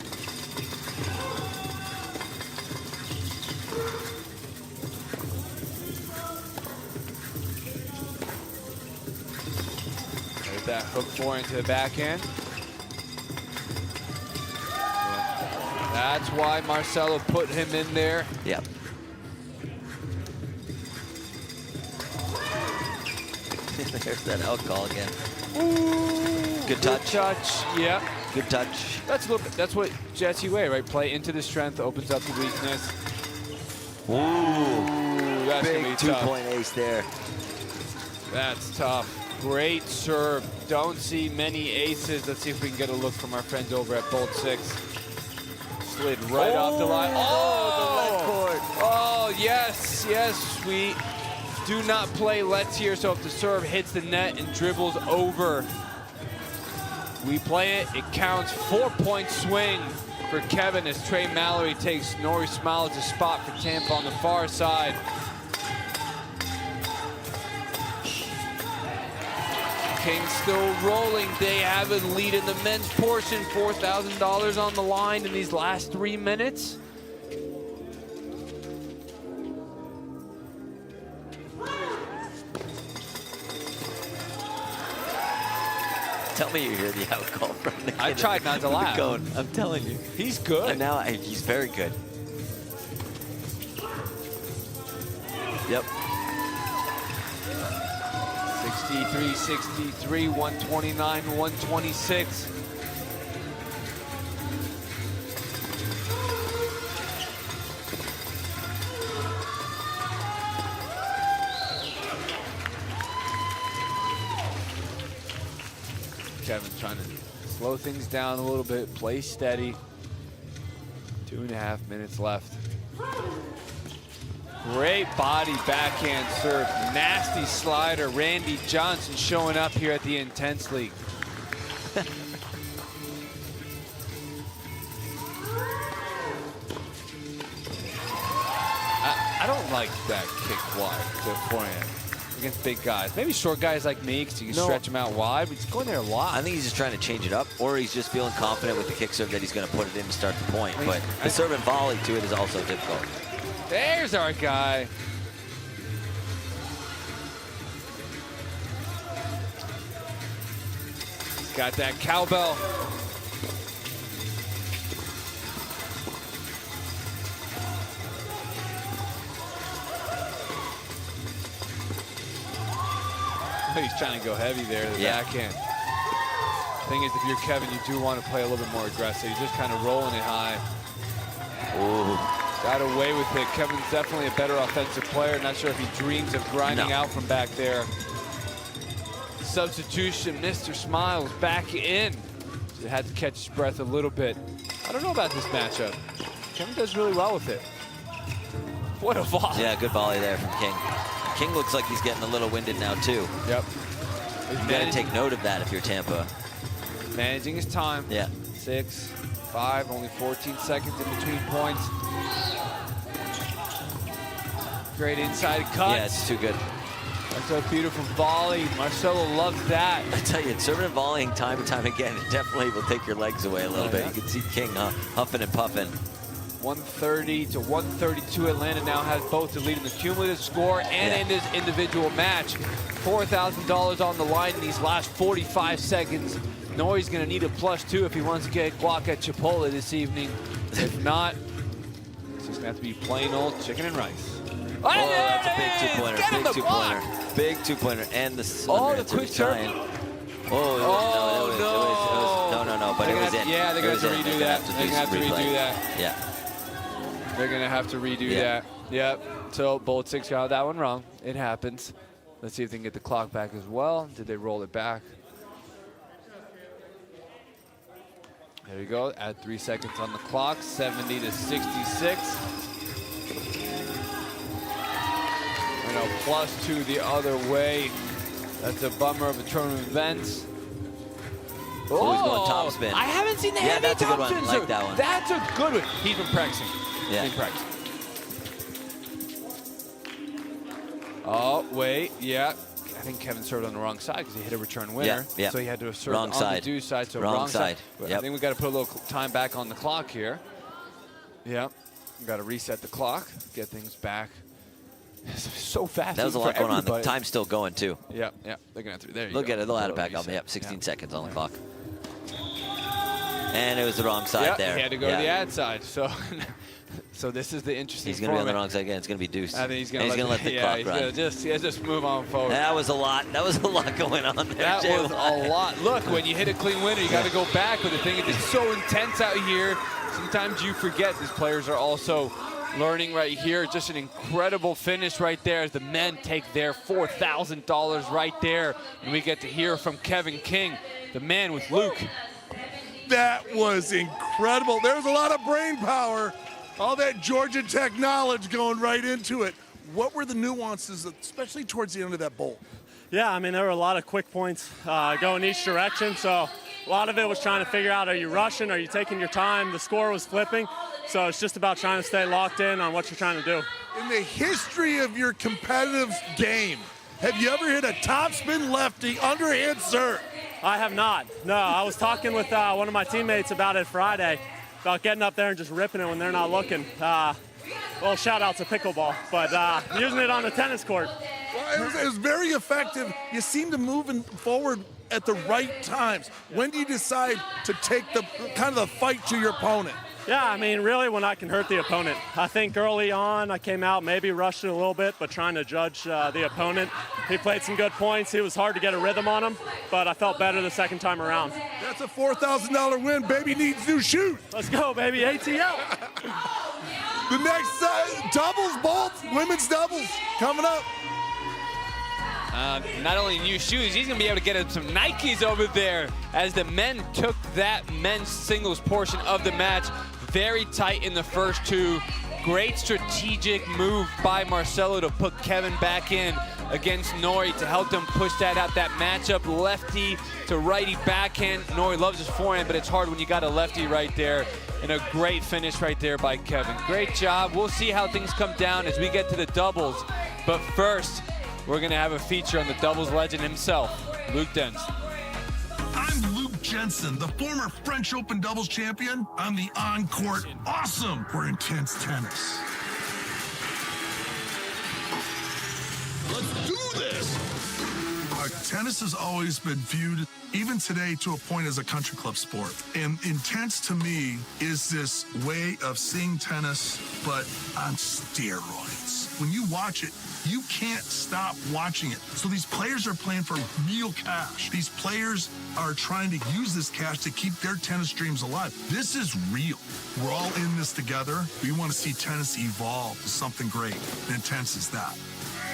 There's that hook forehand to the backhand. Yeah. That's why Marcelo put him in there. Yep. There's that out call again. Ooh, Good touch. Good touch, yep. Good touch. That's a little bit, that's what Jesse way, right? Play into the strength, opens up the weakness. Ooh, that's big gonna be tough. 2-point ace there. That's tough. Great serve. Don't see many aces. Let's see if we can get a look from our friends over at Bolt 6. Slid right off the line. Oh, the red court. Oh, yes, yes. We do not play lets here, so if the serve hits the net and dribbles over, we play it. It counts. 4-point swing for Kevin as Trey Mallory takes Nori Smiles' spot for Tampa on the far side. Kings still rolling. They have a lead in the men's portion. $4,000 on the line in these last 3 minutes. Tell me you hear the out call from the kid. I tried not to laugh. I'm telling you. He's good. And now he's very good. Yep. 63, 63, 129, 126. Kevin trying to slow things down a little bit, play steady. 2.5 minutes left. Great body backhand serve, nasty slider. Randy Johnson showing up here at the Intense League. I don't like that kick wide, the forehand, against big guys. Maybe short guys like me, because you can stretch them out wide, but he's going there a lot. I think he's just trying to change it up, or he's just feeling confident with the kick serve that he's going to put it in to start the point. But the serve and volley to it is also difficult. There's our guy. He's got that cowbell. He's trying to go heavy there, the backhand. Thing is, if you're Kevin, you do want to play a little bit more aggressive. You're just kind of rolling it high. Ooh. Got away with it. Kevin's definitely a better offensive player. Not sure if he dreams of grinding out from back there. Substitution, Mr. Smiles back in. So had to catch his breath a little bit. I don't know about this matchup. Kevin does really well with it. What a volley. Yeah, good volley there from King. King looks like he's getting a little winded now, too. Yep. You got to take note of that if you're Tampa. Managing his time. Yeah. 6, 5, only 14 seconds in between points. Great inside cut. Yeah, it's too good. That's a beautiful volley. Marcelo loves that. I tell you, serving and volleying time and time again, it definitely will take your legs away a little bit. Yeah. You can see King huffing and puffing. 130 to 132. Atlanta now has both the lead in the cumulative score and in this individual match. $4,000 on the line in these last 45 seconds. Nori's going to need a +2 if he wants to get guac at Chipotle this evening. If not, it's just going to have to be plain old chicken and rice. Oh, that's a big two-pointer. Big two-pointer. Big two-pointer. And the quick turn. No. But it was in. Yeah, they're going to have to redo that. They're going to have to redo that. Yeah. They're going to have to redo that. Yep. So Bolt 6 got that one wrong. It happens. Let's see if they can get the clock back as well. Did they roll it back? There you go. Add 3 seconds on the clock. 70 to 66. And a +2 the other way. That's a bummer of a tournament of events. Oh, he's going top spin. I haven't seen the heavy that's a good top one. spin, I like sir. that one. That's a good one. He's been practicing. Yeah. He's been practicing. Oh, wait. Yeah. I think Kevin served on the wrong side because he hit a return winner. Yeah. So he had to serve Wrong on side. the due side. So Wrong side. I think we got to put a little time back on the clock here. Yeah. We got to reset the clock, get things back. So fast. That was a lot going on. The time's still going, too. Yeah. They're going to have to. There you Look go. at it. They'll add it back up. Yep, 16 seconds on the clock. And it was the wrong side there. He had to go to the ad side. So so this is the interesting He's going to be on the wrong side again. It's going to be deuce. I think he's going to let the clock run. He's gonna just move on forward. That was a lot. That was a lot going on there, That was a lot. Look, when you hit a clean winner, you got to go back. But the thing is, it's so intense out here. Sometimes you forget these players are also learning right here. Just an incredible finish right there as the men take their $4,000 right there. And we get to hear from Kevin King, the man with Luke. That was incredible. There's a lot of brain power. All that Georgia Tech knowledge going right into it. What were the nuances, especially towards the end of that bowl? Yeah, I mean, there were a lot of quick points going each direction. So a lot of it was trying to figure out, are you rushing? Are you taking your time? The score was flipping. So it's just about trying to stay locked in on what you're trying to do. In the history of your competitive game, have you ever hit a topspin lefty underhand serve? I have not. No, I was talking with one of my teammates about it Friday, about getting up there and just ripping it when they're not looking. Well, shout out to pickleball, but using it on the tennis court. Well, it was very effective. You seem to move forward at the right times. When do you decide to take the kind of the fight to your opponent? Yeah, I mean, really when I can hurt the opponent. I think early on I came out, maybe rushed it a little bit, but trying to judge the opponent. He played some good points. It was hard to get a rhythm on him, but I felt better the second time around. That's a $4,000 win. Baby needs new shoes. Let's go, baby. ATL. The next doubles, bolts, women's doubles coming up. Not only new shoes, he's going to be able to get him some Nikes over there as the men took that men's singles portion of the match. Very tight in the first two. Great strategic move by Marcelo to put Kevin back in against Nori to help them push that out. That matchup, lefty to righty backhand. Nori loves his forehand, but it's hard when you got a lefty right there. And a great finish right there by Kevin. Great job. We'll see how things come down as we get to the doubles. But first, we're going to have a feature on the doubles legend himself, Luke Dens. I'm Luke Jensen, the former French Open doubles champion. I'm the on-court awesome for Intense Tennis. Let's do this! Tennis has always been viewed, even today, to a point as a country club sport. And Intense, to me, is this way of seeing tennis, but on steroids. When you watch it, you can't stop watching it. So these players are playing for real cash. These players are trying to use this cash to keep their tennis dreams alive. This is real. We're all in this together. We want to see tennis evolve to something great. And Intense is that.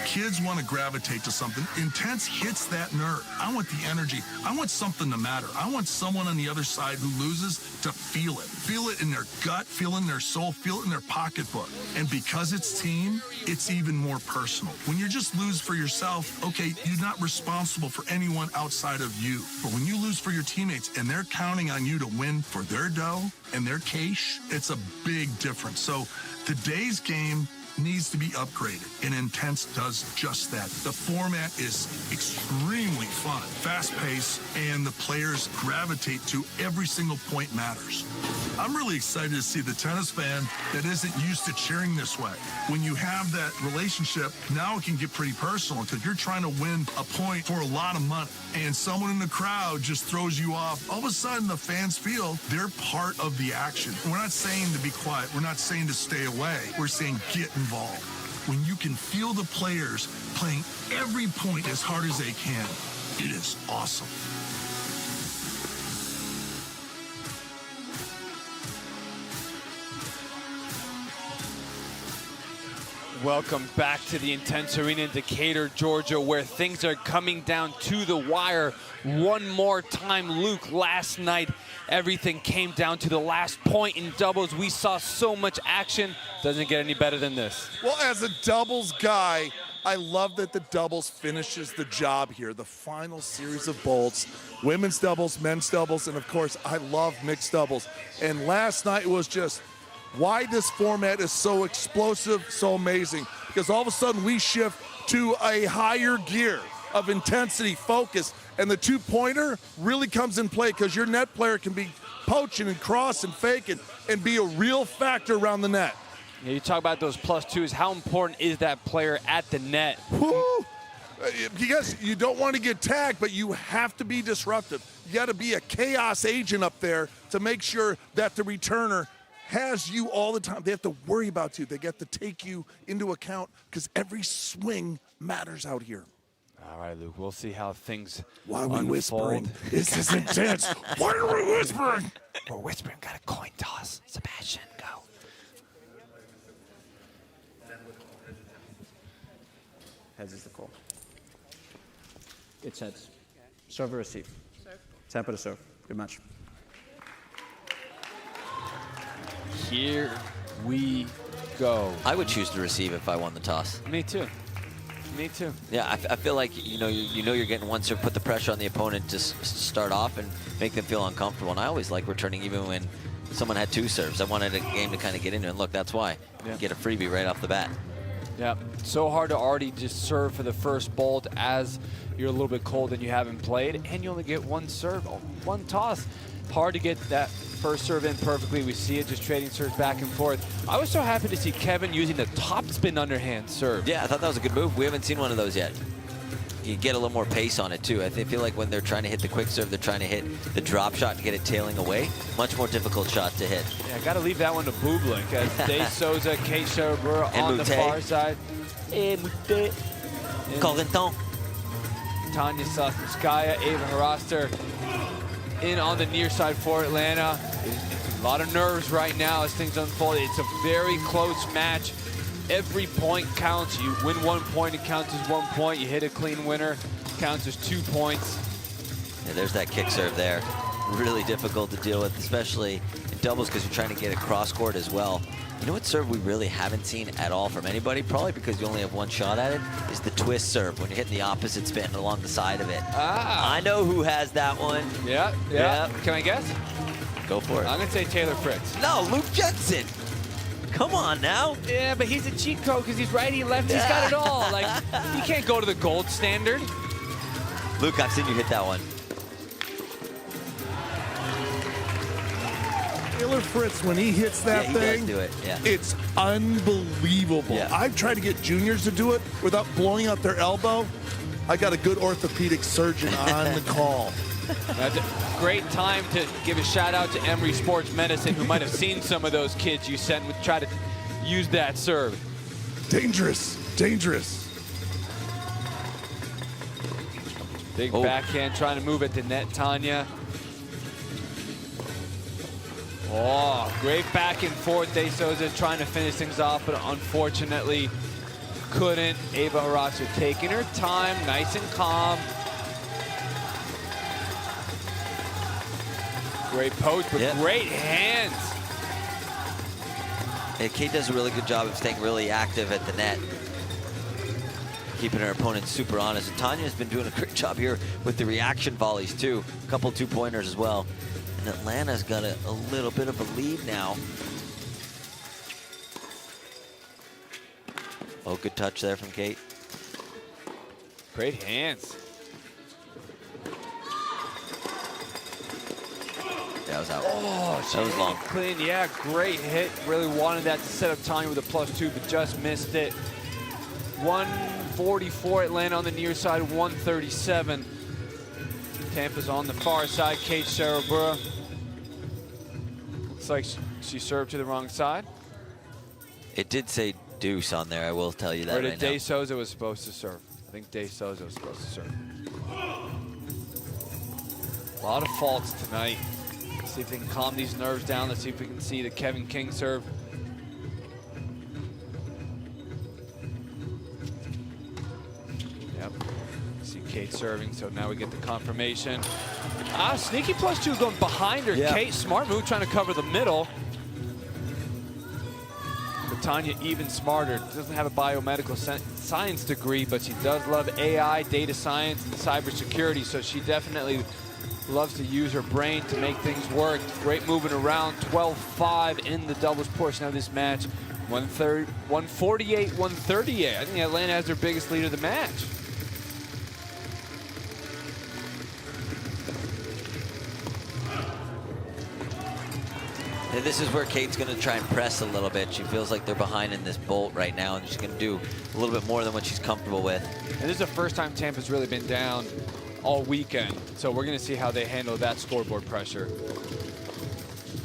Kids want to gravitate to something. Intense hits that nerve. I want the energy. I want something to matter. I want someone on the other side who loses to feel it. Feel it in their gut, feel it in their soul, feel it in their pocketbook. And because it's team, it's even more personal. When you just lose for yourself, okay, you're not responsible for anyone outside of you. But when you lose for your teammates and they're counting on you to win for their dough and their cash, it's a big difference. So today's game needs to be upgraded, and Intense does just that. The format is extremely fun, fast-paced, and the players gravitate to every single point matters. I'm really excited to see the tennis fan that isn't used to cheering this way. When you have that relationship, now it can get pretty personal because you're trying to win a point for a lot of money, and someone in the crowd just throws you off. All of a sudden, the fans feel they're part of the action. We're not saying to be quiet. We're not saying to stay away. We're saying get involved. When you can feel the players playing every point as hard as they can, it is awesome. Welcome back to the Intense Arena in Decatur, Georgia, where things are coming down to the wire one more time. Luke, last night, everything came down to the last point in doubles. We saw so much action. Doesn't get any better than this. Well, as a doubles guy, I love that the doubles finishes the job here. The final series of bolts, women's doubles, men's doubles, and of course, I love mixed doubles. And last night was just why this format is so explosive, so amazing, because all of a sudden we shift to a higher gear. of intensity, focus, and the two-pointer really comes in play because your net player can be poaching and cross and faking and be a real factor around the net. Yeah, you talk about those +2s. How important is that player at the net? Woo! Because you don't want to get tagged, but you have to be disruptive. You got to be a chaos agent up there to make sure that the returner has you all the time. They have to worry about you. They get to take you into account because every swing matters out here. All right, Luke, we'll see how things Why are we unfold. whispering? This is intense. Why are we whispering? We're whispering. Got a coin toss. Sebastian, go. Heads is the call. It's heads. Serve or receive? Serve. Tampa to serve. Good match. Here we go. I would choose to receive if I won the toss. Me too. Me too. Yeah, I feel like you know you're getting one serve, put the pressure on the opponent to start off and make them feel uncomfortable. And I always like returning even when someone had 2 serves. I wanted a game to kind of get into, and look, that's why. Yeah. You get a freebie right off the bat. Yeah, so hard to already just serve for the first bolt as you're a little bit cold and you haven't played, and you only get 1 serve, 1 toss. Hard to get that first serve in perfectly. We see it just trading serves back and forth. I was so happy to see Kevin using the topspin underhand serve. Yeah, I thought that was a good move. We haven't seen one of those yet. You get a little more pace on it, too. I feel like when they're trying to hit the quick serve, they're trying to hit the drop shot and get it tailing away. Much more difficult shot to hit. Yeah, got to leave that one to Bublik as De Souza, Kate Sherbura on the far side. Corentin. Tanya Sosnskaya, Ava Haraster in on the near side for Atlanta. It's a lot of nerves right now as things unfold. It's a very close match. Every point counts. You win 1 point, it counts as 1 point. You hit a clean winner, counts as 2 points. Yeah, there's that kick serve there. Really difficult to deal with, especially in doubles because you're trying to get it cross court as well. You know what serve we really haven't seen at all from anybody? Probably because you only have 1 shot at it, is the twist serve when you're hitting the opposite spin along the side of it. Ah. I know who has that one. Yeah. Can I guess? Go for it. I'm going to say Taylor Fritz. No, Luke Jensen. Come on now. Yeah, but he's a cheat code because he's righty, lefty. He's got it all. Like, you can't go to the gold standard. Luke, I've seen you hit that one. Taylor Fritz, when he hits that he thing, does do it. Yeah. It's unbelievable. Yeah. I've tried to get juniors to do it without blowing out their elbow. I got a good orthopedic surgeon on the call. That's a great time to give a shout out to Emory Sports Medicine, who might have seen some of those kids you sent with try to use that serve. Dangerous, dangerous. Big backhand trying to move at the net, Tanya. Oh, great back and forth. De Souza trying to finish things off, but unfortunately couldn't. Ava Haraster taking her time, nice and calm. Great post, but great hands. Yeah, Kate does a really good job of staying really active at the net, keeping her opponent super honest. And Tanya's been doing a great job here with the reaction volleys too. A couple 2-pointers as well. And Atlanta's got a little bit of a lead now. Oh, good touch there from Kate. Great hands. That was out. Oh, that was long. Clean, yeah, great hit. Really wanted that to set up Tanya with a +2, but just missed it. 144 Atlanta on the near side, 137. Tampa's on the far side. Kate Sherbura. Looks like she served to the wrong side. It did say deuce on there, I will tell you that Or did right now. De Souza was supposed to serve? I think De Souza was supposed to serve. A lot of faults tonight. Let's see if they can calm these nerves down. Let's see if we can see the Kevin King serve. Yep. See Kate serving, so now we get the confirmation. Ah, sneaky +2 going behind her. Yeah. Kate, smart move, trying to cover the middle. But Tanya even smarter. Doesn't have a biomedical science degree, but she does love AI, data science, and cybersecurity, so she definitely loves to use her brain to make things work. Great moving around, 12-5 in the doubles portion of this match. 148-138. I think Atlanta has their biggest lead of the match. And this is where Kate's going to try and press a little bit. She feels like they're behind in this bolt right now, and she's going to do a little bit more than what she's comfortable with. And this is the first time Tampa's really been down all weekend, so we're going to see how they handle that scoreboard pressure.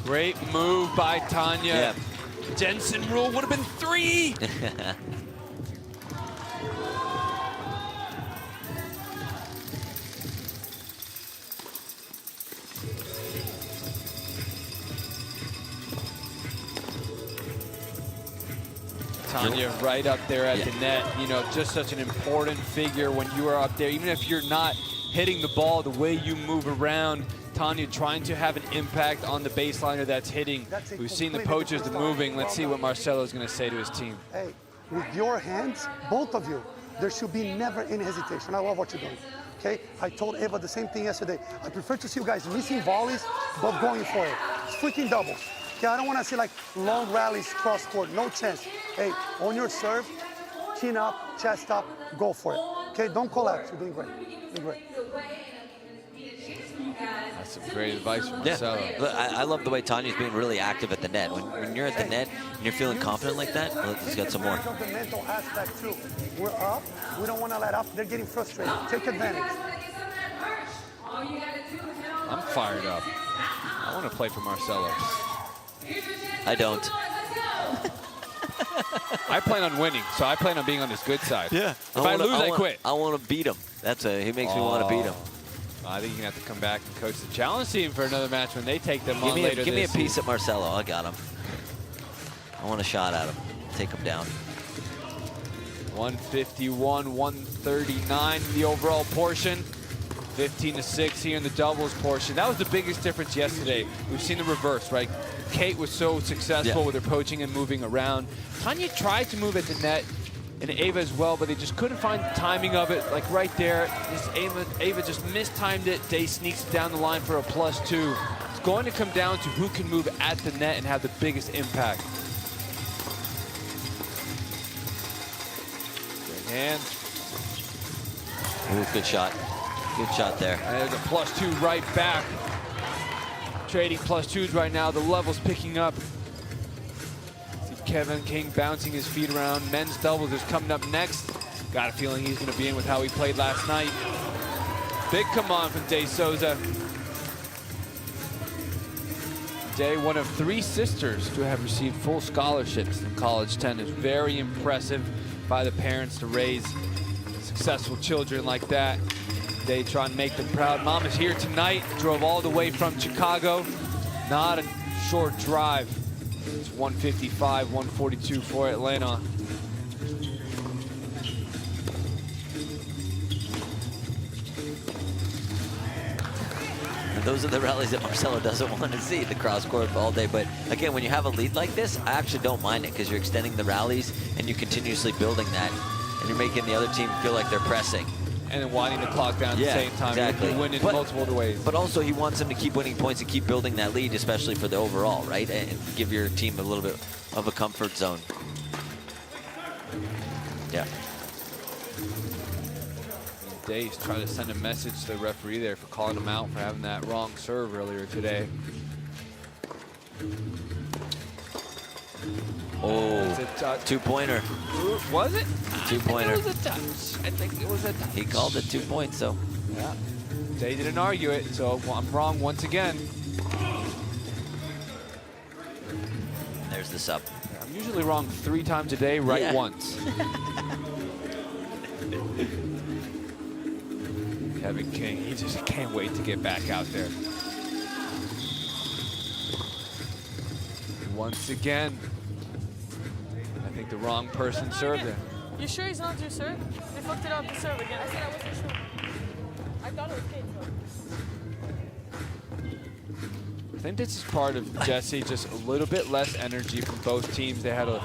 Great move by Tanya. Yeah. Jensen rule would have been 3. Tanya right up there at the net. You know, just such an important figure when you are up there. Even if you're not hitting the ball, the way you move around, Tanya trying to have an impact on the baseliner that's hitting. We've seen the poachers, the moving. Let's see what Marcelo is going to say to his team. Hey, with your hands, both of you, there should be never any hesitation. I love what you're doing. Okay, I told Eva the same thing yesterday. I prefer to see you guys missing volleys, but going for it. It's freaking doubles. Okay, I don't want to see like long rallies cross court, no chance. Hey, on your serve, chin up, chest up, go for it. Okay, don't collapse. You're doing great. You're doing great. That's some great advice from Marcelo. Yeah. Look, I love the way Tanya's being really active at the net. When you're at the net and you're feeling confident like that, let's get some more. The mental aspect too. We're up. We don't want to let up. They're getting frustrated. Take advantage. I'm fired up. I want to play for Marcelo. I don't. I plan on winning, so I plan on being on his good side. Yeah. If I lose, I quit. I want to beat him. He makes me want to beat him. I think you're going to have to come back and coach the challenge team for another match when they take them on later. Give me a piece at Marcelo. I got him. I want a shot at him. Take him down. 151, 139 the overall portion. 15-6 here in the doubles portion. That was the biggest difference yesterday. We've seen the reverse, right? Kate was so successful with her poaching and moving around. Tanya tried to move at the net, and Ava as well, but they just couldn't find the timing of it. Like right there, Ava just mistimed it. Day sneaks down the line for a +2. It's going to come down to who can move at the net and have the biggest impact. Good hand. Ooh, good shot. Good shot there. And there's a +2 right back. Trading +2s right now. The level's picking up. See Kevin King bouncing his feet around. Men's doubles is coming up next. Got a feeling he's going to be in with how he played last night. Big come on from Day Souza. Day, one of 3 sisters to have received full scholarships in college tennis. Very impressive by the parents to raise successful children like that. They try and make them proud. Mom is here tonight, drove all the way from Chicago. Not a short drive. It's 155, 142 for Atlanta. And those are the rallies that Marcelo doesn't want to see, the cross court all day. But again, when you have a lead like this, I actually don't mind it because you're extending the rallies and you're continuously building that. And you're making the other team feel like they're pressing. And then winding the clock down at the same time. Exactly. You win in multiple ways. But also he wants them to keep winning points and keep building that lead, especially for the overall, right? And give your team a little bit of a comfort zone. Yeah. Dave's trying to send a message to the referee there for calling him out for having that wrong serve earlier today. Oh, 2-pointer. Was it? 2-pointer. I think it was a touch. I think it was a touch. He called it 2 points, so. Yeah. They didn't argue it, so I'm wrong once again. There's the sub. I'm usually wrong 3 times a day, right once. Kevin King, he just can't wait to get back out there. Once again, I think the wrong person served it. You sure it's not your serve? They fucked it up the serve again. I said I wasn't sure. I thought it was Kate. I think this is part of Jesse, just a little bit less energy from both teams. They had a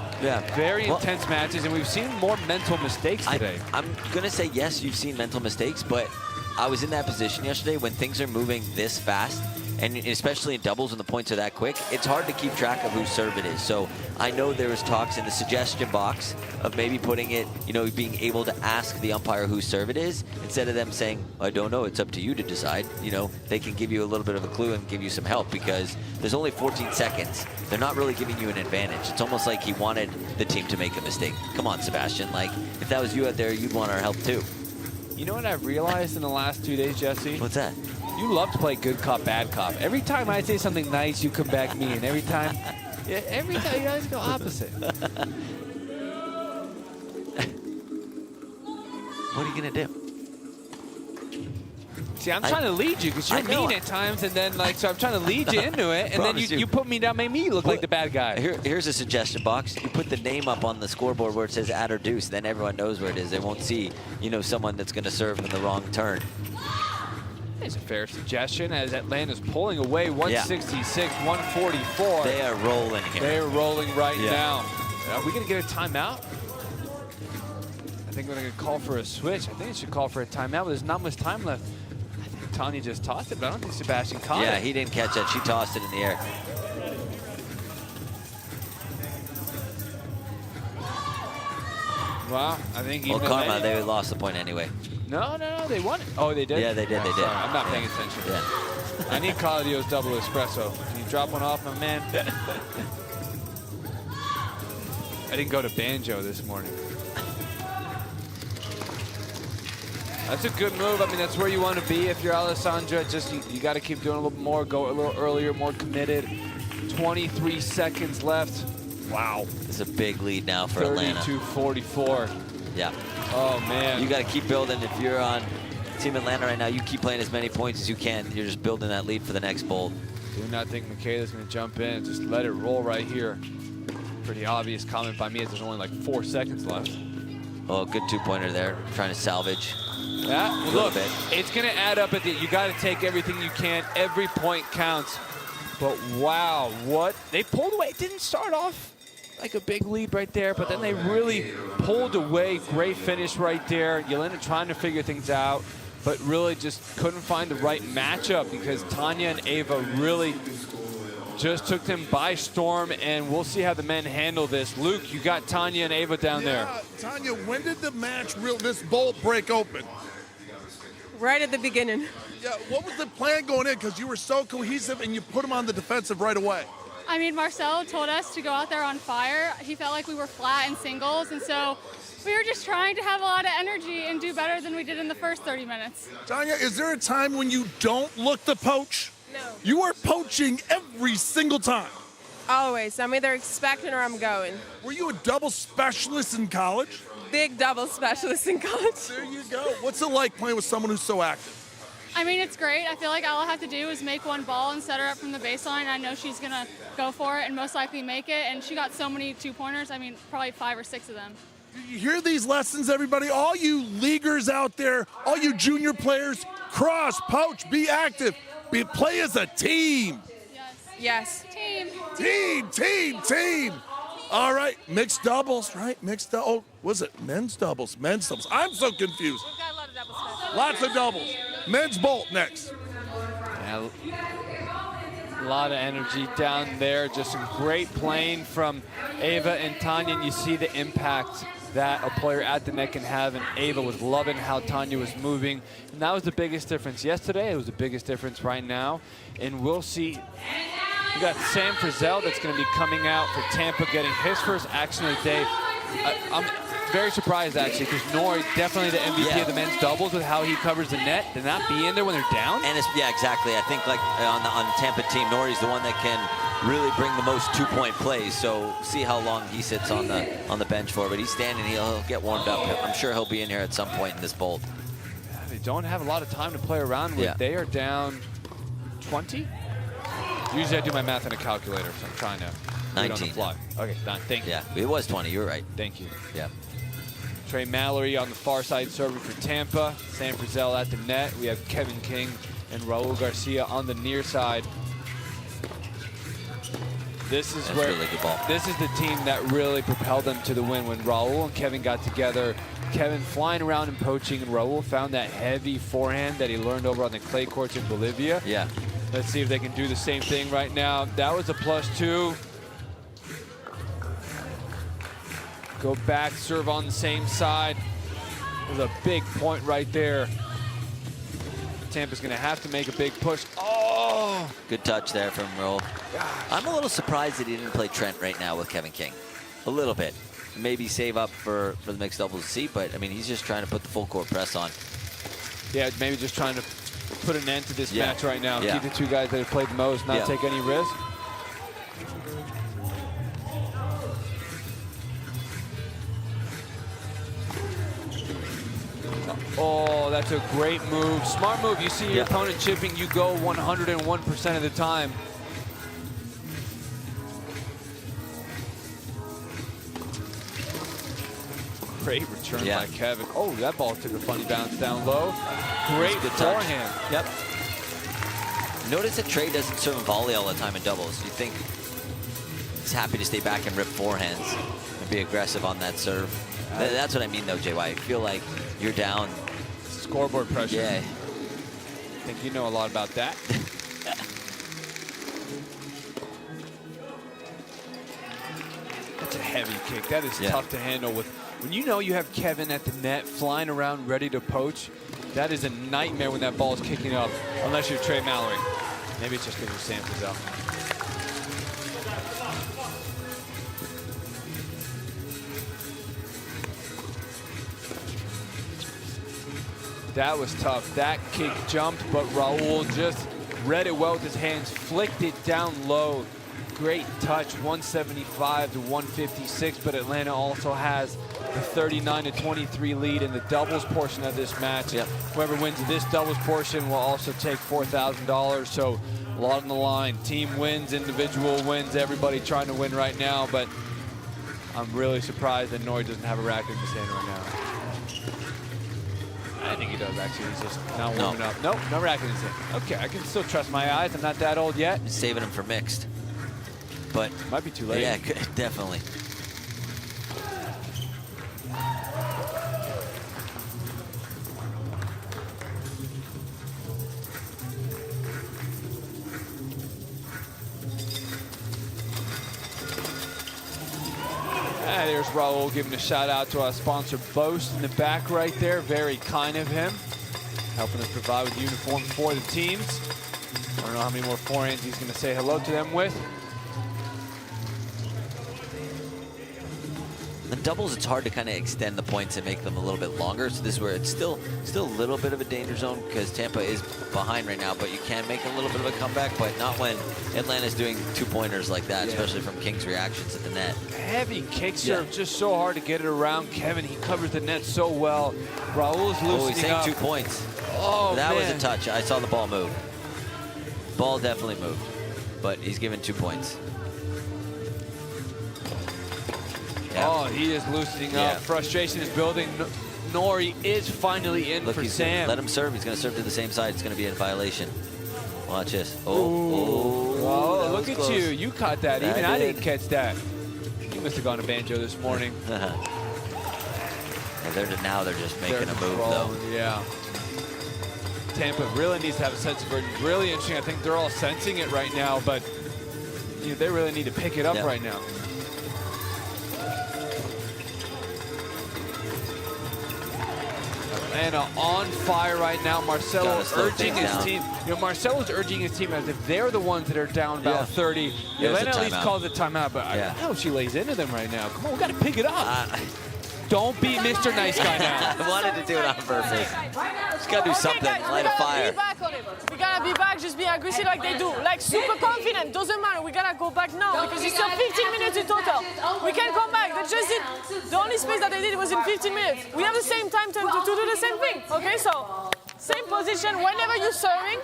very intense matches, and we've seen more mental mistakes today. I'm going to say, yes, you've seen mental mistakes, but I was in that position yesterday when things are moving this fast. and especially in doubles when the points are that quick, it's hard to keep track of whose serve it is. So I know there was talks in the suggestion box of maybe putting it, you know, being able to ask the umpire whose serve it is, instead of them saying, I don't know, it's up to you to decide. You know, they can give you a little bit of a clue and give you some help, because there's only 14 seconds. They're not really giving you an advantage. It's almost like he wanted the team to make a mistake. Come on, Sebastian. Like, if that was you out there, you'd want our help too. You know what I've realized in the last 2 days, Jesse? What's that? You love to play good cop, bad cop. Every time I say something nice, you come back mean. Every time you guys go opposite. What are you gonna do? See, I'm trying to lead you because you're mean at times, and then so I'm trying to lead you into it, and then you put me down, make me look like the bad guy. Here's a suggestion box. You put the name up on the scoreboard where it says add or deuce, then everyone knows where it is. They won't see, you know, someone that's gonna serve in the wrong turn. It's a fair suggestion as Atlanta's pulling away 166, 144. They are rolling here. They are rolling right now. Are we gonna get a timeout? I think we're gonna call for a switch. I think it should call for a timeout, but there's not much time left. I think Tanya just tossed it, but I don't think Sebastian caught it. Yeah, he didn't catch it. She tossed it in the air. Wow, I think Well, karma, they lost the point anyway. No, they won it. Oh, they did? Yeah, they did, they did. Sorry, I'm not paying attention. Yeah. I need Claudio's double espresso. Can you drop one off, my man? I didn't go to banjo this morning. That's a good move. I mean, that's where you want to be if you're Alessandra. Just you got to keep doing a little more, go a little earlier, more committed. 23 seconds left. Wow. It's a big lead now for Atlanta. 32-44. Yeah. Oh, man. You got to keep building. If you're on Team Atlanta right now, you keep playing as many points as you can. You're just building that lead for the next bowl. Do not think Michaela's going to jump in. Just let it roll right here. Pretty obvious comment by me as there's only like 4 seconds left. Oh, good two-pointer there. Trying to salvage. Yeah, look, it's going to add up at the end. You got to take everything you can. Every point counts. But wow, what? They pulled away. It didn't start off like a big lead right there, but then they really pulled away. Great finish right there. Yelena trying to figure things out, but really just couldn't find the right matchup because Tanya and Ava really just took them by storm, and we'll see how the men handle this. Luke, you got Tanya and Ava down there. Tanya, when did the match, this bolt break open? Right at the beginning. Yeah, what was the plan going in? Because you were so cohesive and you put them on the defensive right away. I mean, Marcel told us to go out there on fire. He felt like we were flat in singles, and so we were just trying to have a lot of energy and do better than we did in the first 30 minutes. Tanya, is there a time when you don't look to poach? No. You are poaching every single time. Always. I'm either expecting or I'm going. Were you a double specialist in college? Big double specialist in college. There you go. What's it like playing with someone who's so active? I mean, it's great. I feel like all I have to do is make one ball and set her up from the baseline. I know she's going to go for it and most likely make it. And she got so many two-pointers. I mean, probably 5 or 6 of them. You hear these lessons, everybody? All you leaguers out there, all you junior players, cross, poach, be active. Play as a team. Yes. Team. All right, mixed doubles, right? Oh, was it men's doubles? Men's doubles. I'm so confused. We've got a lot of doubles. Lots of doubles. Men's bolt next. Yeah, a lot of energy down there. Just some great playing from Ava and Tanya, and you see the impact that a player at the net can have, and Ava was loving how Tanya was moving, and that was the biggest difference yesterday. It was the biggest difference right now, and we'll see. We got Sam Frizzell that's going to be coming out for Tampa, getting his first action of the day. I'm very surprised, actually, because Nori, definitely the MVP of the men's doubles with how he covers the net. To not be in there when they're down? And yeah, exactly. I think like on the Tampa team, Nori's the one that can really bring the most two-point plays. So see how long he sits on the bench for. But he's standing, he'll get warmed up. I'm sure he'll be in here at some point in this bolt. Yeah, they don't have a lot of time to play around with. Yeah. They are down 20? Usually I do my math in a calculator, so I'm trying to 19. do it on the fly. Okay, thank you. Yeah, it was 20. You're right. Thank you. Yeah. Trey Mallory on the far side serving for Tampa. Sam Frizzell at the net. We have Kevin King and Raul Garcia on the near side. This is That's really good ball. This is the team that really propelled them to the win when Raul and Kevin got together. Kevin flying around and poaching, and Raul found that heavy forehand that he learned over on the clay courts in Bolivia. Yeah. Let's see if they can do the same thing right now. That was a +2. Go back, serve on the same side. There's a big point right there. Tampa's gonna have to make a big push. Oh! Good touch there from Roll. I'm a little surprised that he didn't play Trent right now with Kevin King. A little bit. Maybe save up for the mixed doubles seat, but I mean, he's just trying to put the full court press on. Yeah, maybe just trying to put an end to this match right now. Yeah. Keep the two guys that have played the most, not take any risk. Oh, that's a great move. Smart move. You see your opponent chipping, you go 101% of the time. Great return by Kevin. Oh, that ball took a funny bounce down low. Great forehand. Yep. Notice that Trey doesn't serve a volley all the time in doubles. You think he's happy to stay back and rip forehands and be aggressive on that serve. That's what I mean, though, JY. I feel like you're down. Scoreboard pressure. Yeah. I think you know a lot about that. That's a heavy kick. That is tough to handle. When you know you have Kevin at the net flying around ready to poach, that is a nightmare when that ball is kicking up, unless you're Trey Mallory. Maybe it's just because Sam Fazell. That was tough. That kick jumped, but Raul just read it well with his hands, flicked it down low. Great touch, 175 to 156, but Atlanta also has the 39-23 lead in the doubles portion of this match. Whoever wins this doubles portion will also take $4,000, so a lot on the line. Team wins, individual wins, everybody trying to win right now, but I'm really surprised that Noy doesn't have a racket in his hand right now. I think he does, actually. He's just not warming up. Nope, no racket in his hand. Okay, I can still trust my eyes. I'm not that old yet. Saving him for mixed. But might be too late. Yeah, definitely. There's Raul giving a shout out to our sponsor Boast in the back right there. Very kind of him, helping us provide with uniforms for the teams. I don't know how many more forehands he's going to say hello to them with. In doubles, it's hard to kind of extend the points and make them a little bit longer. So this is where it's still a little bit of a danger zone because Tampa is behind right now, but you can make a little bit of a comeback, but not when Atlanta's doing two-pointers like that, especially from King's reactions at the net. Heavy kick serve, just so hard to get it around. Kevin, he covers the net so well. Raul's loosening he's saying up. 2 points. Oh, that man. was a touch. I saw the ball move. Ball definitely moved, but he's given 2 points. Oh, he is loosening up. Frustration is building. Nori is finally in for Sam. Let him serve. He's going to serve to the same side. It's going to be in violation. Watch this. Oh, look at you. You caught that. Even I didn't catch that. You must have gone to banjo this morning. Now they're just making a move, though. Yeah. Tampa really needs to have a sense of urgency. Really interesting. I think they're all sensing it right now, but they really need to pick it up right now. Atlanta on fire right now. Marcelo urging his team. Marcelo's urging his team as if they're the ones that are down about 30. Atlanta at least calls a timeout, but I don't know if she lays into them right now. Come on, we got to pick it up. Don't be Mr. Nice Guy now. I wanted to do it on purpose. Just got to do something, light a fire. We gotta be back, just be aggressive like they do. Like super confident, doesn't matter. We gotta go back now because it's still 15 minutes in total. We can come back. They just did, the only space that they did was in 15 minutes. We have the same time to do the same thing. Okay, so same position. Whenever you're serving,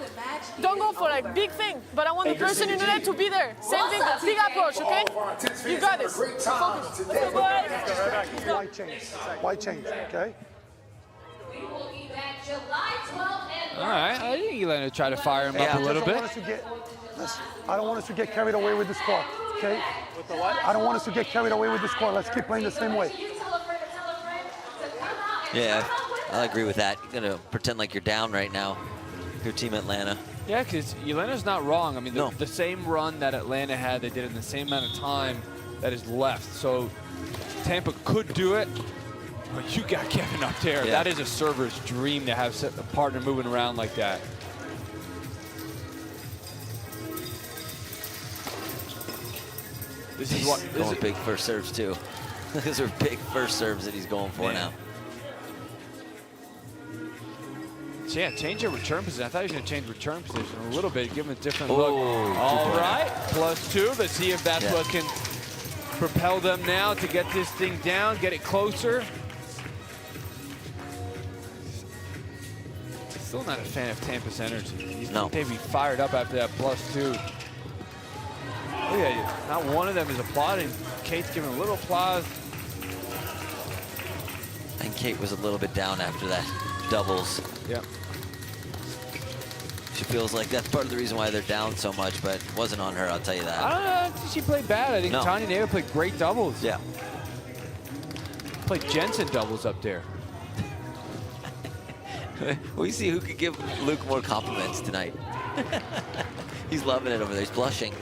don't go for like big thing. But I want the person in the net to be there. Same thing, big approach, okay? You got this. Focus. Let's go, boys. White change, okay? All right, I think you're going to try to fire him up a little bit. I don't want us to get carried away with the score, okay? With the what? I don't want us to get carried away with the score. Let's keep playing the same way. Yeah, I agree with that. You're going to pretend like you're down right now. Your team Atlanta. Yeah, because Yelena's not wrong. I mean, the same run that Atlanta had, they did it in the same amount of time that is left. So Tampa could do it, but you got Kevin up there. Yeah. That is a server's dream to have a partner moving around like that. This is what going big first serves too. Those are big first serves that he's going for now. So yeah, change your return position. I thought he was going to change return position a little bit, give him a different look. All right, +2. Let's see if that's what can propel them now to get this thing down, get it closer. Still not a fan of Tampa's energy. He's maybe fired up after that +2. Look at you. Not one of them is applauding. Kate's giving a little applause. And Kate was a little bit down after that doubles. Yep. She feels like that's part of the reason why they're down so much, but it wasn't on her, I'll tell you that. I don't think she played bad. I think Tanya Neva played great doubles. Yeah. Played Jensen doubles up there. We see who could give Luke more compliments tonight. He's loving it over there. He's blushing.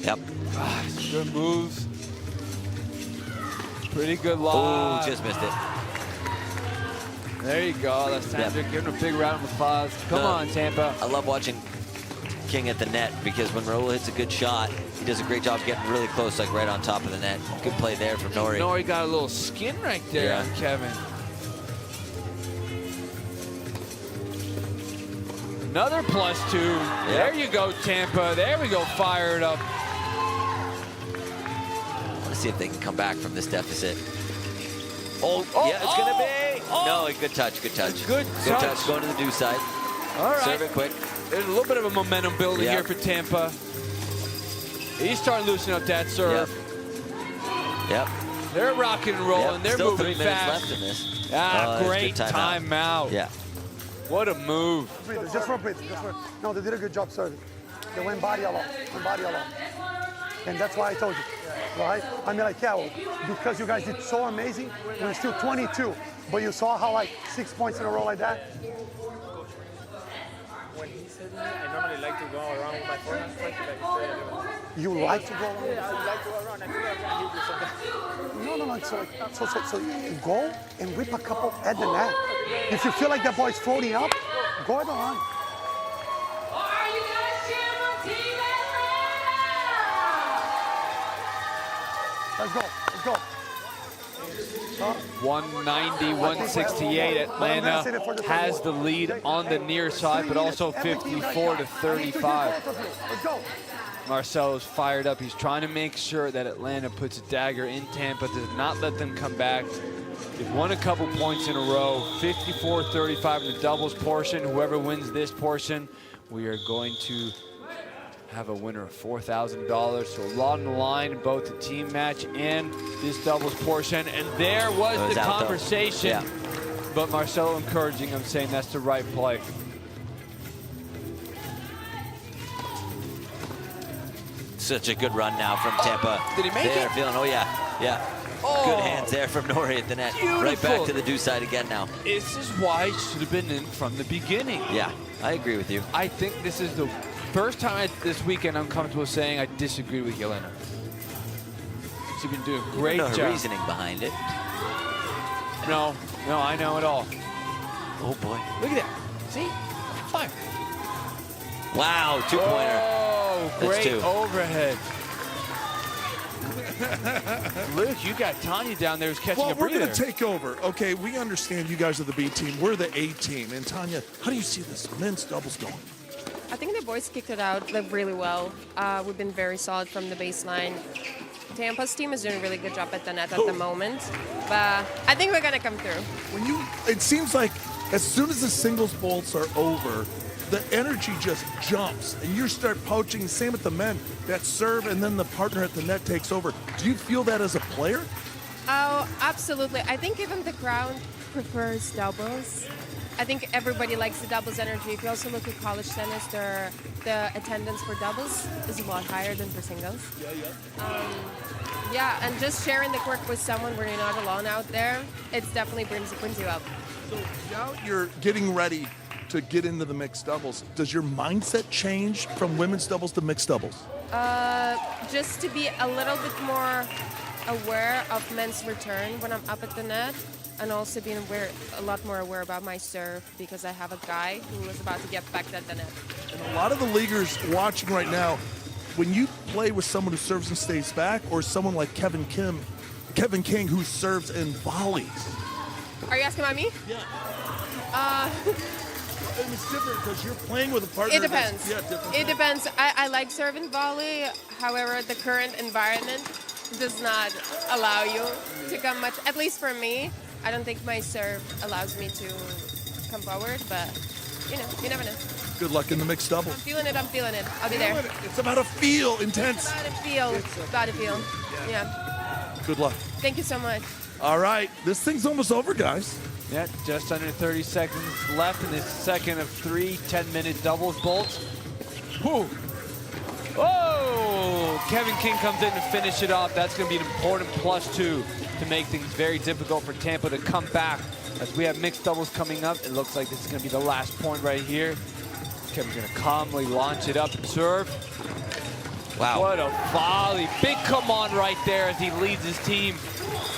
Yep. Good moves. Pretty good Oh, line. just missed it. There you go. That's Sandra giving a big round of applause. Come on, Tampa. I love watching King at the net because when Raul hits a good shot, he does a great job getting really close, like right on top of the net. Good play there from Nori. Nori got a little skin right there on Kevin. Another +2. There you go, Tampa. There we go, fired up. Let's see if they can come back from this deficit. Yeah, it's gonna be. No, good touch, good touch. Good touch. Going to the deuce side. All right. Serve it quick. There's a little bit of a momentum building here for Tampa. He's starting to loosen up that serve. Yep. They're rocking and rolling. They're Still moving 3 minutes fast. left in this. Great good timeout. Yeah. What a move. Just for a bit. No, they did a good job serving. They went body a lot. And that's why I told you, right? I mean, like, yeah, well, because you guys did so amazing, we're still 22. But you saw how, like, 6 points in a row like that? When he said that, I normally like to go around with my forehand. You like to go around? Yeah, I like to go around. I feel like I'm going to hit you something. No. So you go and whip a couple at the net. If you feel like that ball's floating up, go at the line. Let's go. 190-168. Atlanta has the lead on the near side, but also 54-35. Marcelo's fired up. He's trying to make sure that Atlanta puts a dagger in Tampa, does not let them come back. They've won a couple points in a row, 54-35 in the doubles portion. Whoever wins this portion, we are going to have a winner of $4,000. So a lot on the line in both the team match and this doubles portion. And there was the conversation. But Marcelo encouraging him, saying that's the right play. Such a good run now from Tampa. Did he make it? Feeling, yeah. Good hands there from Nori at the net. Beautiful. Right back to the deuce side again now. This is why he should have been in from the beginning. Yeah, I agree with you. I think this is the first time this weekend I'm comfortable saying I disagree with Yelena. She's been doing a great job. Her reasoning behind it. No, I know it all. Oh boy. Look at that. See? Fire. Wow, 2-pointer. Oh, great overhead. Luke, you got Tanya down there who's catching a breather. We're going to take over. Okay, we understand you guys are the B team. We're the A team. And Tanya, how do you see this men's doubles going? I think the boys kicked it out really well. We've been very solid from the baseline. Tampa's team is doing a really good job at the net at the moment. But I think we're going to come through. It seems like as soon as the singles bolts are over, the energy just jumps, and you start poaching. Same with the men. That serve, and then the partner at the net takes over. Do you feel that as a player? Oh, absolutely. I think even the crowd prefers doubles. I think everybody likes the doubles energy. If you also look at college tennis, the attendance for doubles is a lot higher than for singles. Yeah, and just sharing the court with someone where you're not alone out there, it definitely brings you up. So now you're getting ready to get into the mixed doubles. Does your mindset change from women's doubles to mixed doubles? Just to be a little bit more aware of men's return when I'm up at the net, and also being a lot more aware about my serve because I have a guy who is about to get back at the net. And a lot of the leaguers watching right now, when you play with someone who serves and stays back, or someone like Kevin King, who serves and volleys. Are you asking about me? Yeah. It's different because you're playing with a partner. It depends. Different. It depends. I like serve and volley. However, the current environment does not allow you to come much. At least for me, I don't think my serve allows me to come forward. But you never know. Good luck in the mixed double. I'm feeling it. I'll be there. It's about a feel, intense. It's about a feel. Yeah. Good luck. Thank you so much. All right, this thing's almost over, guys. Yeah, just under 30 seconds left in this second of 3 10-minute doubles bolts. Whew. Oh, Kevin King comes in to finish it off. That's going to be an important +2 to make things very difficult for Tampa to come back. As we have mixed doubles coming up, it looks like this is going to be the last point right here. Kevin's going to calmly launch it up and serve. Wow. What a volley. Big come on right there as he leads his team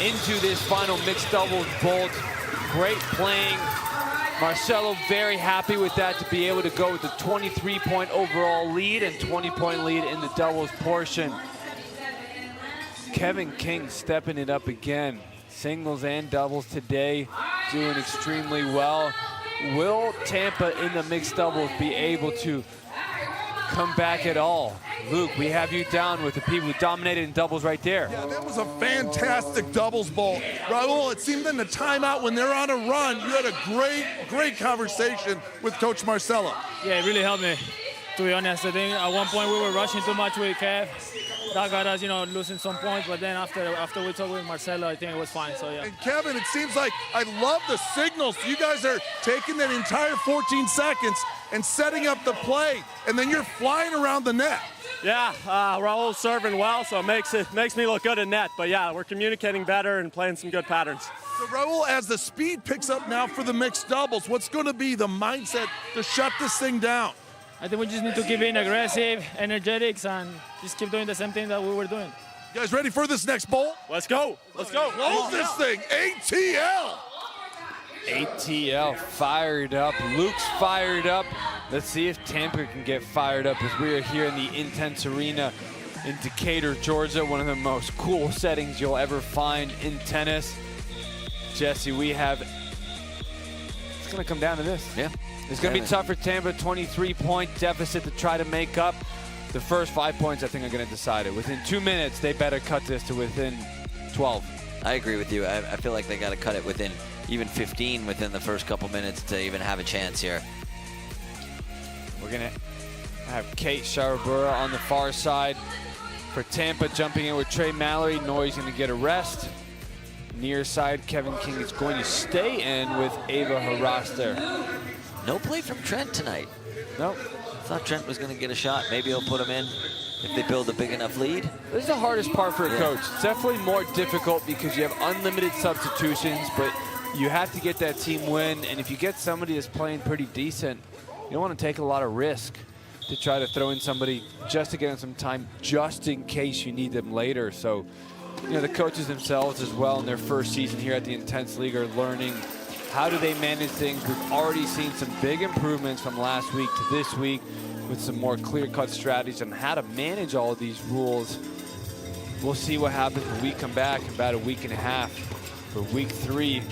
into this final mixed doubles bolt. Great playing. Marcelo very happy with that to be able to go with a 23-point overall lead and 20-point lead in the doubles portion. Kevin King stepping it up again. Singles and doubles today, doing extremely well. Will Tampa in the mixed doubles be able to come back at all? Luke, we have you down with the people who dominated in doubles right there. Yeah, that was a fantastic doubles bolt. Raul, it seemed in the timeout when they're on a run, you had a great conversation with Coach Marcelo. Yeah, it really helped me, to be honest. I think at one point we were rushing too much with Kev. That got us, losing some points, but then after we talked with Marcelo, I think it was fine, so yeah. And Kevin, it seems like I love the signals. You guys are taking that entire 14 seconds and setting up the play, and then you're flying around the net. Yeah, Raul's serving well, so it makes me look good in net. But yeah, we're communicating better and playing some good patterns. So Raul, as the speed picks up now for the mixed doubles, what's going to be the mindset to shut this thing down? I think we just need to keep being aggressive, energetics, and just keep doing the same thing that we were doing. You guys ready for this next bolt? Let's go. Let's go. Close this thing. ATL. ATL fired up. Luke's fired up. Let's see if Tampa can get fired up as we are here in the INTENNSE Arena in Decatur, Georgia. One of the most cool settings you'll ever find in tennis. Jesse, it's going to come down to this. Yeah. It's going to be tough for Tampa. 23-point deficit to try to make up. The first 5 points, I think, are going to decide it. Within 2 minutes, they better cut this to within 12. I agree with you. I feel like they got to cut it within even 15 within the first couple minutes to even have a chance here. We're going to have Kate Sharabura on the far side for Tampa, jumping in with Trey Mallory. Noy's going to get a rest. Near side, Kevin King is going to stay in with Ava Haraster. No play from Trent tonight. Nope. Thought Trent was going to get a shot. Maybe he'll put him in if they build a big enough lead. This is the hardest part for a coach. It's definitely more difficult because you have unlimited substitutions, but you have to get that team win. And if you get somebody that's playing pretty decent, you don't want to take a lot of risk to try to throw in somebody just to get in some time, just in case you need them later. So, the coaches themselves as well in their first season here at the Intense League are learning how do they manage things. We've already seen some big improvements from last week to this week with some more clear-cut strategies on how to manage all of these rules. We'll see what happens when we come back in about a week and a half for week 3.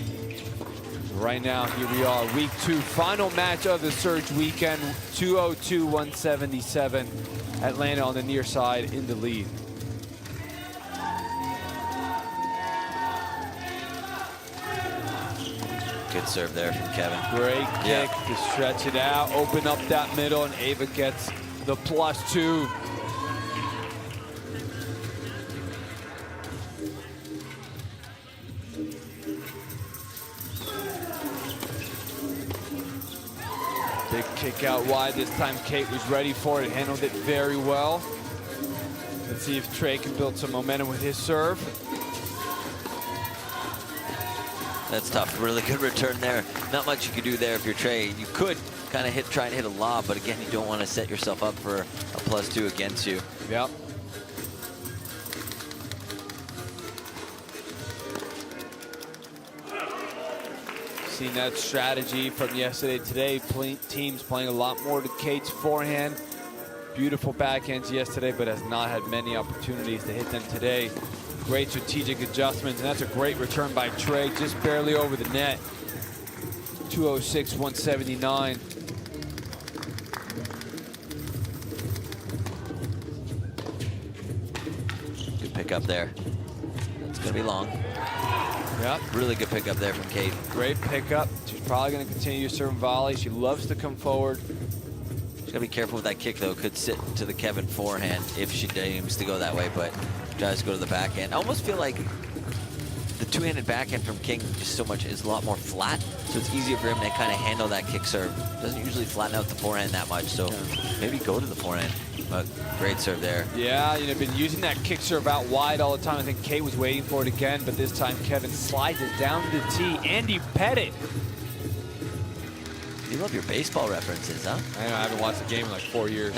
Right now, here we are, week 2, final match of the Surge weekend, 202-177. Atlanta on the near side in the lead. Good serve there from Kevin. Great kick to stretch it out, open up that middle, and Ava gets the +2. Kick out wide. This time Kate was ready for it, handled it very well. Let's see if Trey can build some momentum with his serve. That's tough. Really good return there. Not much you could do there if you're Trey. You could kind of try and hit a lob, but again, you don't want to set yourself up for a +2 against you. Yep. Seen that strategy from yesterday, today. Teams playing a lot more to Kate's forehand. Beautiful backhands yesterday, but has not had many opportunities to hit them today. Great strategic adjustments, and that's a great return by Trey, just barely over the net. 206, 179. Good pickup there. It's going to be long. Yep. Really good pickup there from Kate. Great pickup. She's probably going to continue to serve and volley. She loves to come forward. She's got to be careful with that kick, though. Could sit to the Kevin forehand if she aims to go that way, but tries to go to the backhand. I almost feel like the two-handed backhand from King just so much is a lot more flat, so it's easier for him to kind of handle that kick serve. Doesn't usually flatten out the forehand that much, so maybe go to the forehand. But great serve there. Yeah, you know, been using that kick serve out wide all the time. I think Kate was waiting for it again, but this time Kevin slides it down to the tee. Andy Pettit. You love your baseball references, huh? I know, I haven't watched a game in like 4 years.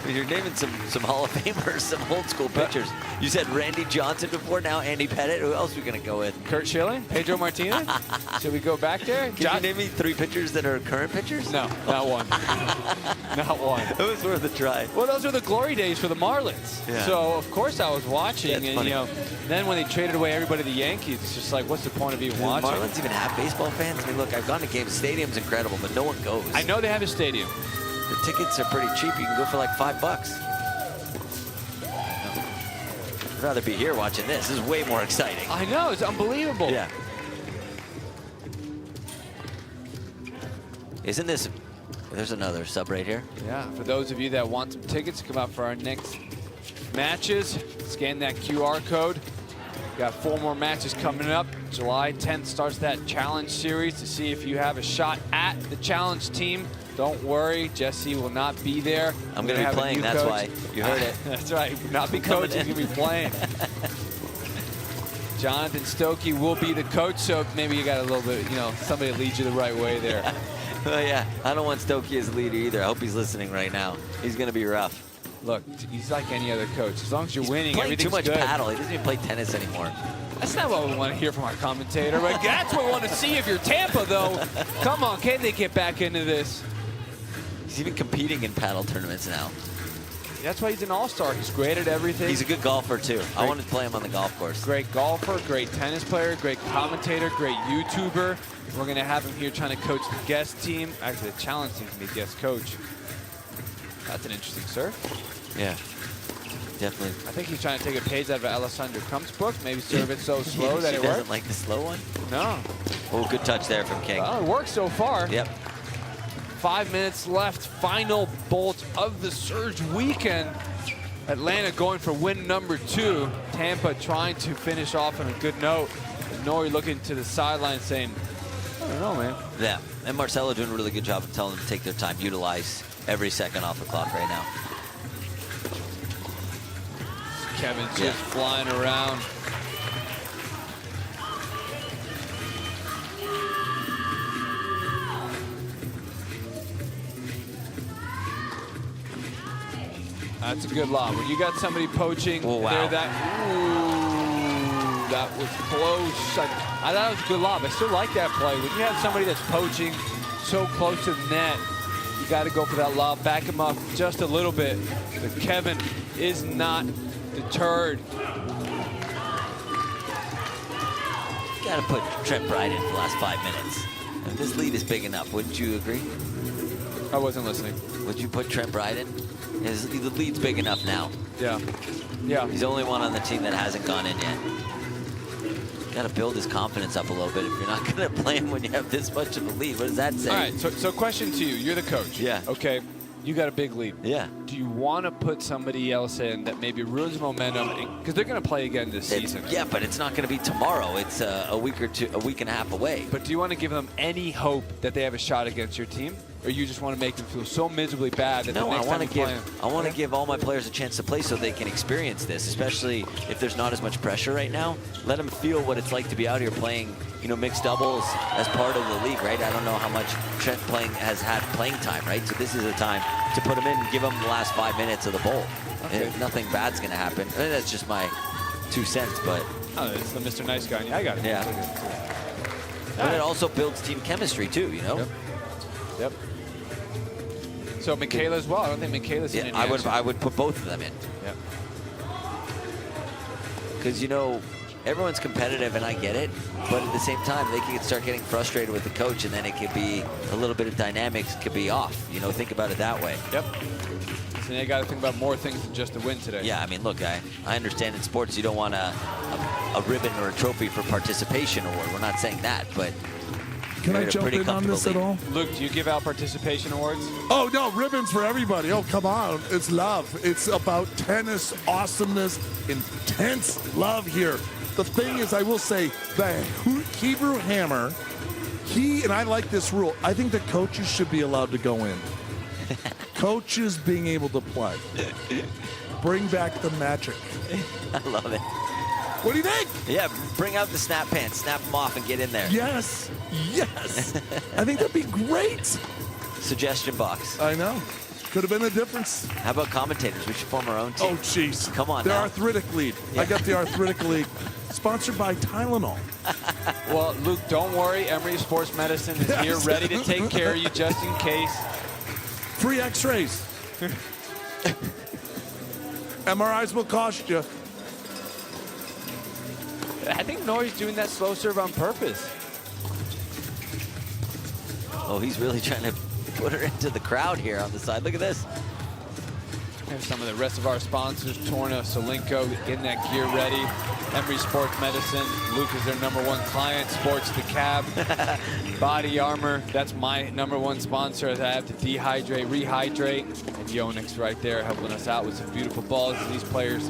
You're naming some Hall of Famers, some old school pitchers. You said Randy Johnson before, now Andy Pettit. Who else are we going to go with? Kurt Schilling? Pedro Martinez? Should we go back there? Can you name me 3 pitchers that are current pitchers? No, not one. Not one. It was worth a try. Well, those were the glory days for the Marlins. Yeah. So, of course, I was watching. Yeah, and, funny. you know, then when they traded away everybody to the Yankees, it's just like, what's the point of even watching? Do the Marlins even have baseball fans? I mean, look, I've gone to games. The stadium's incredible, but no one goes. I know they have a stadium. The tickets are pretty cheap. You can go for like $5. I'd rather be here watching this. This is way more exciting. I know, it's unbelievable. Yeah. Isn't this... There's another sub right here. Yeah, for those of you that want some tickets, come out for our next matches. Scan that QR code. Got 4 more matches coming up. July 10th starts that challenge series to see if you have a shot at the challenge team. Don't worry, Jesse will not be there. I'm going to be playing, that's why. You heard it. That's right, he will not be coaching, he's going to be playing. Jonathan Stokey will be the coach, so maybe you got a little bit, you know, somebody to lead you the right way there. Well, yeah, I don't want Stokey as leader either. I hope he's listening right now. He's going to be rough. Look, he's like any other coach. As long as you're winning, playing everything's too much good. paddle. He doesn't even play tennis anymore. That's not what we want to hear from our commentator, but that's what we want to see if you're Tampa, though. Come on, can they get back into this? He's even competing in paddle tournaments now. That's why he's an all-star. He's great at everything. He's a good golfer, too. I want to play him on the golf course. Great golfer, great tennis player, great commentator, great YouTuber. We're going to have him here trying to coach the guest team. Actually, the challenge team can be guest coach. That's an interesting serve. Yeah, definitely. I think he's trying to take a page out of Alessandro Crump's book. Maybe serve it so slow that it works. Doesn't like the slow one? No. Oh, good touch there from King. Well, it works so far. Yep. 5 minutes left. Final bolt of the Surge weekend. Atlanta going for win number 2. Tampa trying to finish off on a good note. And Nori looking to the sideline saying, I don't know, man. Yeah, and Marcelo doing a really good job of telling them to take their time, utilize every second off the clock right now. Kevin's just flying around. That's a good lob. When you got somebody poaching, oh, wow. that was close. I thought it was a good lob. I still like that play. When you have somebody that's poaching so close to the net, you got to go for that lob. Back him up just a little bit. But Kevin is not deterred. You got to put Trent Bryden in for the last 5 minutes. And this lead is big enough. Wouldn't you agree? I wasn't listening. Would you put Trent Bryden? The lead's big enough now. Yeah. Yeah. He's the only one on the team that hasn't gone in yet. Got to build his confidence up a little bit. If you're not going to play him when you have this much of a lead, what does that say? All right, so question to you. You're the coach. Yeah. Okay. You got a big lead. Yeah. Do you want to put somebody else in that maybe ruins momentum? Because they're going to play again this season. Yeah, but it's not going to be tomorrow. It's a week and a half away. But do you want to give them any hope that they have a shot against your team? Or you just want to make them feel so miserably bad that the next time you play them? I want to give all my players a chance to play so they can experience this, especially if there's not as much pressure right now. Let them feel what it's like to be out here playing, you know, mixed doubles as part of the league, right? I don't know how much Trent has had playing time, right? So this is a time to put him in and give him the last 5 minutes of the bowl. Okay. Nothing bad's going to happen. I mean, that's just my 2 cents, but... Oh, it's the Mr. Nice Guy. I got it. Yeah. But it also builds team chemistry, too, you know? Yep. So Michaela as well. I don't think Michaela's in any action. I would put both of them in. Yep. Because, you know, everyone's competitive, and I get it. But at the same time, they can start getting frustrated with the coach, and then it could be a little bit of dynamics could be off. You know, think about it that way. Yep. So you got to think about more things than just the win today. Yeah, I mean, look, I understand in sports you don't want a ribbon or a trophy for participation award. We're not saying that, but... Can I jump in on this at all? Luke, do you give out participation awards? Oh, no, ribbons for everybody. Oh, come on. It's love. It's about tennis, awesomeness, intense love here. The thing is, I will say, the Hebrew Hammer, and I like this rule, I think the coaches should be allowed to go in. Coaches being able to play. Bring back the magic. I love it. What do you think? Yeah, bring out the snap pants, snap them off, and get in there. Yes, yes. I think that'd be great. Suggestion box. I know. Could have been a difference. How about commentators? We should form our own team. Oh, jeez. Come on the now. Arthritic League. Yeah. I got the Arthritic League. Sponsored by Tylenol. Well, Luke, don't worry. Emory Sports Medicine is here ready to take care of you just in case. Free x-rays. MRIs will cost you. I think Nori's doing that slow serve on purpose. Oh, he's really trying to put her into the crowd here on the side. Look at this. Here's some of the rest of our sponsors. Torna, Solinko, getting that gear ready. Emory Sports Medicine. Luke is their #1 client. Sports the Cab. Body Armor. That's my #1 sponsor as I have to dehydrate, rehydrate. And Yonex right there helping us out with some beautiful balls. And these players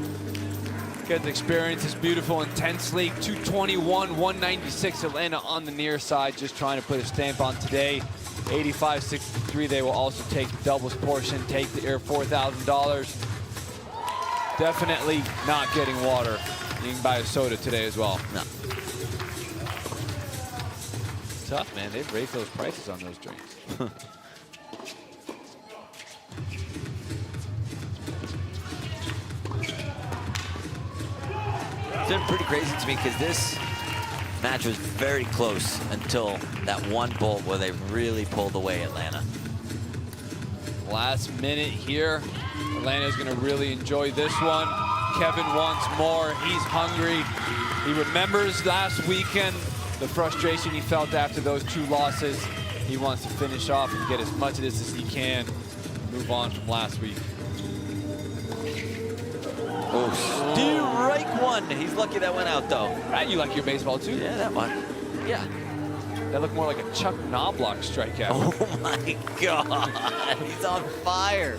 get to experience this beautiful Intense League. 221, 196 Atlanta on the near side, just trying to put a stamp on today. 85-63, they will also take the doubles portion, take the air $4,000. Definitely not getting water. You can buy a soda today as well. No. Tough, man. They've raised those prices on those drinks. It's been pretty crazy to me because this match was very close until that one bolt where they really pulled away Atlanta. Last minute here. Atlanta is going to really enjoy this one. Kevin wants more. He's hungry. He remembers last weekend, the frustration he felt after those 2 losses. He wants to finish off and get as much of this as he can. Move on from last week. Oh, strike one. He's lucky that went out, though. Right, you like your baseball, too? Yeah, that one. Yeah. That looked more like a Chuck Knobloch strikeout. Oh, my God. He's on fire.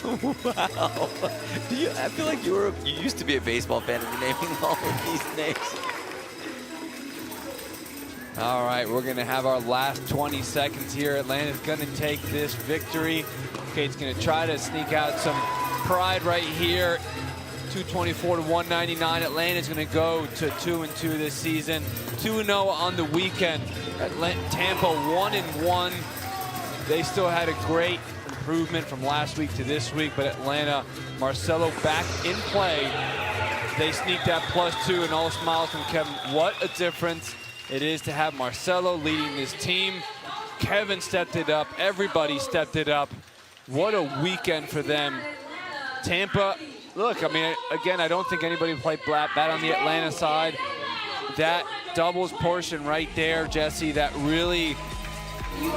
Wow. I feel like you used to be a baseball fan and you're naming all of these names. All right, we're going to have our last 20 seconds here. Atlanta's going to take this victory. Kate's going to try to sneak out some pride right here. 224 to 199. Atlanta's going to go to 2-2 this season. 2-0 on the weekend. Tampa 1-1. They still had a great improvement from last week to this week, but Atlanta, Marcelo back in play. They sneaked that +2 and all smiles from Kevin. What a difference it is to have Marcelo leading this team. Kevin stepped it up. Everybody stepped it up. What a weekend for them. Tampa, look, I mean, again, I don't think anybody played bad on the Atlanta side. That doubles portion right there, Jesse, that really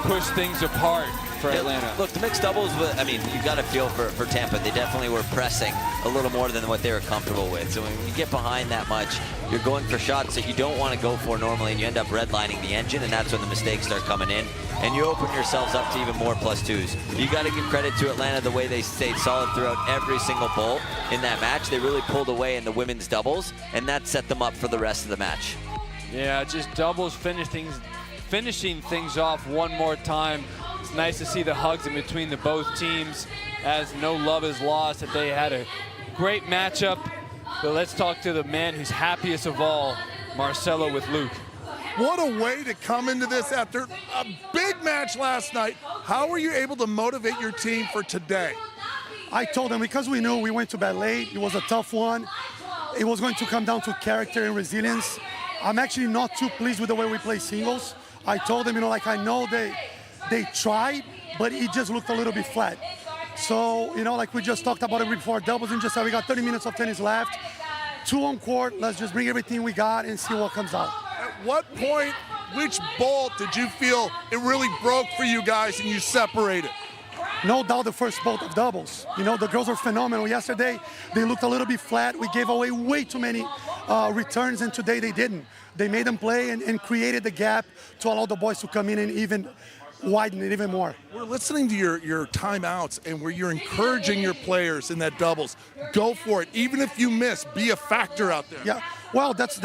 pushed things apart. for Atlanta. Look, the mixed doubles, I mean, you got to feel for Tampa. They definitely were pressing a little more than what they were comfortable with. So when you get behind that much, you're going for shots that you don't want to go for normally, and you end up redlining the engine, and that's when the mistakes start coming in. And you open yourselves up to even more +2s. You got to give credit to Atlanta the way they stayed solid throughout every single bowl in that match. They really pulled away in the women's doubles, and that set them up for the rest of the match. Yeah, just doubles finishing things off one more time. It's nice to see the hugs in between the both teams as no love is lost, that they had a great matchup. But let's talk to the man who's happiest of all, Marcelo with Luke. What a way to come into this after a big match last night. How were you able to motivate your team for today? I told them, because we knew we went to bed late, it was a tough one. It was going to come down to character and resilience. I'm actually not too pleased with the way we play singles. I told them, like, I know they tried, but it just looked a little bit flat. So, like we just talked about it before, doubles, and just said we got 30 minutes of tennis left. 2 on court, let's just bring everything we got and see what comes out. At what point, which bolt did you feel it really broke for you guys and you separated? No doubt the first bolt of doubles. The girls are phenomenal. Yesterday, they looked a little bit flat. We gave away way too many returns, and today they didn't. They made them play and created the gap to allow the boys to come in and even widen it even more. We're listening to your timeouts and where you're encouraging your players in that doubles. Go for it. Even if you miss, be a factor out there. Yeah, well, that's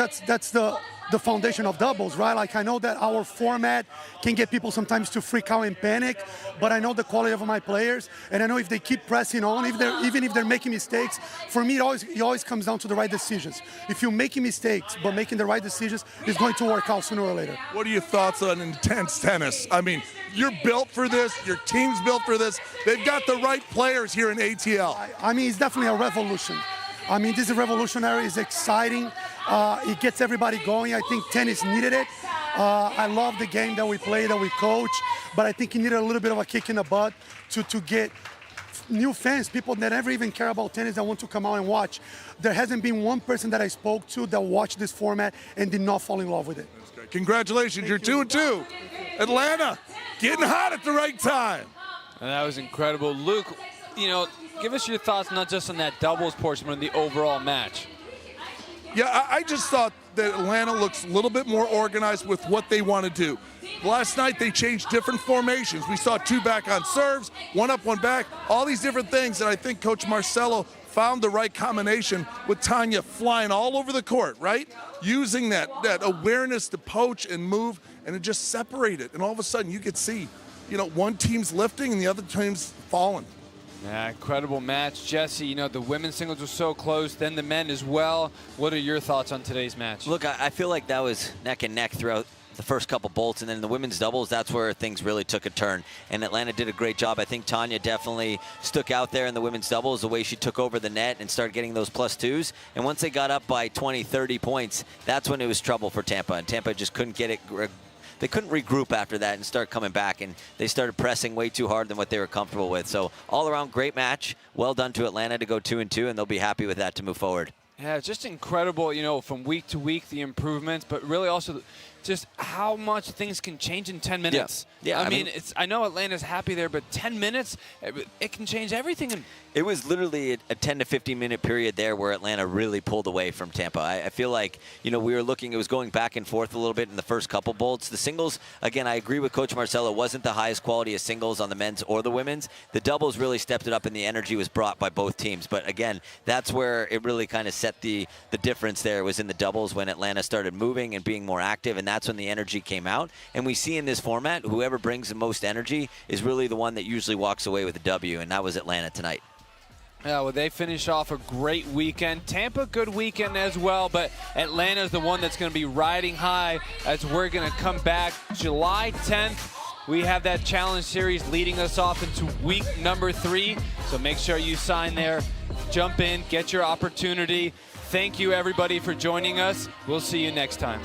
the foundation of doubles, right? Like, I know that our format can get people sometimes to freak out and panic, but I know the quality of my players, and I know if they keep pressing on, even if they're making mistakes, for me, it always comes down to the right decisions. If you're making mistakes, but making the right decisions, it's going to work out sooner or later. What are your thoughts on intense tennis? I mean, you're built for this, your team's built for this. They've got the right players here in ATL. I mean, it's definitely a revolution. I mean, this is revolutionary, it's exciting. It gets everybody going. I think tennis needed it. I love the game that we play, that we coach, but I think it needed a little bit of a kick in the butt to get new fans, people that never even care about tennis that want to come out and watch. There hasn't been one person that I spoke to that watched this format and did not fall in love with it. That's great. Congratulations, you're 2-2. Atlanta, getting hot at the right time. And that was incredible. Luke, give us your thoughts not just on that doubles portion, but on the overall match. Yeah, I just thought that Atlanta looks a little bit more organized with what they want to do. Last night, they changed different formations. We saw 2 back on serves, 1 up, 1 back, all these different things. And I think Coach Marcelo found the right combination with Tanya flying all over the court, right? Using that awareness to poach and move, and it just separated. And all of a sudden, you could see, one team's lifting and the other team's falling. Yeah, incredible match. Jesse, the women's singles were so close, then the men as well. What are your thoughts on today's match? Look, I feel like that was neck and neck throughout the first couple bolts, and then the women's doubles, that's where things really took a turn. And Atlanta did a great job. I think Tanya definitely stuck out there in the women's doubles, the way she took over the net and started getting those +2s. And once they got up by 20, 30 points, that's when it was trouble for Tampa. And Tampa just couldn't get it. They couldn't regroup after that and start coming back, and they started pressing way too hard than what they were comfortable with. So all around, great match. Well done to Atlanta to go 2-2, and they'll be happy with that to move forward. Yeah, it's just incredible, from week to week, the improvements, but really also just how much things can change in 10 minutes. Yeah, I mean, I know Atlanta's happy there, but 10 minutes, it can change everything. It was literally a 10 to 15 minute period there where Atlanta really pulled away from Tampa. I feel like, we were looking, it was going back and forth a little bit in the first couple bolts. The singles, again, I agree with Coach Marcelo, wasn't the highest quality of singles on the men's or the women's. The doubles really stepped it up, and the energy was brought by both teams. But again, that's where it really kind of set the difference there, was in the doubles when Atlanta started moving and being more active, and that's when the energy came out. And we see in this format, whoever brings the most energy is really the one that usually walks away with a W, and that was Atlanta tonight. Yeah, well, they finish off a great weekend. Tampa, good weekend as well, but Atlanta's the one that's going to be riding high as we're going to come back July 10th. We have that challenge series leading us off into week number 3, so make sure you sign there. Jump in, get your opportunity. Thank you, everybody, for joining us. We'll see you next time.